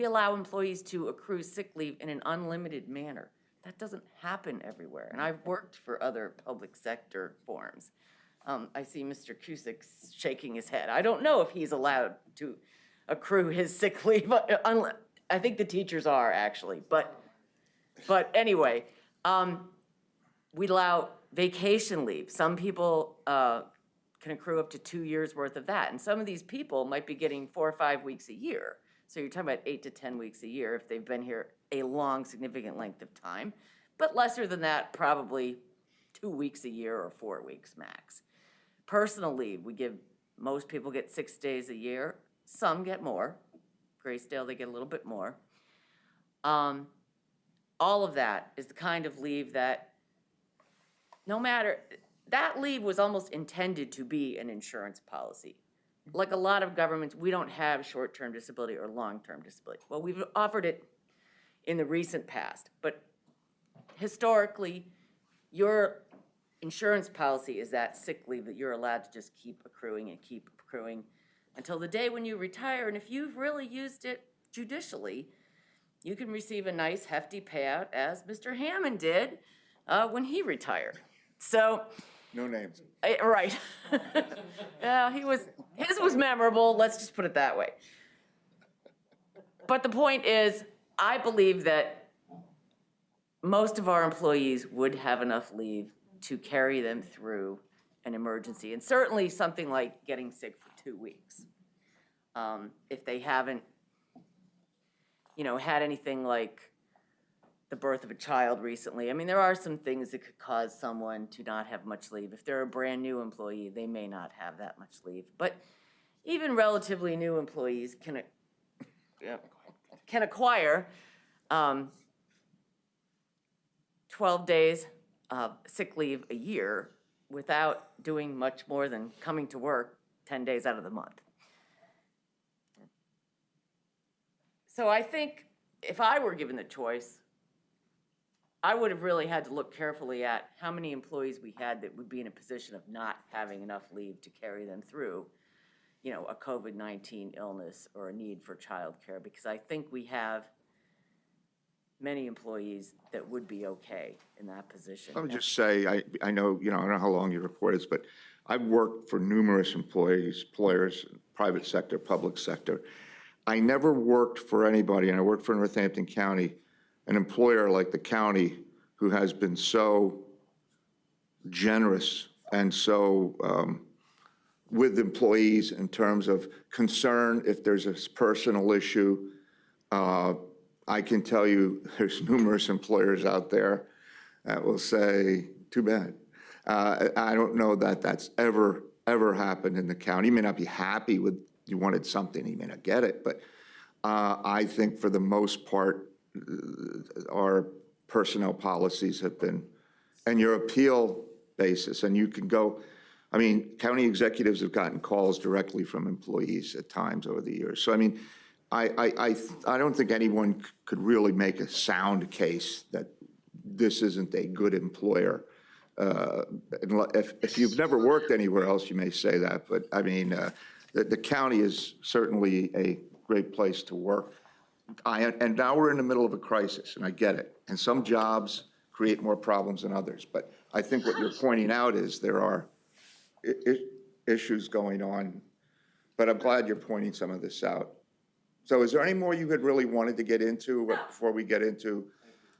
allow employees to accrue sick leave in an unlimited manner. That doesn't happen everywhere. And I've worked for other public sector forms. I see Mr. Cusick shaking his head. I don't know if he's allowed to accrue his sick leave. I think the teachers are actually, but anyway, we allow vacation leave. Some people can accrue up to 2 years worth of that. And some of these people might be getting 4 or 5 weeks a year. So you're talking about 8 to 10 weeks a year if they've been here a long, significant length of time. But lesser than that, probably 2 weeks a year or 4 weeks max. Personal leave, most people get 6 days a year. Some get more. Graysdale, they get a little bit more. All of that is the kind of leave that that leave was almost intended to be an insurance policy. Like a lot of governments, we don't have short-term disability or long-term disability. Well, we've offered it in the recent past, but historically, your insurance policy is that sick leave that you're allowed to just keep accruing and keep accruing until the day when you retire. And if you've really used it judicially, you can receive a nice hefty payout, as Mr. Hammond did when he retired. So, No names. right. Yeah, his was memorable, let's just put it that way. But the point is, I believe that most of our employees would have enough leave to carry them through an emergency, and certainly something like getting sick for 2 weeks. If they haven't, had anything like the birth of a child recently. I mean, there are some things that could cause someone to not have much leave. If they're a brand new employee, they may not have that much leave. But even relatively new employees can acquire 12 days of sick leave a year without doing much more than coming to work 10 days out of the month. So I think if I were given the choice, I would have really had to look carefully at how many employees we had that would be in a position of not having enough leave to carry them through, a COVID-19 illness or a need for childcare, because I think we have many employees that would be okay in that position. Let me just say, I know, I don't know how long your report is, but I've worked for numerous employers, private sector, public sector. I never worked for anybody, and I worked for Northampton County, an employer like the county who has been so generous and so with employees in terms of concern if there's a personal issue. I can tell you there's numerous employers out there that will say, too bad. I don't know that that's ever happened in the county. You may not be happy with, you wanted something, you may not get it, but I think for the most part, our personnel policies have been, and your appeal basis, and you can go, county executives have gotten calls directly from employees at times over the years. So, I don't think anyone could really make a sound case that this isn't a good employer. If you've never worked anywhere else, you may say that, but the county is certainly a great place to work. And now we're in the middle of a crisis, and I get it. And some jobs create more problems than others. But I think what you're pointing out is there are issues going on. But I'm glad you're pointing some of this out. So is there any more you had really wanted to get into before we get into?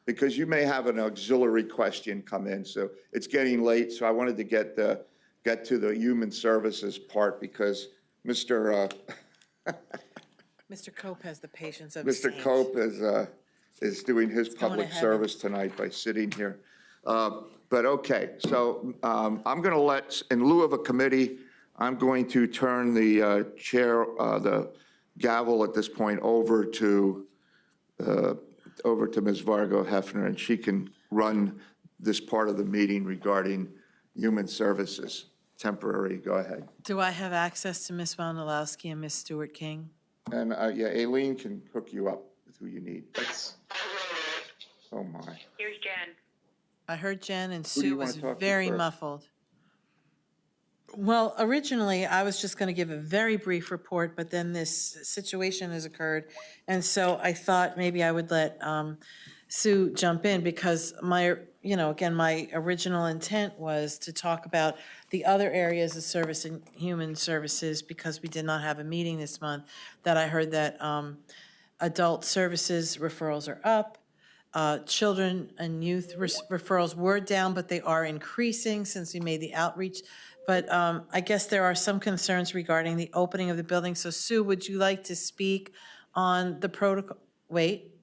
Because you may have an auxiliary question come in. So it's getting late, so I wanted to get to the human services part because Mr. Mr. Cope has the patience of a Mr. saint. Cope is doing his going to public heaven. service tonight by sitting here. But okay, so I'm going to in lieu of a committee, I'm going to turn the the gavel at this point over to Ms. Vargo Hefner, and she can run this part of the meeting regarding human services. Temporary, go ahead. Do I have access to Ms. Wondolowski and Ms. Stewart King? And yeah, Aileen can hook you up with who you need. Oh, my. Here's Jen. I heard Jen, and Who do you Sue wanna was talk to very first? muffled. Well, originally, I was just going to give a very brief report, but then this situation has occurred. And so I thought maybe I would let Sue jump in because again, my original intent was to talk about the other areas of service and human services because we did not have a meeting this month, that I heard that adult services referrals are up. Children and youth referrals were down, but they are increasing since we made the outreach. But I guess there are some concerns regarding the opening of the building. So Sue, would you like to speak on the protocol? Wait,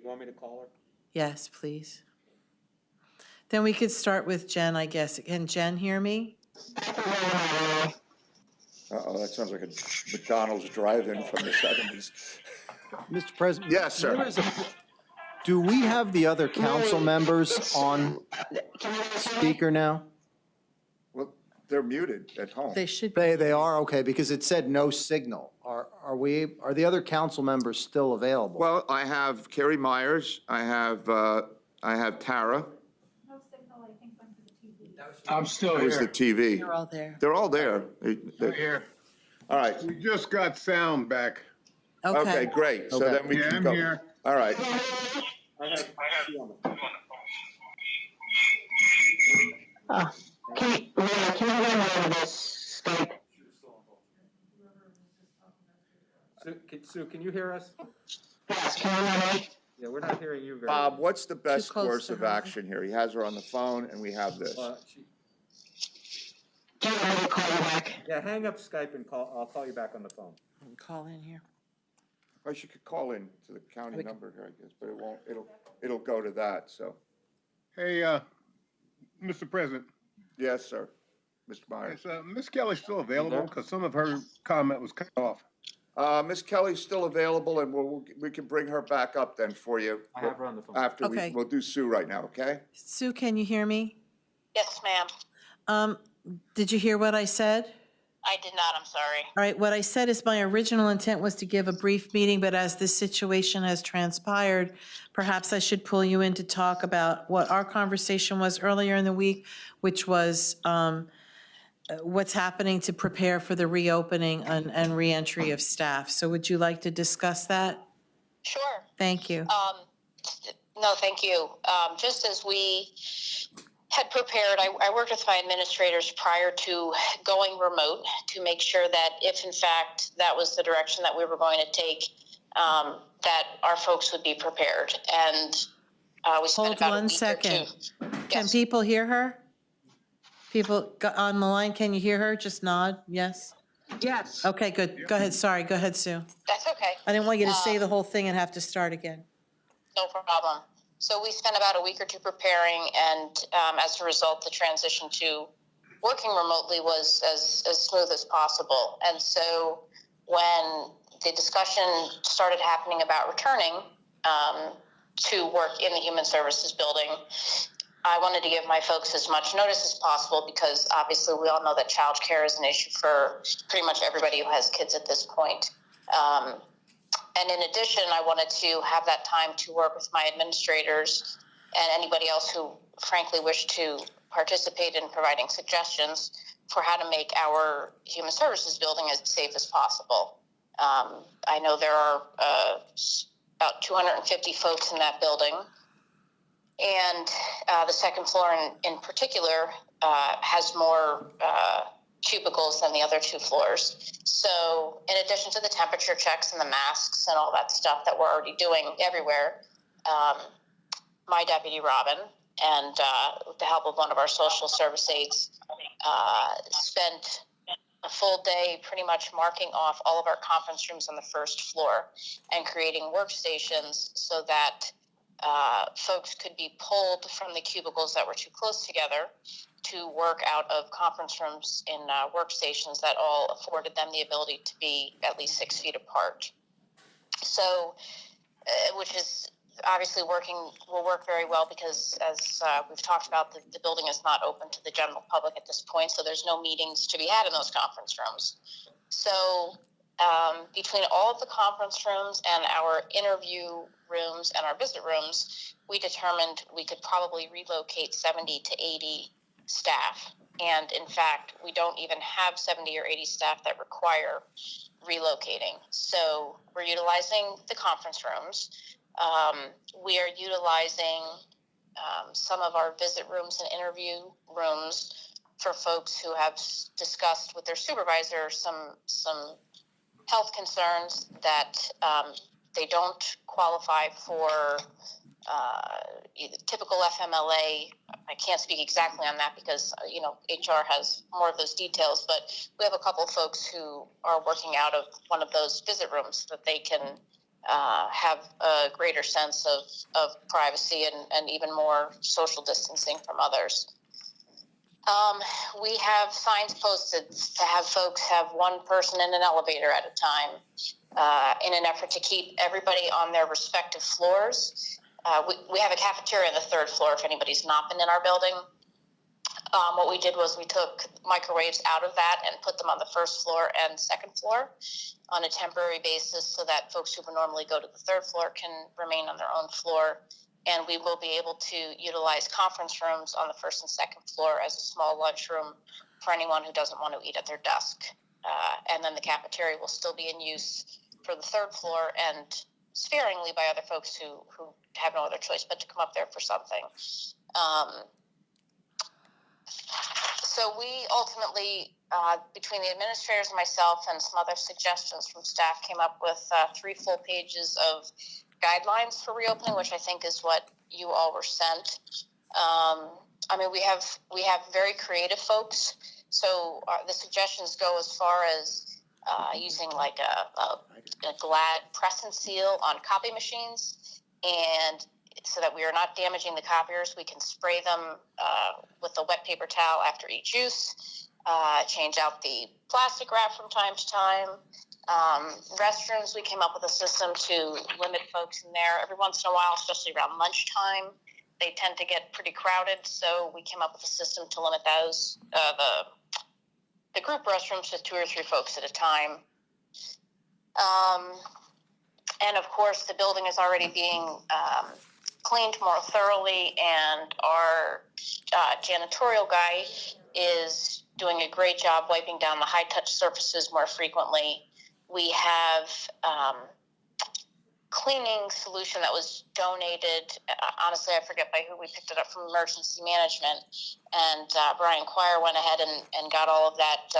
You want me to call her? yes, please. Then we could start with Jen, I guess. Can Jen hear me? Uh-oh, that sounds like a McDonald's drive-in from the 70s. Mr. President? Yes, sir. Do we have the other council members on speaker now? Well, they're muted at home. They should. They are, okay, because it said no signal. Are the other council members still available? Well, I have Carrie Myers, I have Tara. I'm still That was the here. TV. They're all there. They're all there. I'm here. All right. We just got sound back. Okay, great. So Okay. then we Yeah, can I'm go. here. All right. Sue, can you hear us? Yes, can you hear me? Yeah, we're not hearing you very Bob, what's the best close course to of her. action here? He has her on the phone and we have this. Yeah, hang up Skype and I'll call you back on the phone. Call in here. Or she could call in to the county number here, I guess, but it won't, it'll go to that, so. Hey, Mr. President, Yes, sir. Mr. Myers. is Ms. Kelly still available? Because some of her comment was cut off. Ms. Kelly's still available and we can bring her back up then for you. I have her on the phone. After Okay. we'll do Sue right now, okay? Sue, can you hear me? Yes, ma'am. Did you hear what I said? I did not, I'm sorry. All right, what I said is my original intent was to give a brief meeting, but as this situation has transpired, perhaps I should pull you in to talk about what our conversation was earlier in the week, which was what's happening to prepare for the reopening and reentry of staff. So would you like to discuss that? Sure. Thank you. No, thank you. Just as we had prepared, I worked with my administrators prior to going remote to make sure that if in fact that was the direction that we were going to take, that our folks would be prepared. And we spent Hold about a one week or second. two. Can Yes. people hear her? People on the line, can you hear her? Just nod, yes? Yes. Okay, good. Go ahead, sorry. Go ahead, Sue. That's okay. I didn't want you to say the whole thing and have to start again. No problem. So we spent about a week or two preparing, and as a result, the transition to working remotely was as smooth as possible. And so when the discussion started happening about returning to work in the Human Services building, I wanted to give my folks as much notice as possible because obviously we all know that childcare is an issue for pretty much everybody who has kids at this point. And in addition, I wanted to have that time to work with my administrators and anybody else who frankly wished to participate in providing suggestions for how to make our Human Services building as safe as possible. I know there are about 250 folks in that building, and the second floor in particular has more cubicles than the other two floors. So in addition to the temperature checks and the masks and all that stuff that we're already doing everywhere, my deputy Robin and with the help of one of our social service aides spent a full day pretty much marking off all of our conference rooms on the first floor and creating workstations so that folks could be pulled from the cubicles that were too close together to work out of conference rooms in workstations that all afforded them the ability to be at least 6 feet apart. So, which is obviously will work very well because, as we've talked about, the building is not open to the general public at this point, so there's no meetings to be had in those conference rooms. So between all of the conference rooms and our interview rooms and our visit rooms, we determined we could probably relocate 70 to 80 staff. And in fact, we don't even have 70 or 80 staff that require relocating. So we're utilizing the conference rooms. We are utilizing some of our visit rooms and interview rooms for folks who have discussed with their supervisor some health concerns that they don't qualify for typical FMLA. I can't speak exactly on that because, HR has more of those details, but we have a couple of folks who are working out of one of those visit rooms so that they can have a greater sense of privacy and even more social distancing from others. We have signs posted to have folks have one person in an elevator at a time in an effort to keep everybody on their respective floors. We have a cafeteria on the 3rd floor if anybody's not been in our building. What we did was we took microwaves out of that and put them on the 1st floor and 2nd floor on a temporary basis so that folks who would normally go to the 3rd floor can remain on their own floor. And we will be able to utilize conference rooms on the 1st and 2nd floor as a small lunchroom for anyone who doesn't want to eat at their desk. And then the cafeteria will still be in use for the 3rd floor and sparingly by other folks who have no other choice but to come up there for something. So we ultimately, between the administrators and myself and some other suggestions from staff, came up with 3 full pages of guidelines for reopening, which I think is what you all were sent. We have very creative folks. So the suggestions go as far as using like a Glad press and seal on copy machines, and so that we are not damaging the copiers, we can spray them with a wet paper towel after each use, change out the plastic wrap from time to time. Restrooms, we came up with a system to limit folks in there. Every once in a while, especially around lunchtime, they tend to get pretty crowded, so we came up with a system to limit those, the group restrooms to 2 or 3 folks at a time. And of course, the building is already being cleaned more thoroughly, and our janitorial guy is doing a great job wiping down the high-touch surfaces more frequently. We have cleaning solution that was donated. Honestly, I forget by who we picked it up from emergency management. And Brian Quire went ahead and got all of that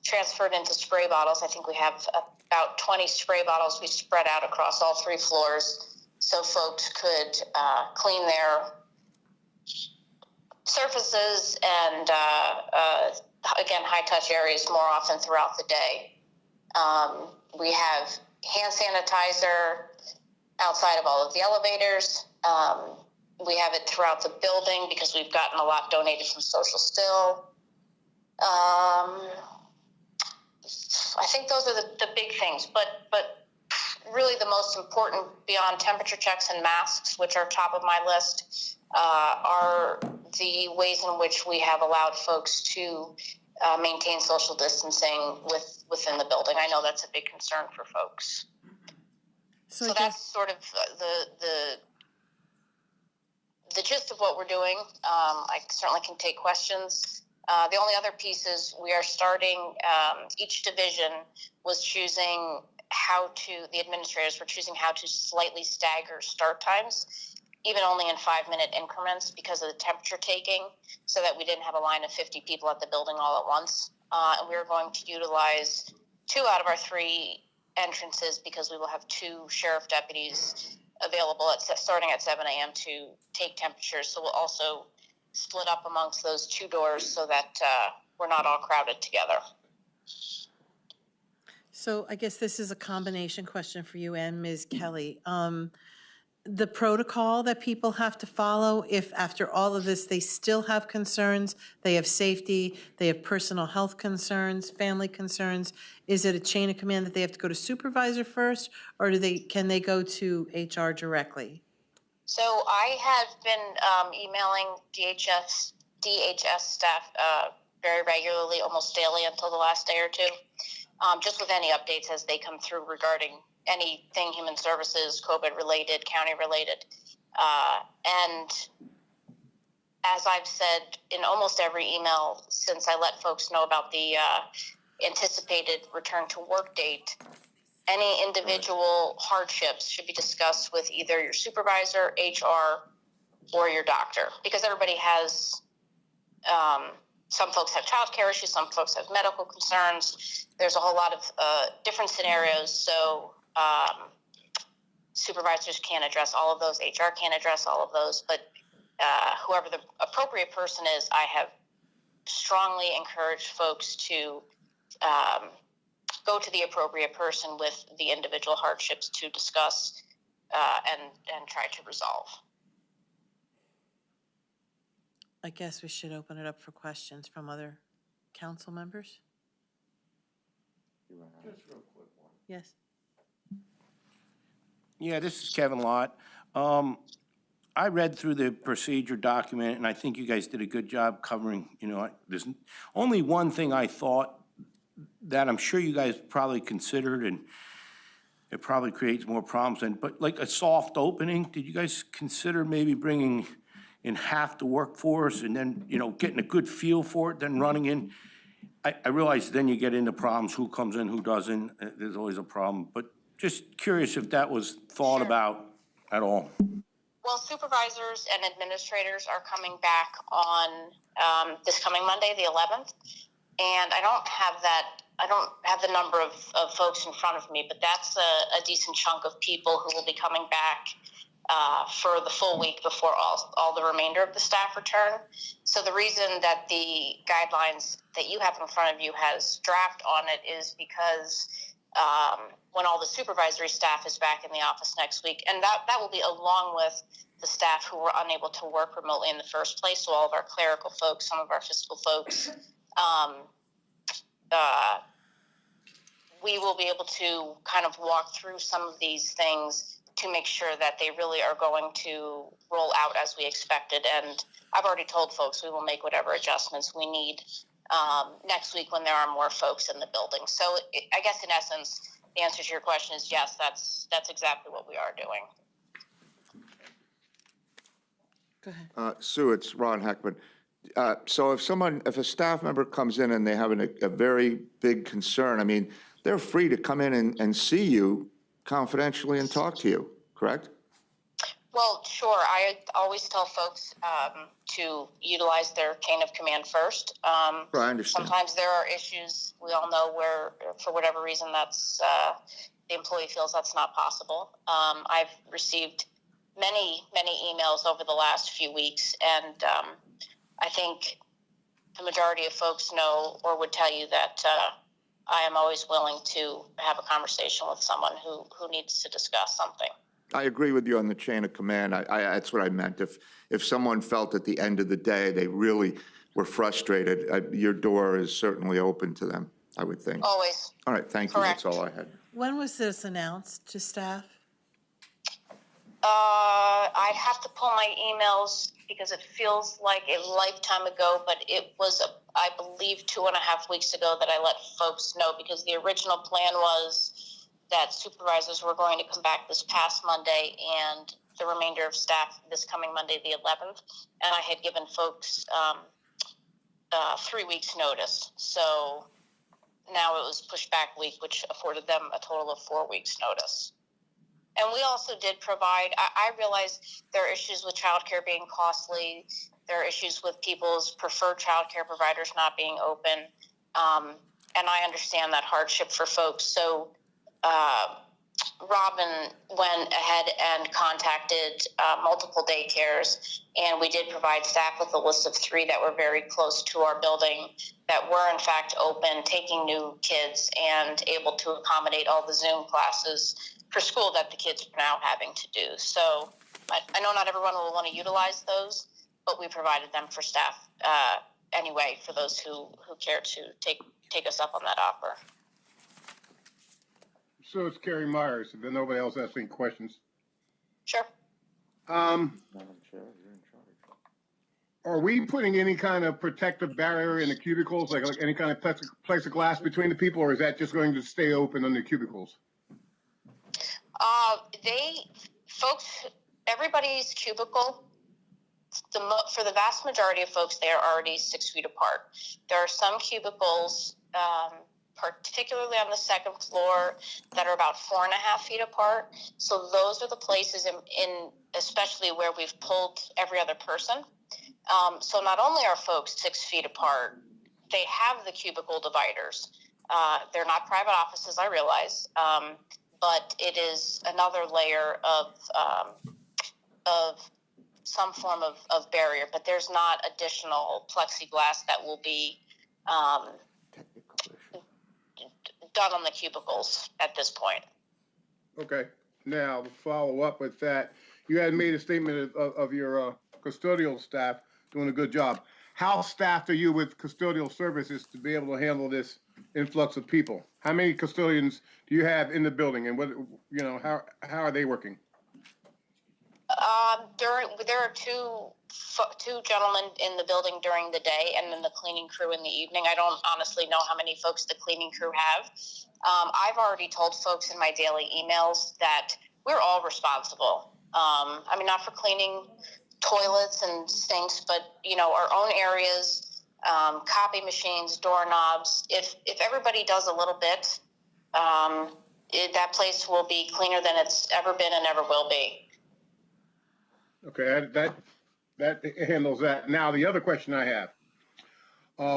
transferred into spray bottles. I think we have about 20 spray bottles we spread out across all 3 floors so folks could clean their surfaces and, again, high-touch areas more often throughout the day. We have hand sanitizer outside of all of the elevators. We have it throughout the building because we've gotten a lot donated from Social Still. I think those are the big things, but really the most important beyond temperature checks and masks, which are top of my list, are the ways in which we have allowed folks to maintain social distancing within the building. I know that's a big concern for folks. So that's sort of the gist of what we're doing. I certainly can take questions. The only other piece is we are starting, each division was choosing the administrators were choosing how to slightly stagger start times, even only in 5-minute increments because of the temperature taking, so that we didn't have a line of 50 people at the building all at once. And we are going to utilize 2 out of our 3 entrances because we will have 2 sheriff deputies available starting at 7 a.m. to take temperatures. So we'll also split up amongst those 2 doors so that we're not all crowded together. So I guess this is a combination question for you and Ms. Kelly. The protocol that people have to follow, if after all of this, they still have concerns, they have safety, they have personal health concerns, family concerns, is it a chain of command that they have to go to supervisor first, or can they go to HR directly? So I have been emailing DHS staff very regularly, almost daily until the last day or two, just with any updates as they come through regarding anything human services, COVID related, county related. And as I've said in almost every email since I let folks know about the anticipated return to work date, any individual hardships should be discussed with either your supervisor, HR, or your doctor, because everybody has, some folks have childcare issues, some folks have medical concerns. There's a whole lot of different scenarios. So supervisors can't address all of those, HR can't address all of those, but whoever the appropriate person is, I have strongly encouraged folks to go to the appropriate person with the individual hardships to discuss and try to resolve. I guess we should open it up for questions from other council members. Just real quick one. Yes. Yeah, this is Kevin Lott. I read through the procedure document, and I think you guys did a good job covering, there's only one thing I thought that I'm sure you guys probably considered, and it probably creates more problems, but like a soft opening, did you guys consider maybe bringing in half the workforce and then, getting a good feel for it, then running in? I realize then you get into problems, who comes in, who doesn't, there's always a problem, but just curious if that was thought about at all. Well, supervisors and administrators are coming back on this coming Monday, the 11th, and I don't have the number of folks in front of me, but that's a decent chunk of people who will be coming back for the full week before all the remainder of the staff return. So the reason that the guidelines that you have in front of you has draft on it is because when all the supervisory staff is back in the office next week, and that will be along with the staff who were unable to work remotely in the first place, so all of our clerical folks, some of our fiscal folks, we will be able to kind of walk through some of these things to make sure that they really are going to roll out as we expected. And I've already told folks we will make whatever adjustments we need next week when there are more folks in the building. So I guess in essence, the answer to your question is yes, that's exactly what we are doing. Go ahead. Sue, it's Ron Heckman. So if a staff member comes in and they have a very big concern, I mean, they're free to come in and see you confidentially and talk to you, correct? Well, sure. I always tell folks to utilize their chain of command first. I understand. Sometimes there are issues. We all know where, for whatever reason, that's the employee feels that's not possible. I've received many emails over the last few weeks, and I think the majority of folks know or would tell you that I am always willing to have a conversation with someone who needs to discuss something. I agree with you on the chain of command. That's what I meant. If someone felt at the end of the day they really were frustrated, your door is certainly open to them, I would think. Always. All right, thank you. That's all I had. When was this announced to staff? I'd have to pull my emails because it feels like a lifetime ago, but it was, I believe, 2.5 weeks ago that I let folks know, because the original plan was that supervisors were going to come back this past Monday and the remainder of staff this coming Monday, the 11th. And I had given folks 3 weeks notice. So now it was pushed back a week, which afforded them a total of 4 weeks notice. And we also did provide, I realize there are issues with childcare being costly. There are issues with people's preferred childcare providers not being open. And I understand that hardship for folks. So Robin went ahead and contacted multiple daycares, and we did provide staff with a list of 3 that were very close to our building that were in fact open, taking new kids and able to accommodate all the Zoom classes for school that the kids are now having to do. So I know not everyone will want to utilize those, but we provided them for staff anyway, for those who care to take us up on that offer. So it's Carrie Myers, if nobody else has any questions. Sure. Are we putting any kind of protective barrier in the cubicles, like any kind of plexiglass between the people, or is that just going to stay open on the cubicles? Everybody's cubicle, for the vast majority of folks, they are already 6 feet apart. There are some cubicles, particularly on the second floor, that are about 4.5 feet apart. So those are the places in especially where we've pulled every other person. So not only are folks 6 feet apart, they have the cubicle dividers. They're not private offices, I realize, but it is another layer of some form of barrier. But there's not additional plexiglass that will be done on the cubicles at this point. Okay. Now, to follow up with that, you had made a statement of your custodial staff doing a good job. How staffed are you with custodial services to be able to handle this influx of people? How many custodians do you have in the building, and how are they working? There are two gentlemen in the building during the day, and then the cleaning crew in the evening. I don't honestly know how many folks the cleaning crew have. I've already told folks in my daily emails that we're all responsible. I mean, not for cleaning toilets and sinks, but our own areas, copy machines, doorknobs. If everybody does a little bit, that place will be cleaner than it's ever been and ever will be. Okay, that handles that. Now, the other question I have,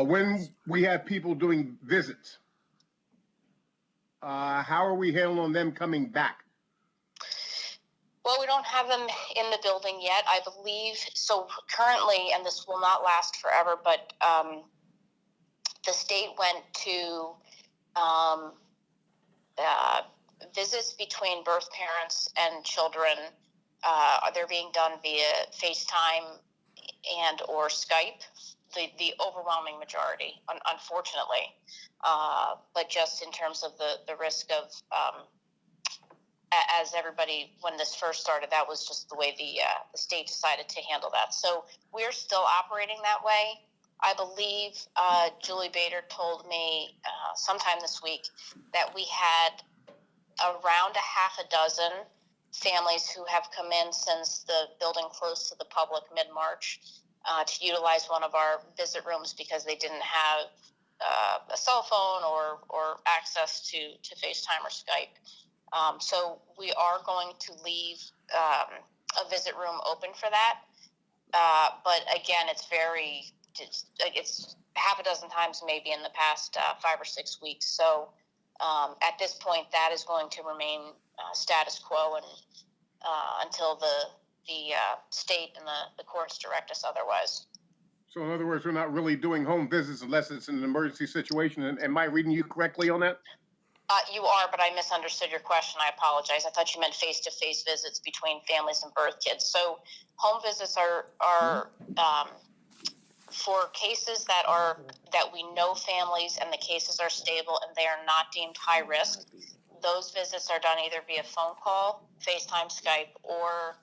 when we have people doing visits, how are we handling them coming back? Well, we don't have them in the building yet, I believe. So currently, and this will not last forever, but the state went to visits between birth parents and children. They're being done via FaceTime and or Skype, the overwhelming majority, unfortunately. But just in terms of the risk of, as everybody, when this first started, that was just the way the state decided to handle that. So we're still operating that way. I believe Julie Bader told me sometime this week that we had around a half-a-dozen families who have come in since the building closed to the public mid-March to utilize one of our visit rooms because they didn't have a cell phone or access to FaceTime or Skype. So we are going to leave a visit room open for that. But again, it's half a dozen times maybe in the past 5 or 6 weeks. So at this point, that is going to remain status quo and until the state and the courts direct us otherwise. So in other words, we're not really doing home visits unless it's in an emergency situation. And am I reading you correctly on that? You are, but I misunderstood your question. I apologize. I thought you meant face-to-face visits between families and birth kids. So home visits are for cases that we know families and the cases are stable and they are not deemed high risk. Those visits are done either via phone call, FaceTime, Skype, or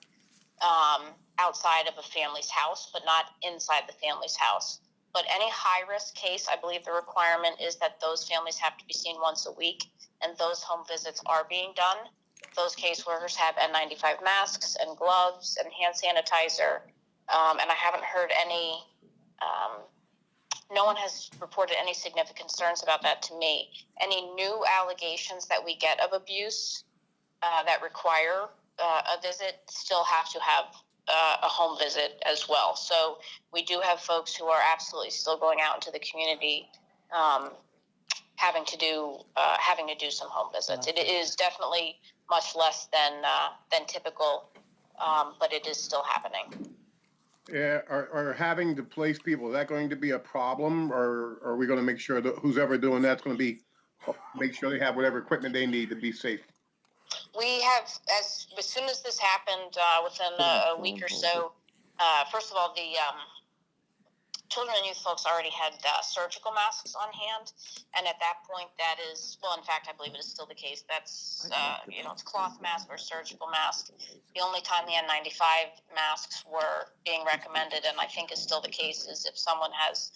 outside of a family's house, but not inside the family's house. But any high-risk case, I believe the requirement is that those families have to be seen once a week, and those home visits are being done. Those caseworkers have N95 masks and gloves and hand sanitizer, and I haven't heard any, no one has reported any significant concerns about that to me. Any new allegations that we get of abuse that require a visit still have to have a home visit as well. So we do have folks who are absolutely still going out into the community having to do some home visits. It is definitely much less than typical, but it is still happening. Yeah, are having to place people, is that going to be a problem, or are we gonna make sure that who's ever doing that's gonna make sure they have whatever equipment they need to be safe? We have, as soon as this happened, within a week or so, first of all, the children and youth folks already had surgical masks on hand, and at that point, that is, well, in fact, I believe it is still the case. That's, it's cloth mask or surgical mask. The only time the N95 masks were being recommended, and I think is still the case, is if someone has,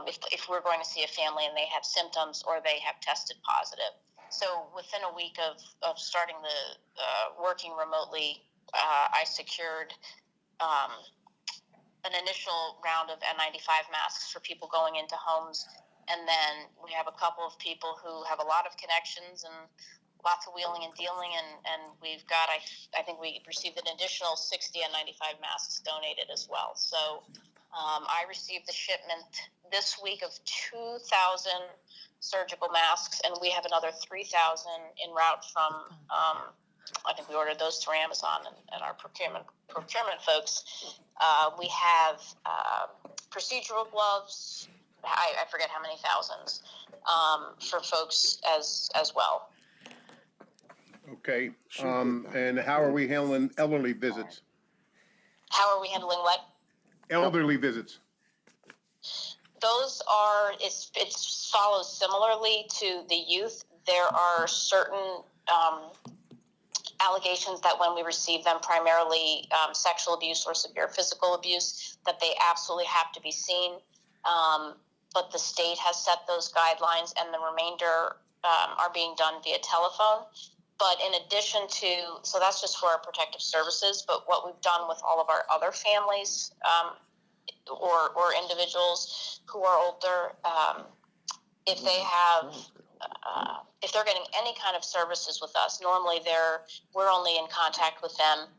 if we're going to see a family and they have symptoms or they have tested positive. So within a week of starting the working remotely, I secured an initial round of N95 masks for people going into homes. And then we have a couple of people who have a lot of connections and lots of wheeling and dealing. And we've got, I think we received an additional 60 N95 masks donated as well. So I received the shipment this week of 2,000 surgical masks, and we have another 3,000 en route from, I think we ordered those through Amazon and our procurement folks. We have procedural gloves. I forget how many thousands for folks as well. Okay, and how are we handling elderly visits? How are we handling what? Elderly visits. Those are, it follows similarly to the youth. There are certain allegations that when we receive them, primarily sexual abuse or severe physical abuse, that they absolutely have to be seen. But the state has set those guidelines, and the remainder are being done via telephone. But in addition to, so that's just for our protective services, but what we've done with all of our other families or individuals who are older, if they have, if they're getting any kind of services with us, normally we're only in contact with them.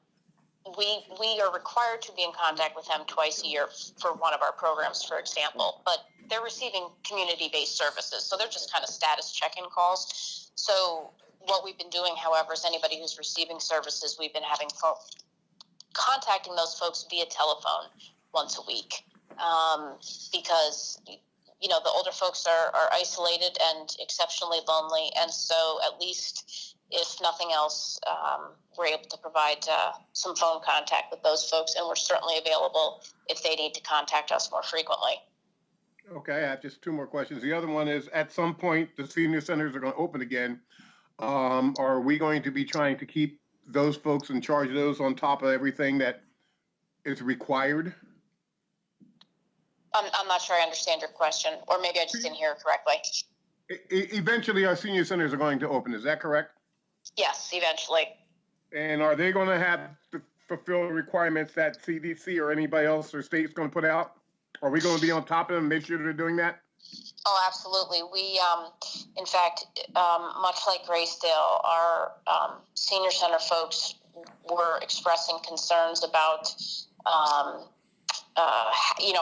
We are required to be in contact with them twice a year for one of our programs, for example, but they're receiving community-based services, so they're just kind of status check-in calls. So what we've been doing, however, is anybody who's receiving services, we've been having contacting those folks via telephone once a week, because the older folks are isolated and exceptionally lonely, and so at least if nothing else, we're able to provide some phone contact with those folks, and we're certainly available if they need to contact us more frequently. Okay, I have just two more questions. The other one is, at some point, the senior centers are going to open again. Are we going to be trying to keep those folks in charge of those on top of everything that is required? I'm not sure I understand your question, or maybe I just didn't hear it correctly. Eventually, our senior centers are going to open. Is that correct? Yes, eventually. And are they going to have to fulfill the requirements that CDC or anybody else or state's going to put out? Are we going to be on top of them, make sure they're doing that? Oh, absolutely. We, in fact, much like Graysdale, our senior center folks were expressing concerns about,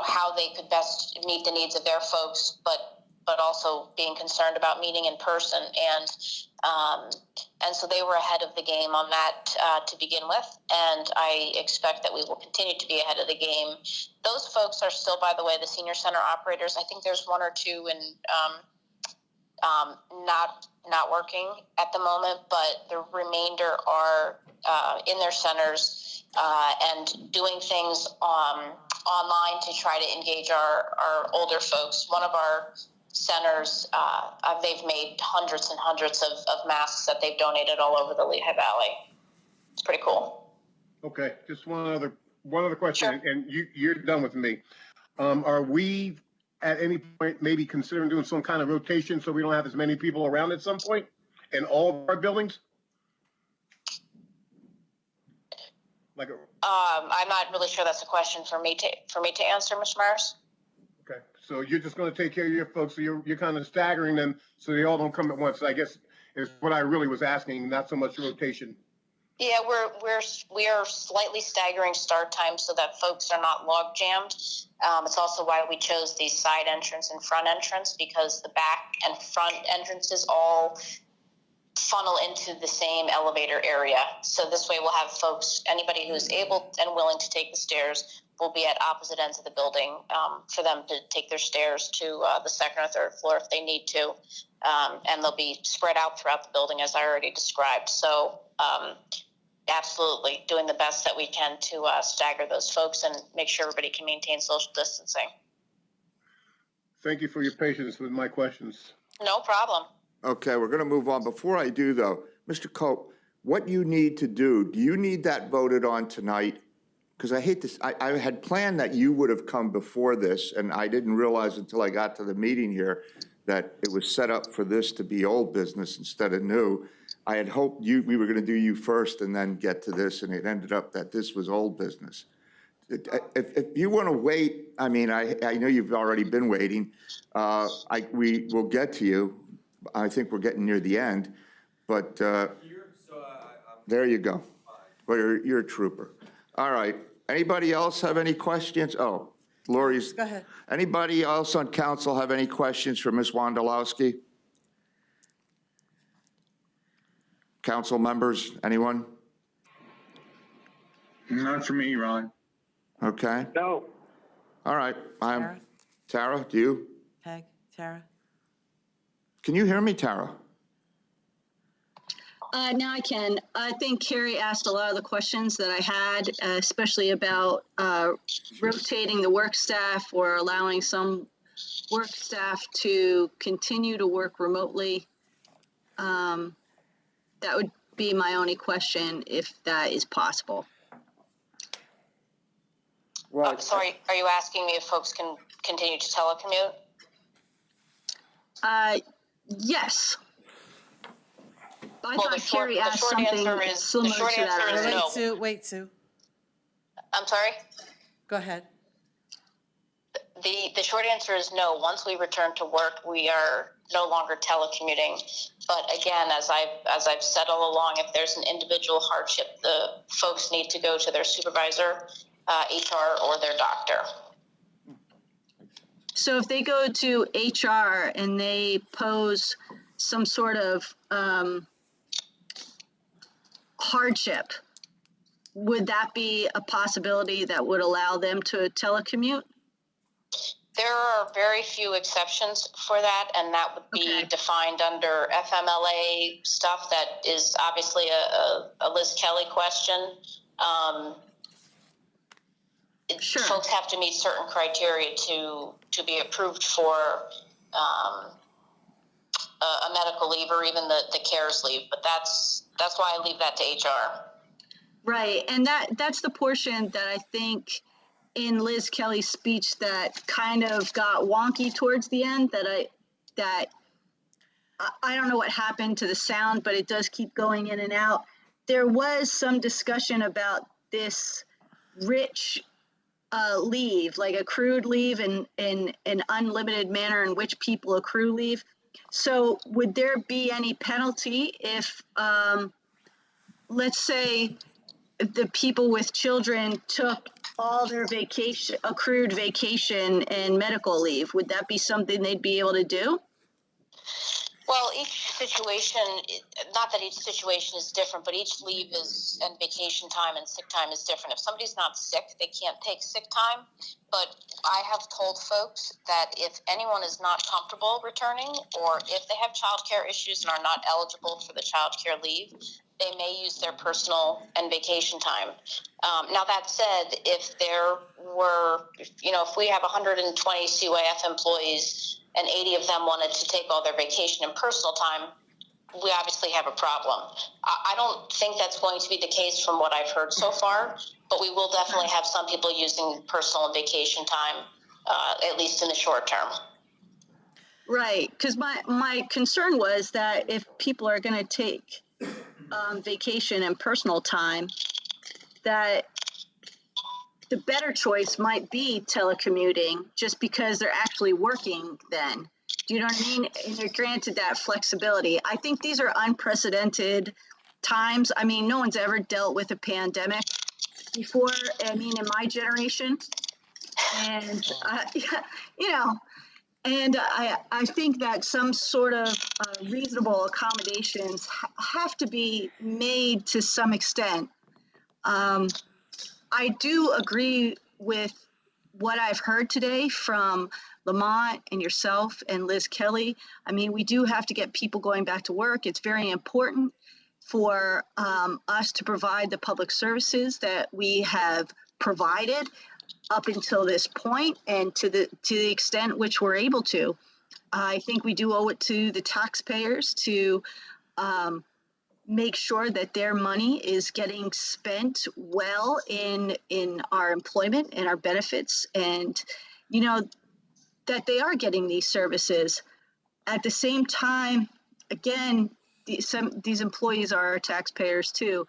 how they could best meet the needs of their folks, but also being concerned about meeting in person. And so they were ahead of the game on that to begin with, and I expect that we will continue to be ahead of the game. Those folks are still, by the way, the senior center operators. I think there's one or two in not working at the moment, but the remainder are in their centers and doing things online to try to engage our older folks. One of our centers, they've made hundreds and hundreds of masks that they've donated all over the Lehigh Valley. It's pretty cool. Okay, just one other question, sure. And you're done with me. Are we at any point maybe considering doing some kind of rotation so we don't have as many people around at some point in all of our buildings? I'm not really sure that's a question for me to answer, Mr. Myers. Okay, so you're just going to take care of your folks, so you're kind of staggering them so they all don't come at once. I guess is what I really was asking, not so much rotation. Yeah, we are slightly staggering start times so that folks are not log jammed. It's also why we chose the side entrance and front entrance, because the back and front entrances all funnel into the same elevator area. So this way we'll have folks, anybody who's able and willing to take the stairs will be at opposite ends of the building for them to take their stairs to the second or third floor if they need to. And they'll be spread out throughout the building as I already described. So absolutely doing the best that we can to stagger those folks and make sure everybody can maintain social distancing. Thank you for your patience with my questions. No problem. Okay, we're going to move on. Before I do, though, Mr. Cope, what you need to do you need that voted on tonight? Because I hate this. I had planned that you would have come before this, and I didn't realize until I got to the meeting here that it was set up for this to be old business instead of new. I had hoped we were going to do you first and then get to this, and it ended up that this was old business. If you want to wait, I mean, I know you've already been waiting. We will get to you. I think we're getting near the end, but there you go. Well, you're a trooper. All right. Anybody else have any questions? Oh, Lori's. Go ahead. Anybody else on council have any questions for Ms. Wondolowski? Council members, anyone? Not for me, Ron. Okay. No. All right. Tara? Tara, do you? Peg, Tara? Can you hear me, Tara? Now I can. I think Carrie asked a lot of the questions that I had, especially about rotating the work staff or allowing some work staff to continue to work remotely. That would be my only question, if that is possible. Well, sorry, are you asking me if folks can continue to telecommute? Yes. I Well, thought Carrie asked something similar to that. Wait, Sue. I'm sorry? Go ahead. The short answer is no. Once we return to work, we are no longer telecommuting. But again, as I've said all along, if there's an individual hardship, the folks need to go to their supervisor, HR, or their doctor. So if they go to HR and they pose some sort of hardship, would that be a possibility that would allow them to telecommute? There are very few exceptions for that, and that would be defined under FMLA stuff. That is obviously a Liz Kelly question. Sure. Folks have to meet certain criteria to be approved for a medical leave or even the CARES leave, but that's why I leave that to HR. Right, and that's the portion that I think in Liz Kelly's speech that kind of got wonky towards the end, that I don't know what happened to the sound, but it does keep going in and out. There was some discussion about this rich leave, like accrued leave in an unlimited manner in which people accrue leave. So would there be any penalty if, let's say, the people with children took all their accrued vacation and medical leave? Would that be something they'd be able to do? Well, each situation, not that each situation is different, but each leave is, and vacation time and sick time is different. If somebody's not sick, they can't take sick time. But I have told folks that if anyone is not comfortable returning, or if they have childcare issues and are not eligible for the childcare leave, they may use their personal and vacation time. Now, that said, if there were, if we have 120 CYF employees and 80 of them wanted to take all their vacation and personal time, we obviously have a problem. I don't think that's going to be the case from what I've heard so far, but we will definitely have some people using personal and vacation time, at least in the short term. Right, because my concern was that if people are going to take vacation and personal time, that the better choice might be telecommuting, just because they're actually working then. Do you know what I mean? And they're granted that flexibility. I think these are unprecedented times. I mean, no one's ever dealt with a pandemic before, I mean, in my generation. And, you know, and I think that some sort of reasonable accommodations have to be made to some extent. I do agree with what I've heard today from Lamont and yourself and Liz Kelly. I mean, we do have to get people going back to work. It's very important for us to provide the public services that we have provided up until this point, and to the extent which we're able to. I think we do owe it to the taxpayers to make sure that their money is getting spent well in our employment and our benefits, and you know, that they are getting these services. At the same time, again, these employees are our taxpayers too,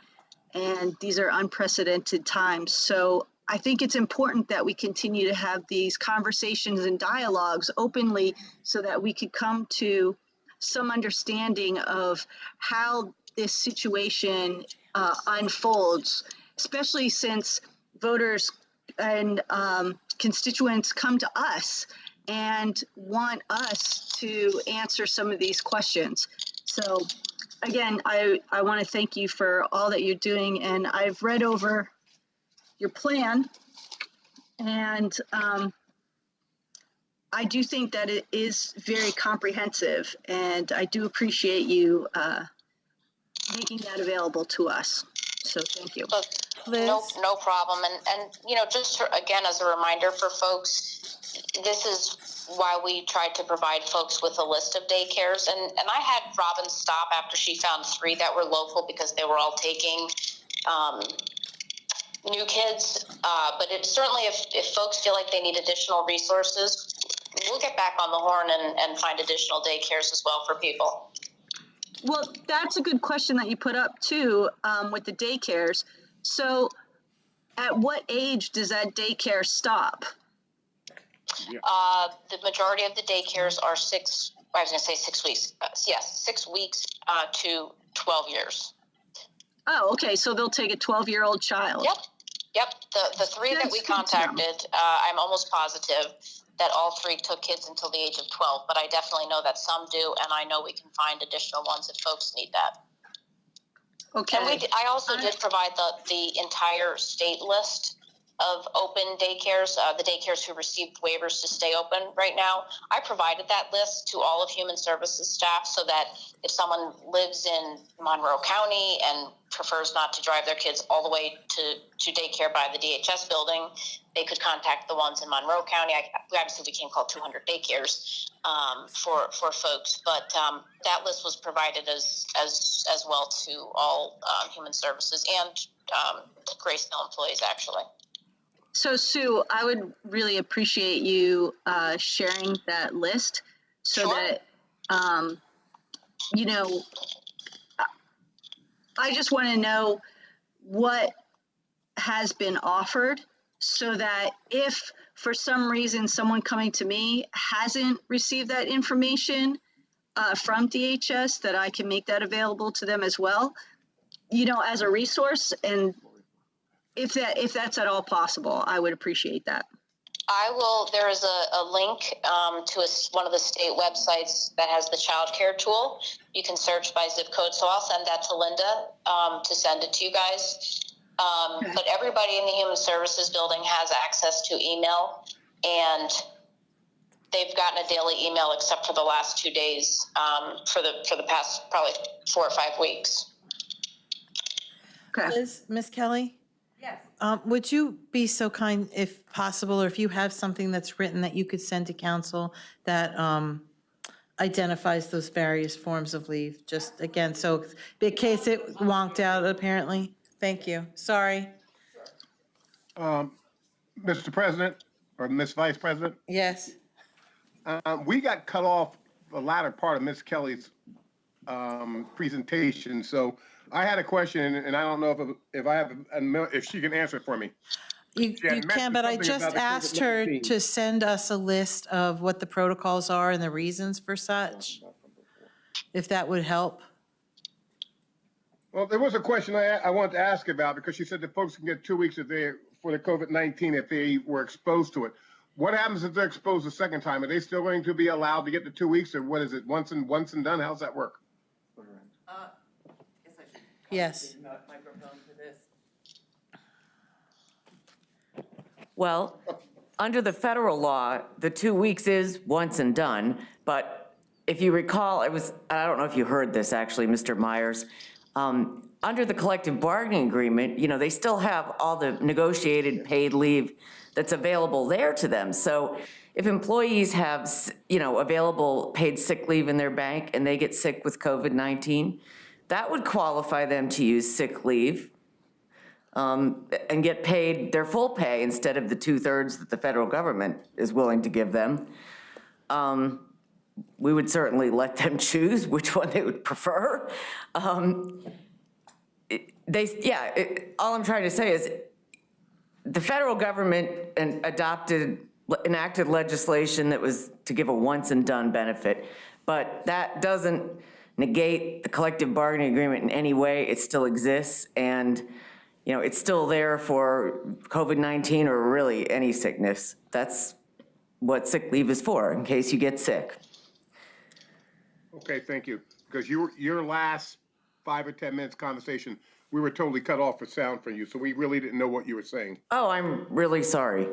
and these are unprecedented times. So I think it's important that we continue to have these conversations and dialogues openly so that we could come to some understanding of how this situation unfolds, especially since voters and constituents come to us and want us to answer some of these questions. So again, I want to thank you for all that you're doing, and I've read over your plan, and I do think that it is very comprehensive, and I do appreciate you making that available to us. So thank you. No problem. And you know, just again, as a reminder for folks, this is why we tried to provide folks with a list of daycares. And I had Robin stop after she found 3 that were local because they were all taking new kids. But it certainly, if folks feel like they need additional resources, we'll get back on the horn and find additional daycares as well for people. Well, that's a good question that you put up too, with the daycares. So at what age does that daycare stop? The majority of the daycares are 6 weeks. Yes, 6 weeks to 12 years. Oh, okay. So they'll take a 12-year-old child. Yep. The 3 that we contacted, I'm almost positive that all 3 took kids until the age of 12, but I definitely know that some do, and I know we can find additional ones if folks need that. Okay. And I also did provide the entire state list of open daycares, the daycares who received waivers to stay open right now. I provided that list to all of Human Services staff so that if someone lives in Monroe County and prefers not to drive their kids all the way to daycare by the DHS building, they could contact the ones in Monroe County. Obviously, we can't call 200 daycares for folks, but that list was provided as well to all Human Services and Graceville employees, actually. So Sue, I would really appreciate you sharing that list so that, you know, I just want to know what has been offered so that if for some reason someone coming to me hasn't received that information from DHS, that I can make that available to them as well, you know, as a resource. And if that's at all possible, I would appreciate that. I will. There is a link to one of the state websites that has the child care tool. You can search by zip code. So I'll send that to Linda to send it to you guys. But everybody in the Human Services building has access to email, and they've gotten a daily email except for the last 2 days for the past probably 4 or 5 weeks. Okay. Ms. Kelly? Yes. Would you be so kind, if possible, or if you have something that's written that you could send to council that identifies those various forms of leave? Just again, so in case it wonked out apparently. Thank you. Sorry. Mr. President, or Ms. Vice President, Yes. we got cut off the latter part of Ms. Kelly's presentation, so I had a question, and I don't know if she can answer it for me. You can, but I just asked her to send us a list of what the protocols are and the reasons for such, if that would help. Well, there was a question I wanted to ask about, because you said that folks can get 2 weeks if they, for the COVID-19 if they were exposed to it. What happens if they're exposed a second time? Are they still going to be allowed to get the 2 weeks, or what is it, once and done? How's that work? Guess I should Yes. the microphone for this. Well, under the federal law, the 2 weeks is once and done, but if you recall, I don't know if you heard this actually, Mr. Myers, under the collective bargaining agreement, you know, they still have all the negotiated paid leave that's available there to them. So if employees have, you know, available paid sick leave in their bank and they get sick with COVID-19, that would qualify them to use sick leave and get paid their full pay instead of the 2/3 that the federal government is willing to give them. We would certainly let them choose which one they would prefer. All I'm trying to say is the federal government enacted legislation that was to give a once and done benefit, but that doesn't negate the collective bargaining agreement in any way. It still exists, and you know, it's still there for COVID-19 or really any sickness. That's what sick leave is for, in case you get sick. Okay, thank you. Because your last 5 or 10 minutes conversation, we were totally cut off for sound from you, so we really didn't know what you were saying. Oh, I'm really sorry.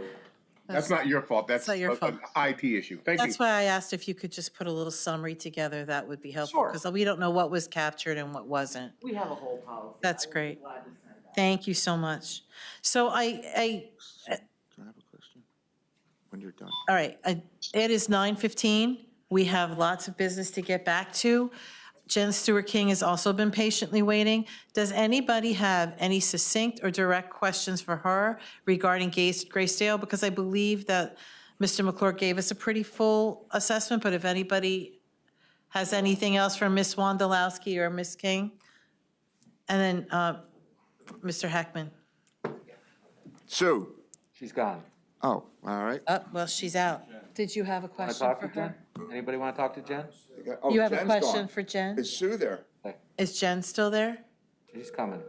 That's not your fault. That's not your fault. an IT issue. Thank you. That's why I asked if you could just put a little summary together, that would be helpful. Because we don't know what was captured and what wasn't. We have a whole policy. That's great. Thank you so much. So Can I have a question? When you're done. all right, it is 9:15. We have lots of business to get back to. Jen Stewart King has also been patiently waiting. Does anybody have any succinct or direct questions for her regarding Graysdale? Because I believe that Mr. McClure gave us a pretty full assessment, but if anybody has anything else from Ms. Wondolowski or Ms. King? And then Mr. Heckman. Sue? She's gone. Oh, all right. Well, she's out. Did you have a Want to question talk for to Jen? her? Anybody want to talk to Jen? Oh, You have a Jen's question gone. for Jen? Is Sue there? Is Jen still there? She's coming.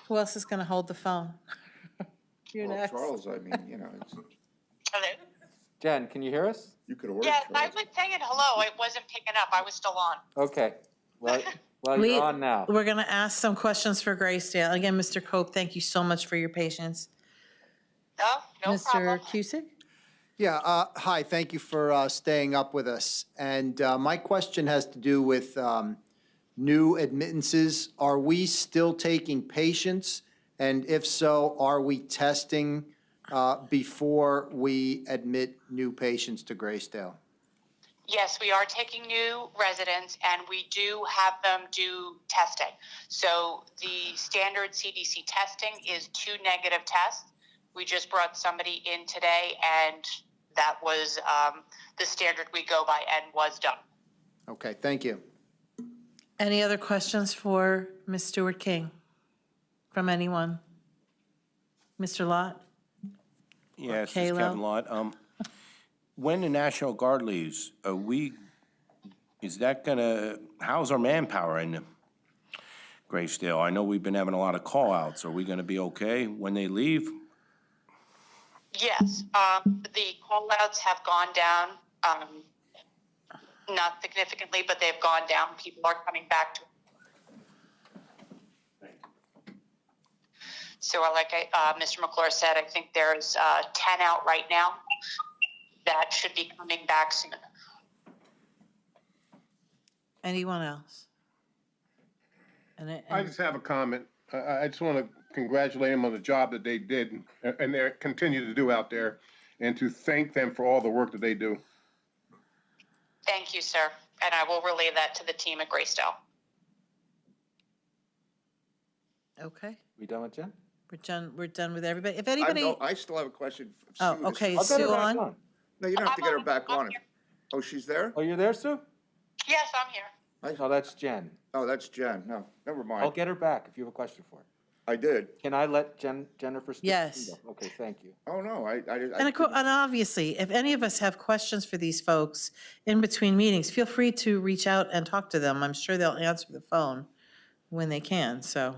Who else is going to hold the phone? You're Well, next. Charles, I mean, you know, Hello? Jen, can you hear us? you could order Yes, I Charles. was saying hello. It wasn't picking up. I was still on. Okay. Well, you're on now. We're going to ask some questions for Graysdale. Again, Mr. Cope, thank you so much for your patience. No problem. Mr. Cusick? Yeah, hi, thank you for staying up with us. And my question has to do with new admittances. Are we still taking patients? And if so, are we testing before we admit new patients to Graysdale? Yes, we are taking new residents and we do have them do testing. So the standard CDC testing is 2 negative tests. We just brought somebody in today and that was the standard we go by and was done. Okay, thank you. Any other questions for Ms. Stewart King from anyone? Mr. Lott? Yes, Kalo? it's Kevin Lott. When the National Guard leaves, is that gonna, how's our manpower in Graysdale? I know we've been having a lot of call-outs. Are we gonna be okay when they leave? Yes, the call-outs have gone down, not significantly, but they've gone down. People are coming back to. So like Mr. McClure said, I think there's 10 out right now that should be coming back soon. Anyone else? I just have a comment. I just want to congratulate them on the job that they did and they continue to do out there, and to thank them for all the work that they do. Thank you, sir. And I will relay that to the team at Graysdale. Okay, We done with Jen? we're done with everybody. If anybody, I still have a question. oh, Sue, okay, I'll is get her Sue back on? No, you don't have to get her back on. Oh, she's there? Oh, you're there, Sue? Yes, I'm here. Oh, that's Jen. Oh, that's Jen. No, never I'll mind. get her back if you have a question for her. I did. Can I let Jennifer speak? Yes. Okay, thank you. Oh, no, And obviously, if any of us have questions for these folks in between meetings, feel free to reach out and talk to them. I'm sure they'll answer the phone. when they can, so.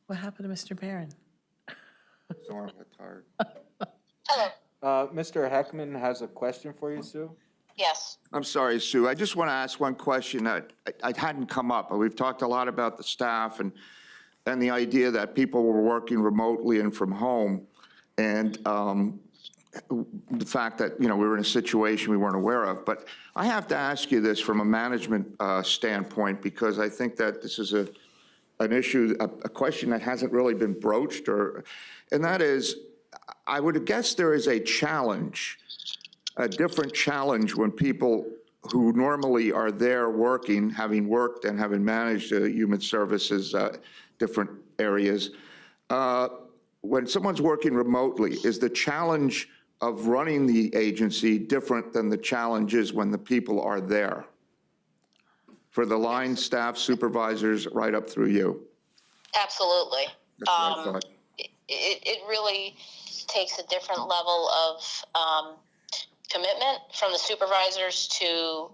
What happened to Mr. Barron? Sorry, I got tired. Hello, Mr. Heckman has a question for you, Sue. yes. I'm sorry, Sue. I just want to ask one question that I hadn't come up, but we've talked a lot about the staff and the idea that people were working remotely and from home, and the fact that, we were in a situation we weren't aware of. But I have to ask you this from a management standpoint, because I think that this is an issue, a question that hasn't really been broached, and that is, I would guess there is a challenge, a different challenge when people who normally are there working, having worked and having managed human services, different areas, when someone's working remotely, is the challenge of running the agency different than the challenges when the people are there? For the line staff, supervisors, right up through you? Absolutely. That's what I thought. It really takes a different level of commitment from the supervisors to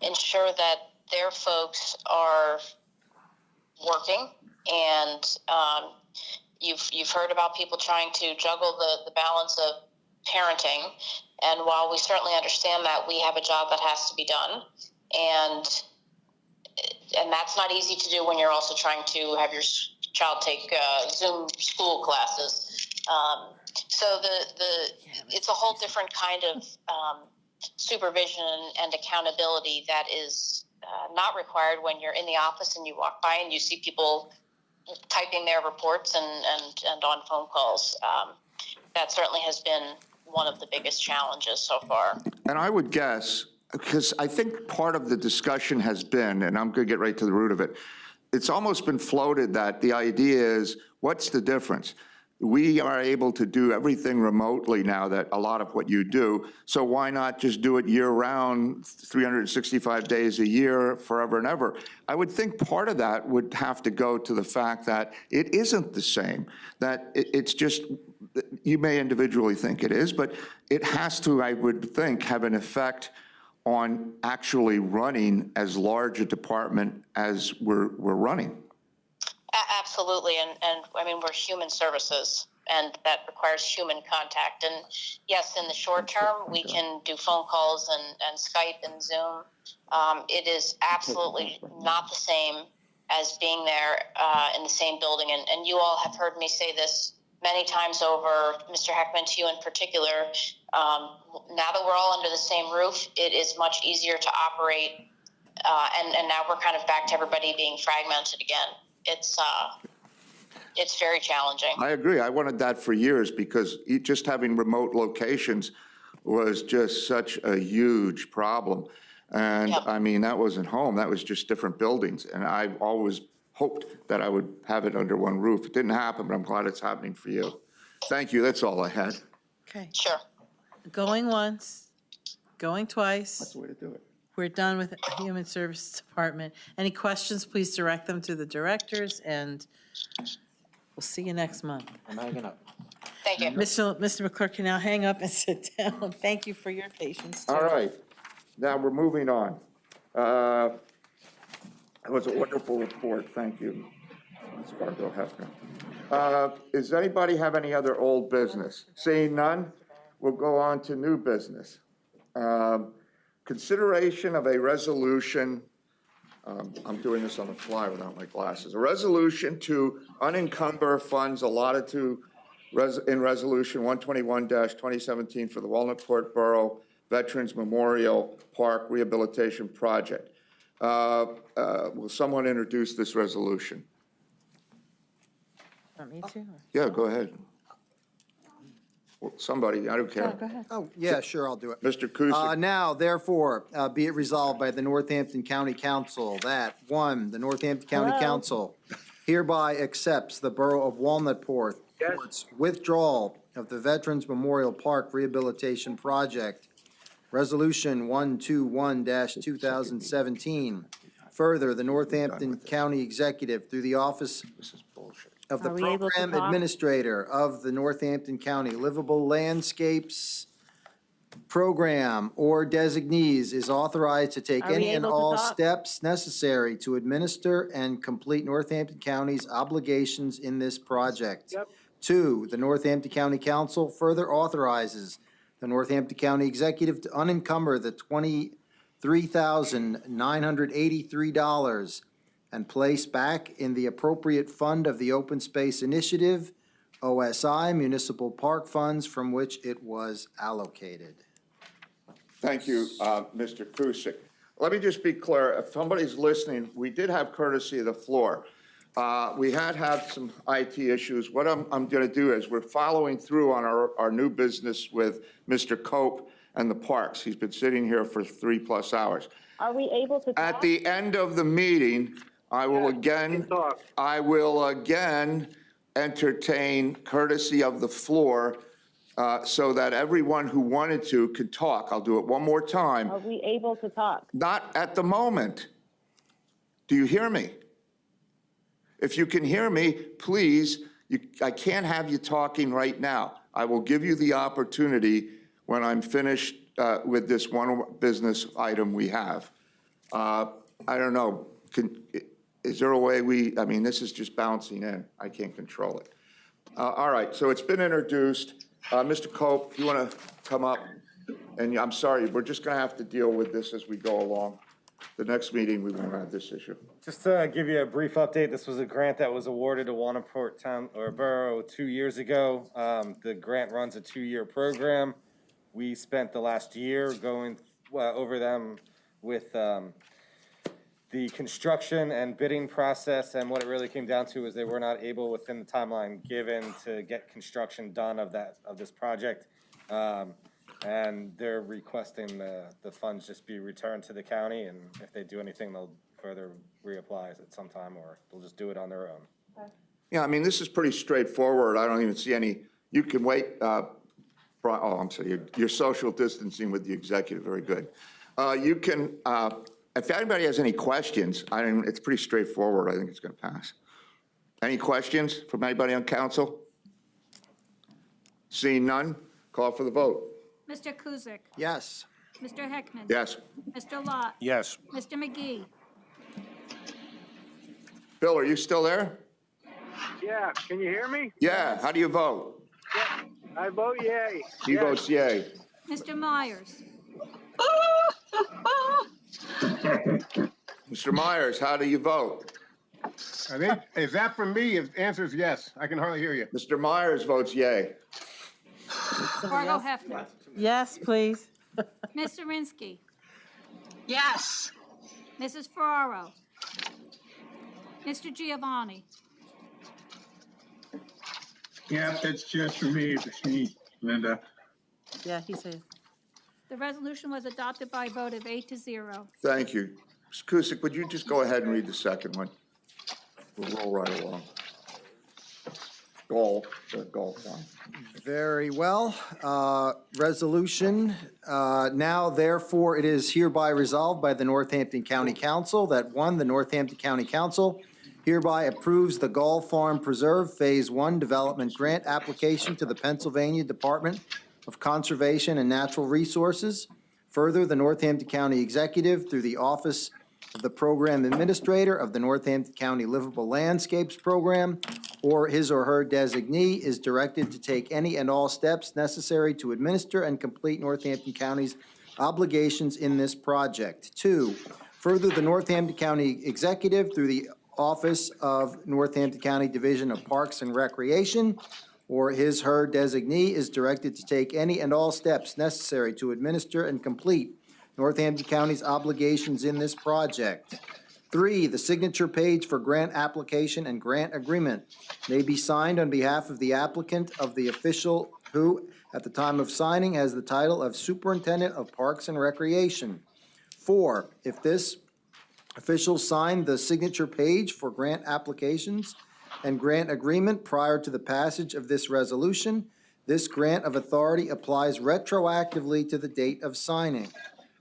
ensure that their folks are working, and you've heard about people trying to juggle the balance of parenting, and while we certainly understand that, we have a job that has to be done, and that's not easy to do when you're also trying to have your child take Zoom school classes. So it's a whole different kind of supervision and accountability that is not required when you're in the office and you walk by and you see people typing their reports and on phone calls. That certainly has been one of the biggest challenges so far. And I would guess, because I think part of the discussion has been, and I'm going to get right to the root of it, it's almost been floated that the idea is, what's the difference? We are able to do everything remotely now, that a lot of what you do, so why not just do it year-round, 365 days a year, forever and ever? I would think part of that would have to go to the fact that it isn't the same, that it's just, you may individually think it is, but it has to, I would think, have an effect on actually running as large a department as we're running. Absolutely, and I mean, we're human services, and that requires human contact. And yes, in the short term, we can do phone calls and Skype and Zoom. It is absolutely not the same as being there in the same building. And you all have heard me say this many times over, Mr. Heckman, to you in particular. Now that we're all under the same roof, it is much easier to operate, and now we're kind of back to everybody being fragmented again. It's very challenging. I agree. I wanted that for years, because just having remote locations was just such a huge problem. And Yep. I mean, that wasn't home, that was just different buildings. And I always hoped that I would have it under one roof. It didn't happen, but I'm glad it's happening for you. Thank you, that's all I had. Okay, Sure. going once, going That's twice. the way to do it. We're done with the Human Services Department. Any questions, please direct them to the directors, and we'll see you next month. I'm hanging up. Thank you. Mr. McClure can now hang up and sit down. Thank you for your patience, too. All right, now we're moving on. It was a wonderful report, thank you, Ms. Fargo Hefner. Does anybody have any other old business? Seeing none, we'll go on to new business. Consideration of a resolution, I'm doing this on the fly without my glasses, a resolution to unencumber funds allotted to, in Resolution 121-2017 for the Walnut Borough Veterans Memorial Park Rehabilitation Project. Will someone introduce this resolution? Want me to? Yeah, go ahead. Well, somebody, I don't care. Go ahead. Oh, yeah, sure, I'll do it. Mr. Kuzic. Now, therefore, be it resolved by the Northampton County Council that, one, the Northampton County Hello? Council hereby accepts the Borough of Walnut Port's withdrawal of the Veterans Memorial Park Rehabilitation Project, Resolution 121-2017. Further, the Northampton County Executive, through the Office This is bullshit. of the Are we able to Program talk? Administrator of the Northampton County Livable Landscapes program or designees is authorized to take Are we any and able to all talk? steps necessary to administer and complete Northampton County's obligations in this project. Yep. 2, the Northampton County Council further authorizes the Northampton County Executive to unencumber the $23,983 and place back in the appropriate fund of the Open Space Initiative, OSI, municipal park funds from which it was allocated. Thank you, Mr. Kusick. Let me just be clear, if somebody's listening, we did have courtesy of the floor. We had some IT issues. What I'm going to do is we're following through on our new business with Mr. Cope and the parks. He's been sitting here for 3+ hours. Are we able to At the end of the meeting, I will again entertain courtesy of the floor so that everyone who wanted to could talk. I'll do it one more time. Are we able to talk? Not at the moment. Do you hear me? If you can hear me, please, I can't have you talking right now. I will give you the opportunity when I'm finished with this one business item we have. I don't know, is there a way this is just bouncing in. I can't control it. All right, so it's been introduced. Mr. Cope, you want to come up? And I'm sorry, we're just going to have to deal with this as we go along. The next meeting, we won't have this issue. Just to give you a brief update, this was a grant that was awarded to Wannaport Town or Borough 2 years ago. The grant runs a 2-year program. We spent the last year going over them with the construction and bidding process, and what it really came down to is they were not able within the timeline given to get construction done of this project. And they're requesting the funds just be returned to the county, and if they do anything, they'll further reapply at some time, or they'll just do it on their own. Yeah, this is pretty straightforward. I don't even see any, you can wait, I'm sorry, you're social distancing with the executive, very good. You can, if anybody has any questions, it's pretty straightforward. I think it's going to pass. Any questions from anybody on council? Seeing none, call for the vote. Mr. Kuzic. Yes. Mr. Heckman. Yes. Mr. Lot. Yes. Mr. McGee. Bill, are you still there? Yeah, can you hear me? Yeah, how do you vote? Yeah, I vote yay. He votes yay. Mr. Myers. Mr. Myers, how do you vote? Is that for me? If the answer is yes, I can hardly hear you. Mr. Myers votes yay. Fargo Hefner. Yes, please. Ms. Zirinsky. Yes. Mrs. Ferraro. Mr. Giovanni. Yeah, that's just for me. It's me, Linda. Yeah, he said. The resolution was adopted by a vote of 8-0. Thank you. Mr. Kusick, would you just go ahead and read the second one? We'll roll right along. The golf one. Very well. Resolution, now therefore it is hereby resolved by the Northampton County Council that 1, the Northampton County Council hereby approves the Gull Farm Preserve Phase 1 Development Grant application to the Pennsylvania Department of Conservation and Natural Resources. Further, the Northampton County Executive, through the Office of the Program Administrator of the Northampton County Livable Landscapes Program, or his or her designee, is directed to take any and all steps necessary to administer and complete Northampton County's obligations in this project. 2, further, the Northampton County Executive, through the Office of Northampton County Division of Parks and Recreation, or his her designee, is directed to take any and all steps necessary to administer and complete Northampton County's obligations in this project. 3, the signature page for grant application and grant agreement may be signed on behalf of the applicant of the official who, at the time of signing, has the title of Superintendent of Parks and Recreation. 4, if this official signed the signature page for grant applications and grant agreement prior to the passage of this resolution, this grant of authority applies retroactively to the date of signing.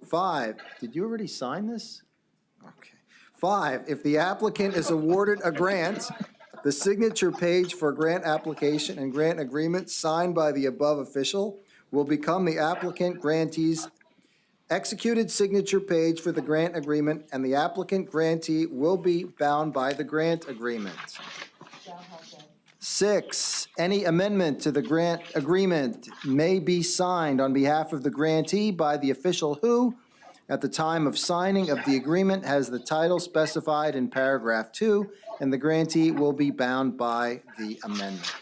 5, did you already sign this? Okay. 5, if the applicant is awarded a grant, the signature page for grant application and grant agreement signed by the above official will become the applicant grantee's executed signature page for the grant agreement, and the applicant grantee will be bound by the grant agreement. 6, any amendment to the grant agreement may be signed on behalf of the grantee by the official who, at the time of signing of the agreement, has the title specified in paragraph 2, and the grantee will be bound by the amendment.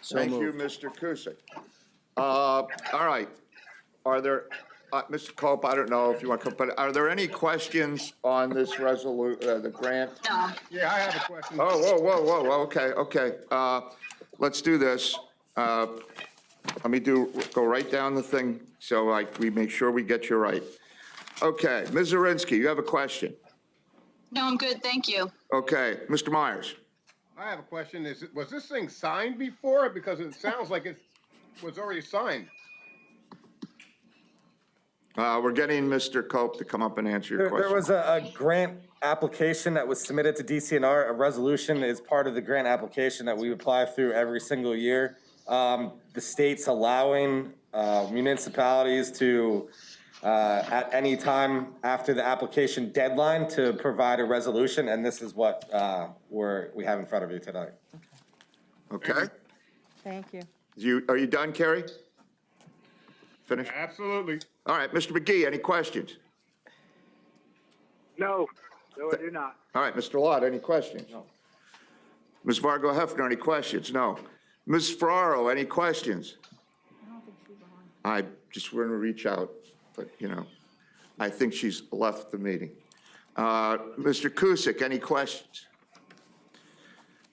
So Thank you, moved. Mr. Kusick. All right. Are there, Mr. Cope, I don't know if you want to, but are there any questions on this the grant? No. Yeah, I have a question. Oh, whoa, okay. Let's do this. Let me go right down the thing so we make sure we get you right. Okay, Ms. Zirinsky, you have a question? No, I'm good, thank you. Okay, Mr. Myers. I have a question. Was this thing signed before? Because it sounds like it was already signed. We're getting Mr. Cope to come up and answer your question. There was a grant application that was submitted to DCNR. A resolution is part of the grant application that we apply through every single year. The state's allowing municipalities to, at any time after the application deadline, to provide a resolution, and this is what we have in front of you tonight. Okay. Thank you. Are you done, Kerry? Finished? Absolutely. All right, Mr. McGee, any questions? No, I do not. All right, Mr. Lott, any questions? No. Ms. Vargo Hefner, any questions? No. Ms. Ferraro, any questions? I just want to reach out, but, I think she's left the meeting. Mr. Kusick, any questions?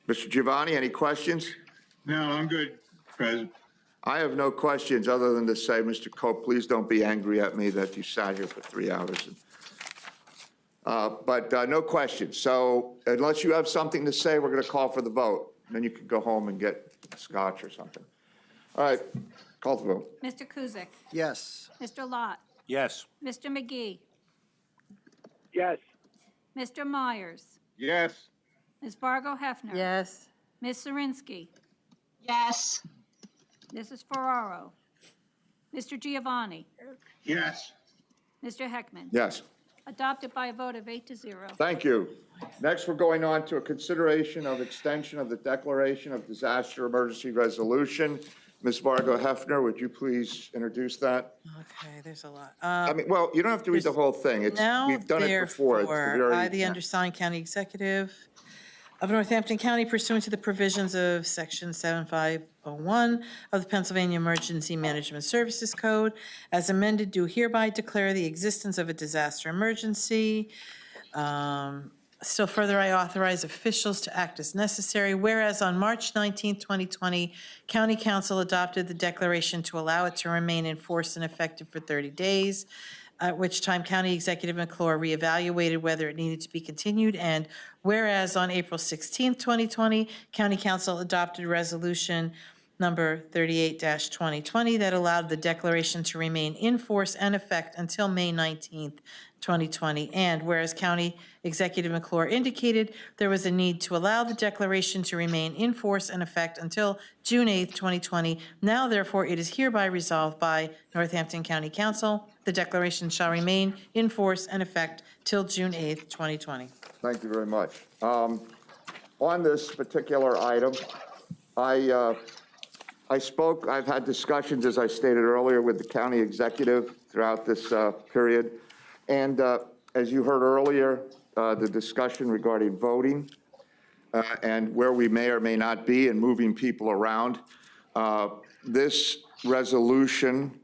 Mr. Giovanni, any questions? No, I'm good, President. I have no questions other than to say, Mr. Cope, please don't be angry at me that you sat here for 3 hours. But no questions. So unless you have something to say, we're going to call for the vote. Then you can go home and get scotch or something. All right, call the vote. Mr. Kuzic. Yes. Mr. Lott. Yes. Mr. McGee. Yes. Mr. Myers. Yes. Ms. Fargo Hefner. Yes. Ms. Zirinsky. Yes. Mrs. Ferraro. Mr. Giovanni. Yes. Mr. Heckman. Yes. Adopted by a vote of 8-0. Thank you. Next, we're going on to a consideration of extension of the Declaration of Disaster Emergency Resolution. Ms. Vargo Hefner, would you please introduce that? Okay, there's a lot. Well, you don't have to read the whole thing. We've done it before. It's Therefore, I, the undersigned county executive of Northampton County, pursuant to the provisions of Section 7501 of the Pennsylvania Emergency Management Services Code, as amended, do hereby declare the existence of a disaster emergency. Still further, I authorize officials to act as necessary. Whereas on March 19, 2020, County Council adopted the declaration to allow it to remain in force and effective for 30 days, at which time County Executive McClure reevaluated whether it needed to be continued. And whereas on April 16, 2020, County Council adopted resolution number 38-2020 that allowed the declaration to remain in force and effect until May 19th, 2020. And whereas County Executive McClure indicated there was a need to allow the declaration to remain in force and effect until June 8th, 2020, now therefore it is hereby resolved by Northampton County Council, the declaration shall remain in force and effect till June 8th, 2020. Thank you very much. On this particular item, I've had discussions, as I stated earlier, with the county executive throughout this period. And as you heard earlier, the discussion regarding voting and where we may or may not be and moving people around. This resolution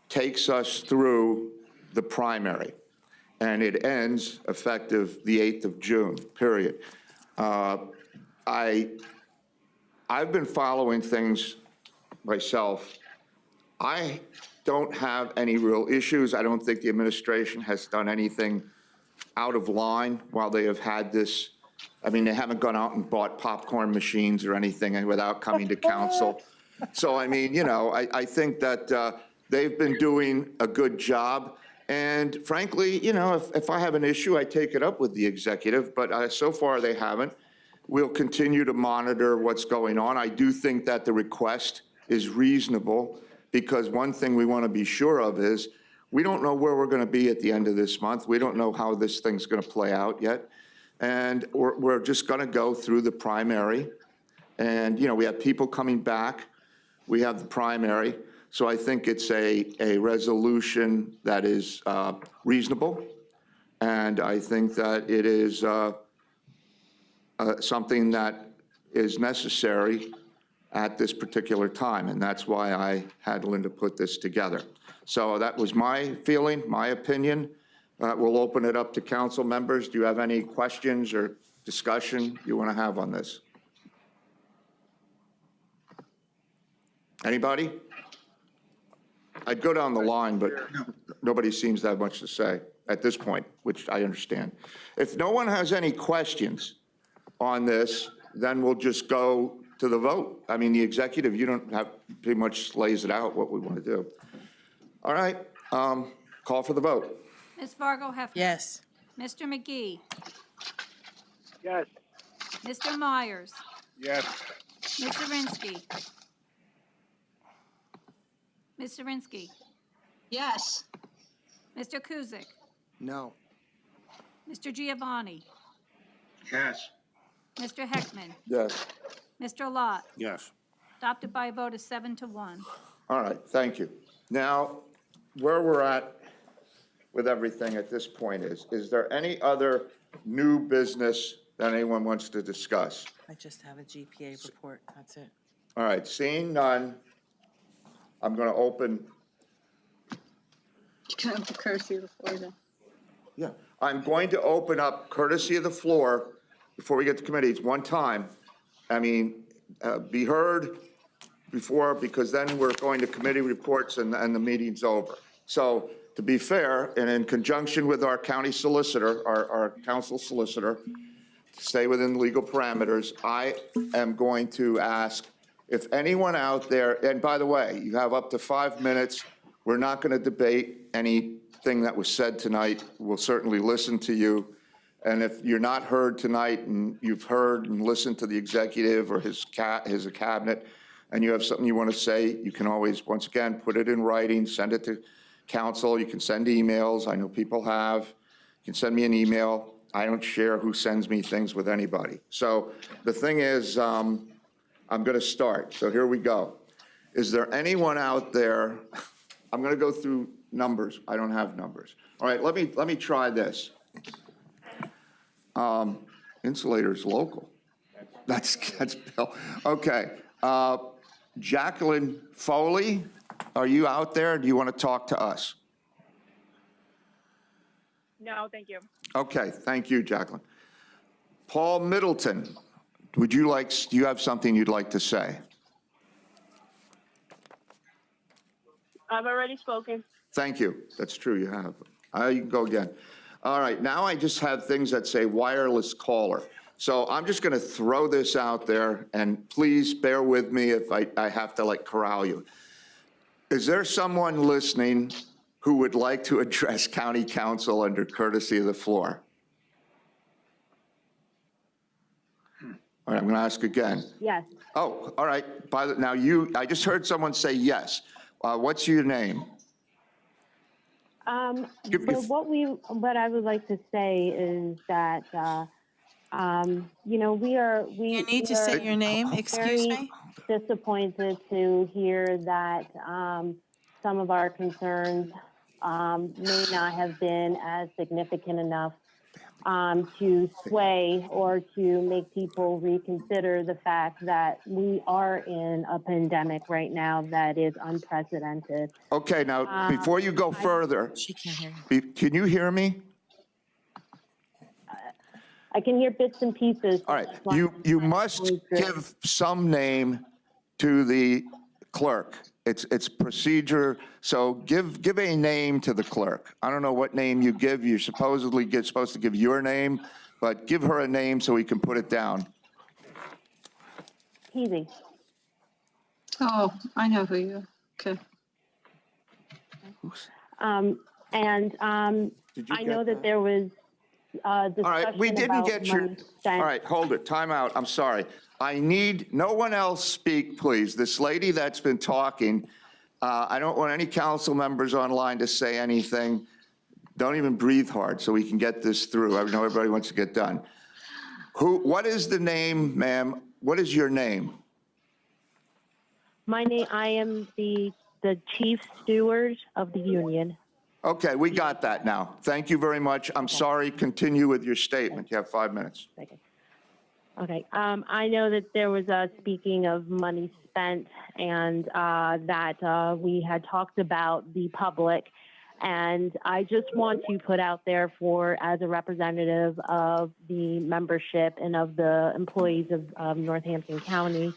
takes us through the primary, and it ends effective the 8th of June, period. I've been following things myself. I don't have any real issues. I don't think the administration has done anything out of line while they have had this. I mean, they haven't gone out and bought popcorn machines or anything without coming to council. So, I mean, I think that they've been doing a good job. And frankly, if I have an issue, I take it up with the executive, but so far they haven't. We'll continue to monitor what's going on. I do think that the request is reasonable. because one thing we want to be sure of is, we don't know where we're going to be at the end of this month. We don't know how this thing's going to play out yet. And we're just going to go through the primary. And, you know, we have people coming back. We have the primary. So I think it's a resolution that is reasonable. And I think that it is something that is necessary at this particular time. And that's why I had Linda put this together. So that was my feeling, my opinion. We'll open it up to council members. Do you have any questions or discussion you want to have on this? Anybody? I'd go down the line, but nobody seems to have much to say at this point, which I understand. If no one has any questions on this, then we'll just go to the vote. I mean, the executive, you don't have, pretty much lays it out what we want to do. All right, call for the vote. Ms. Fargo Hefner. Yes. Mr. McGee. Yes. Mr. Myers. Yes. Ms. Zirinsky. Ms. Zirinsky. Yes. Mr. Kuzic. No. Mr. Giovanni. Yes. Mr. Heckman. Yes. Mr. Lot. Yes. Adopted by a vote of 7-1. All right, thank you. Now, where we're at with everything at this point is there any other new business that anyone wants to discuss? I just have a GPA report, that's it. All right, seeing none, I'm going to open. Can I have the courtesy of the floor then? Yeah, I'm going to open up courtesy of the floor before we get to committees one time. I mean, be heard before, because then we're going to committee reports and the meeting's over. So to be fair, and in conjunction with our county solicitor, our council solicitor, to stay within legal parameters, I am going to ask if anyone out there, and by the way, you have up to 5 minutes. We're not going to debate anything that was said tonight. We'll certainly listen to you. And if you're not heard tonight and you've heard and listened to the executive or his cabinet, and you have something you want to say, you can always, once again, put it in writing, send it to council. You can send emails. I know people have. You can send me an email. I don't share who sends me things with anybody. So the thing is, I'm going to start. So here we go. Is there anyone out there? I'm going to go through numbers. I don't have numbers. All right, let me try this. Insulator's local. That's Bill. Okay. Jacqueline Foley, are you out there? Do you want to talk to us? No, thank you. Okay, thank you, Jacqueline. Paul Middleton, do you have something you'd like to say? I've already spoken. Thank you. That's true, you have. You can go again. All right, now I just have things that say wireless caller. So I'm just going to throw this out there, and please bear with me if I have to corral you. Is there someone listening who would like to address county council under courtesy of the floor? All right, I'm going to ask again. Yes. Oh, all right. I just heard someone say yes. What's your name? What I would like to say is that, You need to say your name, excuse me? Disappointed to hear that some of our concerns may not have been as significant enough to sway or to make people reconsider the fact that we are in a pandemic right now that is unprecedented. Okay, now, before you go further, She can't hear you. can you hear me? I can hear bits and pieces. All right, you must give some name to the clerk. It's procedure, so give a name to the clerk. I don't know what name you give. You're supposed to give your name, but give her a name so we can put it down. Easy. Oh, I know who you are. Okay. I know that there was discussion. All right, we didn't about get your, money spent. all right, hold it, time out, I'm sorry. I need, no one else speak, please. This lady that's been talking, I don't want any council members online to say anything. Don't even breathe hard so we can get this through. I know everybody wants to get done. What is the name, ma'am? What is your name? I am the chief steward of the union. Okay, we got that now. Thank you very much. I'm sorry. Continue with your statement. You have 5 minutes. Okay. I know that there was speaking of money spent and that we had talked about the public. And I just want to put out there as a representative of the membership and of the employees of Northampton County,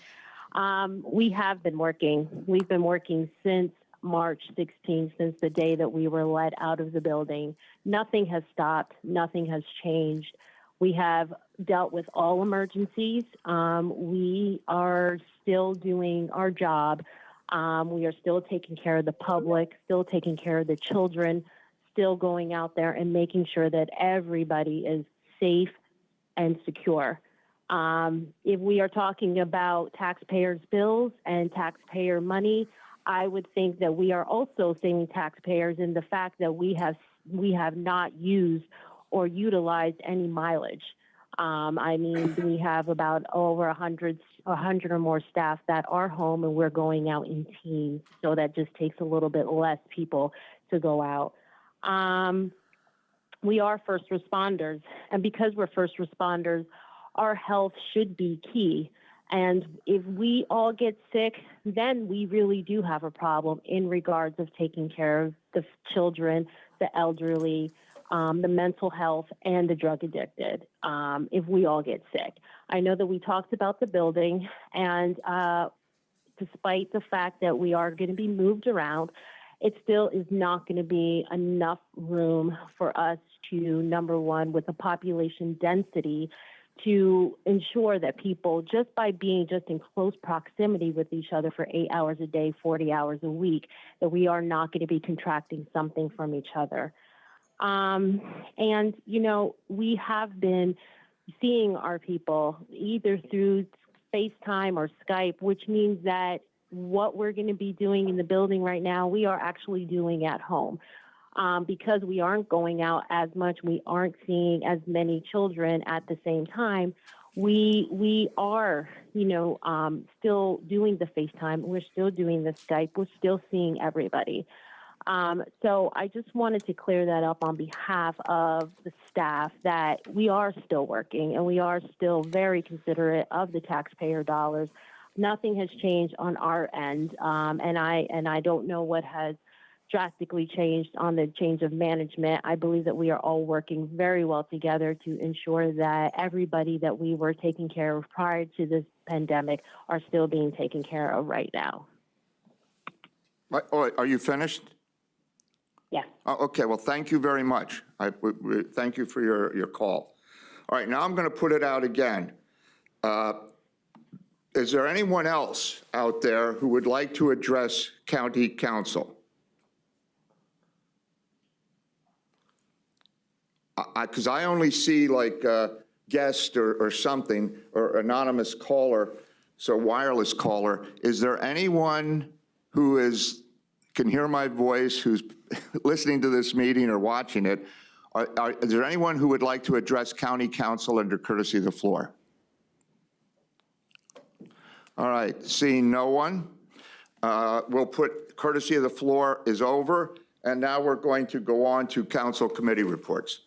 we have been working. We've been working since March 16th, since the day that we were let out of the building. Nothing has stopped. Nothing has changed. We have dealt with all emergencies. We are still doing our job. We are still taking care of the public, still taking care of the children, still going out there and making sure that everybody is safe and secure. If we are talking about taxpayers' bills and taxpayer money, I would think that we are also saving taxpayers in the fact that we have not used or utilized any mileage. I mean, we have about over 100 or more staff that are home, and we're going out in teams, so that just takes a little bit less people to go out. We are first responders, and because we're first responders, our health should be key. And if we all get sick, then we really do have a problem in regards of taking care of the children, the elderly, the mental health, and the drug addicted, if we all get sick. I know that we talked about the building, and despite the fact that we are going to be moved around, it still is not going to be enough room for us to, number one, with the population density, to ensure that people, just by being just in close proximity with each other for 8 hours a day, 40 hours a week, that we are not going to be contracting something from each other. And, you know, we have been seeing our people either through FaceTime or Skype, which means that what we're going to be doing in the building right now, we are actually doing at home. Because we aren't going out as much, we aren't seeing as many children at the same time, we are, you know, still doing the FaceTime, we're still doing the Skype, we're still seeing everybody. So I just wanted to clear that up on behalf of the staff, that we are still working and we are still very considerate of the taxpayer dollars. Nothing has changed on our end, and I don't know what has drastically changed on the change of management. I believe that we are all working very well together to ensure that everybody that we were taking care of prior to this pandemic are still being taken care of right now. Oh, are you finished? Yeah. Okay, well, thank you very much. Thank you for your call. All right, now I'm going to put it out again. Is there anyone else out there who would like to address County Council? Because I only see like guest or something, or anonymous caller, so wireless caller. Is there anyone who can hear my voice, who's listening to this meeting or watching it? Is there anyone who would like to address County Council under courtesy of the floor? All right, seeing no one, we'll put courtesy of the floor is over, and now we're going to go on to council committee reports.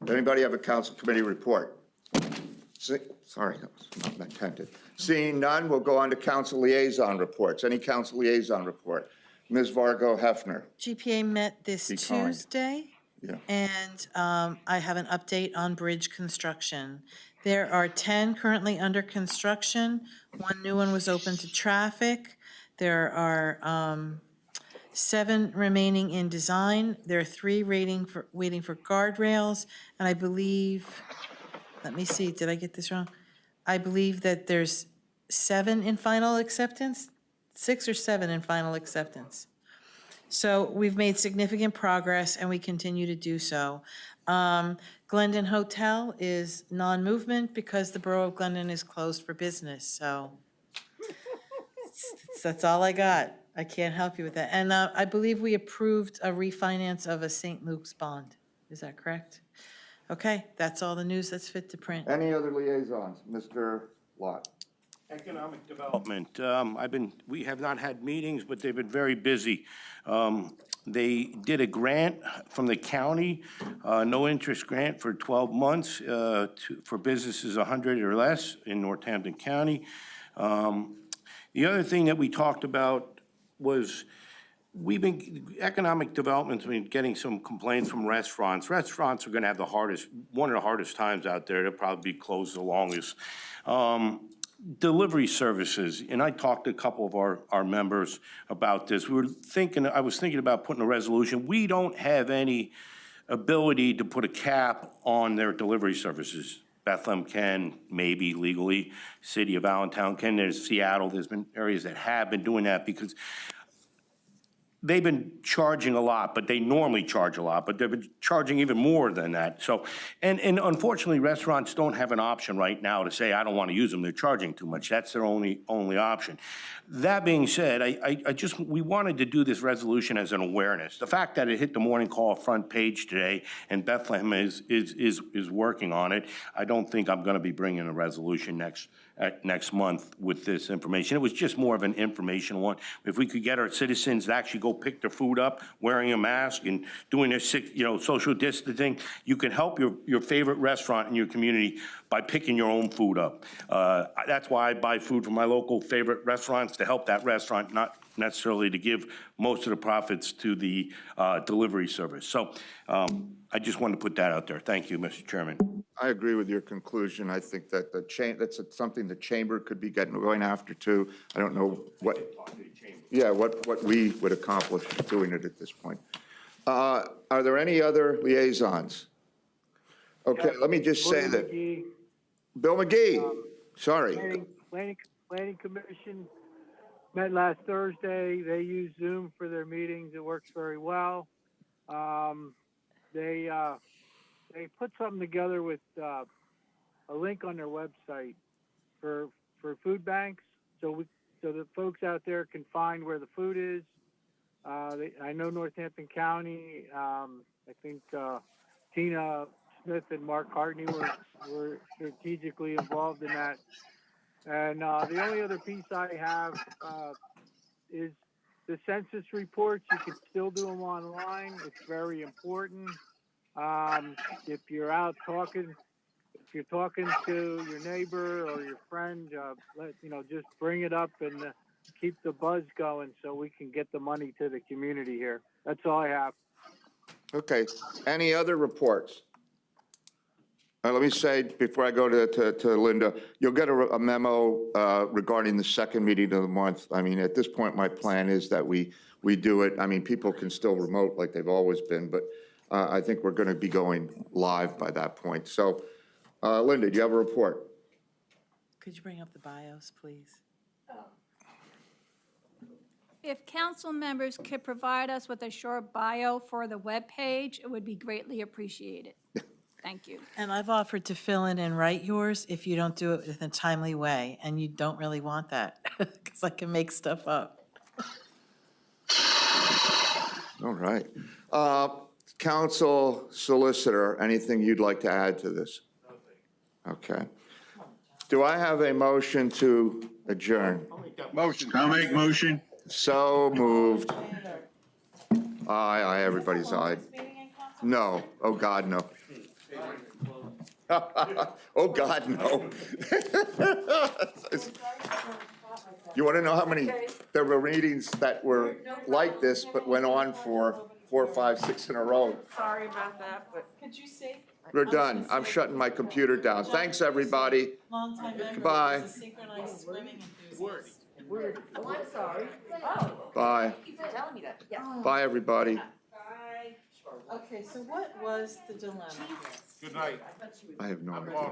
Anybody have a council committee report? Sorry, that was not intended. Seeing none, we'll go on to council liaison reports. Any council liaison report? Ms. Vargo Hefner. GPA met this Tuesday. Yeah. And I have an update on bridge construction. There are 10 currently under construction. One new one was open to traffic. There are 7 remaining in design. There are 3 waiting for guardrails. And I believe, let me see, did I get this wrong? I believe that there's 7 in final acceptance, 6 or 7 in final acceptance. So we've made significant progress, and we continue to do so. Glendon Hotel is non-movement because the Borough of Glendon is closed for business, so that's all I got. I can't help you with that. And I believe we approved a refinance of a St. Luke's bond. Is that correct? Okay, that's all the news that's fit to print. Any other liaisons? Mr. Lott? Economic development, we have not had meetings, but they've been very busy. They did a grant from the county, no interest grant for 12 months for businesses 100 or less in Northampton County. The other thing that we talked about was economic development's been getting some complaints from restaurants. Restaurants are gonna have one of the hardest times out there. They'll probably be closed the longest. Delivery services, and I talked to a couple of our members about this. I was thinking about putting a resolution. We don't have any ability to put a cap on their delivery services. Bethlehem can, maybe legally. City of Allentown can. There's Seattle. There's been areas that have been doing that because they've been charging a lot, but they normally charge a lot, but they've been charging even more than that. So, and unfortunately, restaurants don't have an option right now to say, I don't want to use them, they're charging too much. That's their only option. That being said, we wanted to do this resolution as an awareness. The fact that it hit the Morning Call front page today and Bethlehem is working on it, I don't think I'm going to be bringing a resolution next month with this information. It was just more of an informational one. If we could get our citizens to actually go pick their food up, wearing a mask and doing their social distancing, you can help your favorite restaurant in your community by picking your own food up. That's why I buy food from my local favorite restaurants, to help that restaurant, not necessarily to give most of the profits to the delivery service. So I just wanted to put that out there. Thank you, Mr. Chairman. I agree with your conclusion. I think that that's something the chamber could be going after too. I don't know what we would accomplish doing it at this point. Are there any other liaisons? Okay, let me just say that. Bill McGee, sorry. Planning Commission met last Thursday. They use Zoom for their meetings. It works very well. They put something together with a link on their website for food banks, so the folks out there can find where the food is. I know Northampton County. I think Tina Smith and Mark Hartney were strategically involved in that. And the only other piece I have is the census reports. You can still do them online. It's very important. If you're out talking, if you're talking to your neighbor or your friend, just bring it up and keep the buzz going so we can get the money to the community here. That's all I have. Okay, any other reports? Let me say, before I go to Linda, you'll get a memo regarding the second meeting of the month. I mean, at this point, my plan is that we do it. I mean, people can still remote like they've always been, but I think we're going to be going live by that point. So, Linda, do you have a report? Could you bring up the bios, please? If council members could provide us with a short bio for the webpage, it would be greatly appreciated. Thank you. And I've offered to fill in and write yours if you don't do it in a timely way, and you don't really want that, because I can make stuff up. All right. Council Solicitor, anything you'd like to add to this? Okay. Do I have a motion to adjourn? Motion. I'll make motion. So moved. Aye, everybody's aye. No. Oh, God, no. Oh, God, no. You want to know how many, there were meetings that were like this, but went on for 4, 5, 6 in a row. Sorry about that, but. Could you say? We're done. I'm shutting my computer down. Thanks, everybody. Longtime member. Goodbye. Was a synchronized swimming enthusiast. Oh, I'm sorry. Oh. Bye. Keep telling me that. Yes. Bye, everybody. Bye. Okay, so what was the dilemma here? Good night. I have no idea.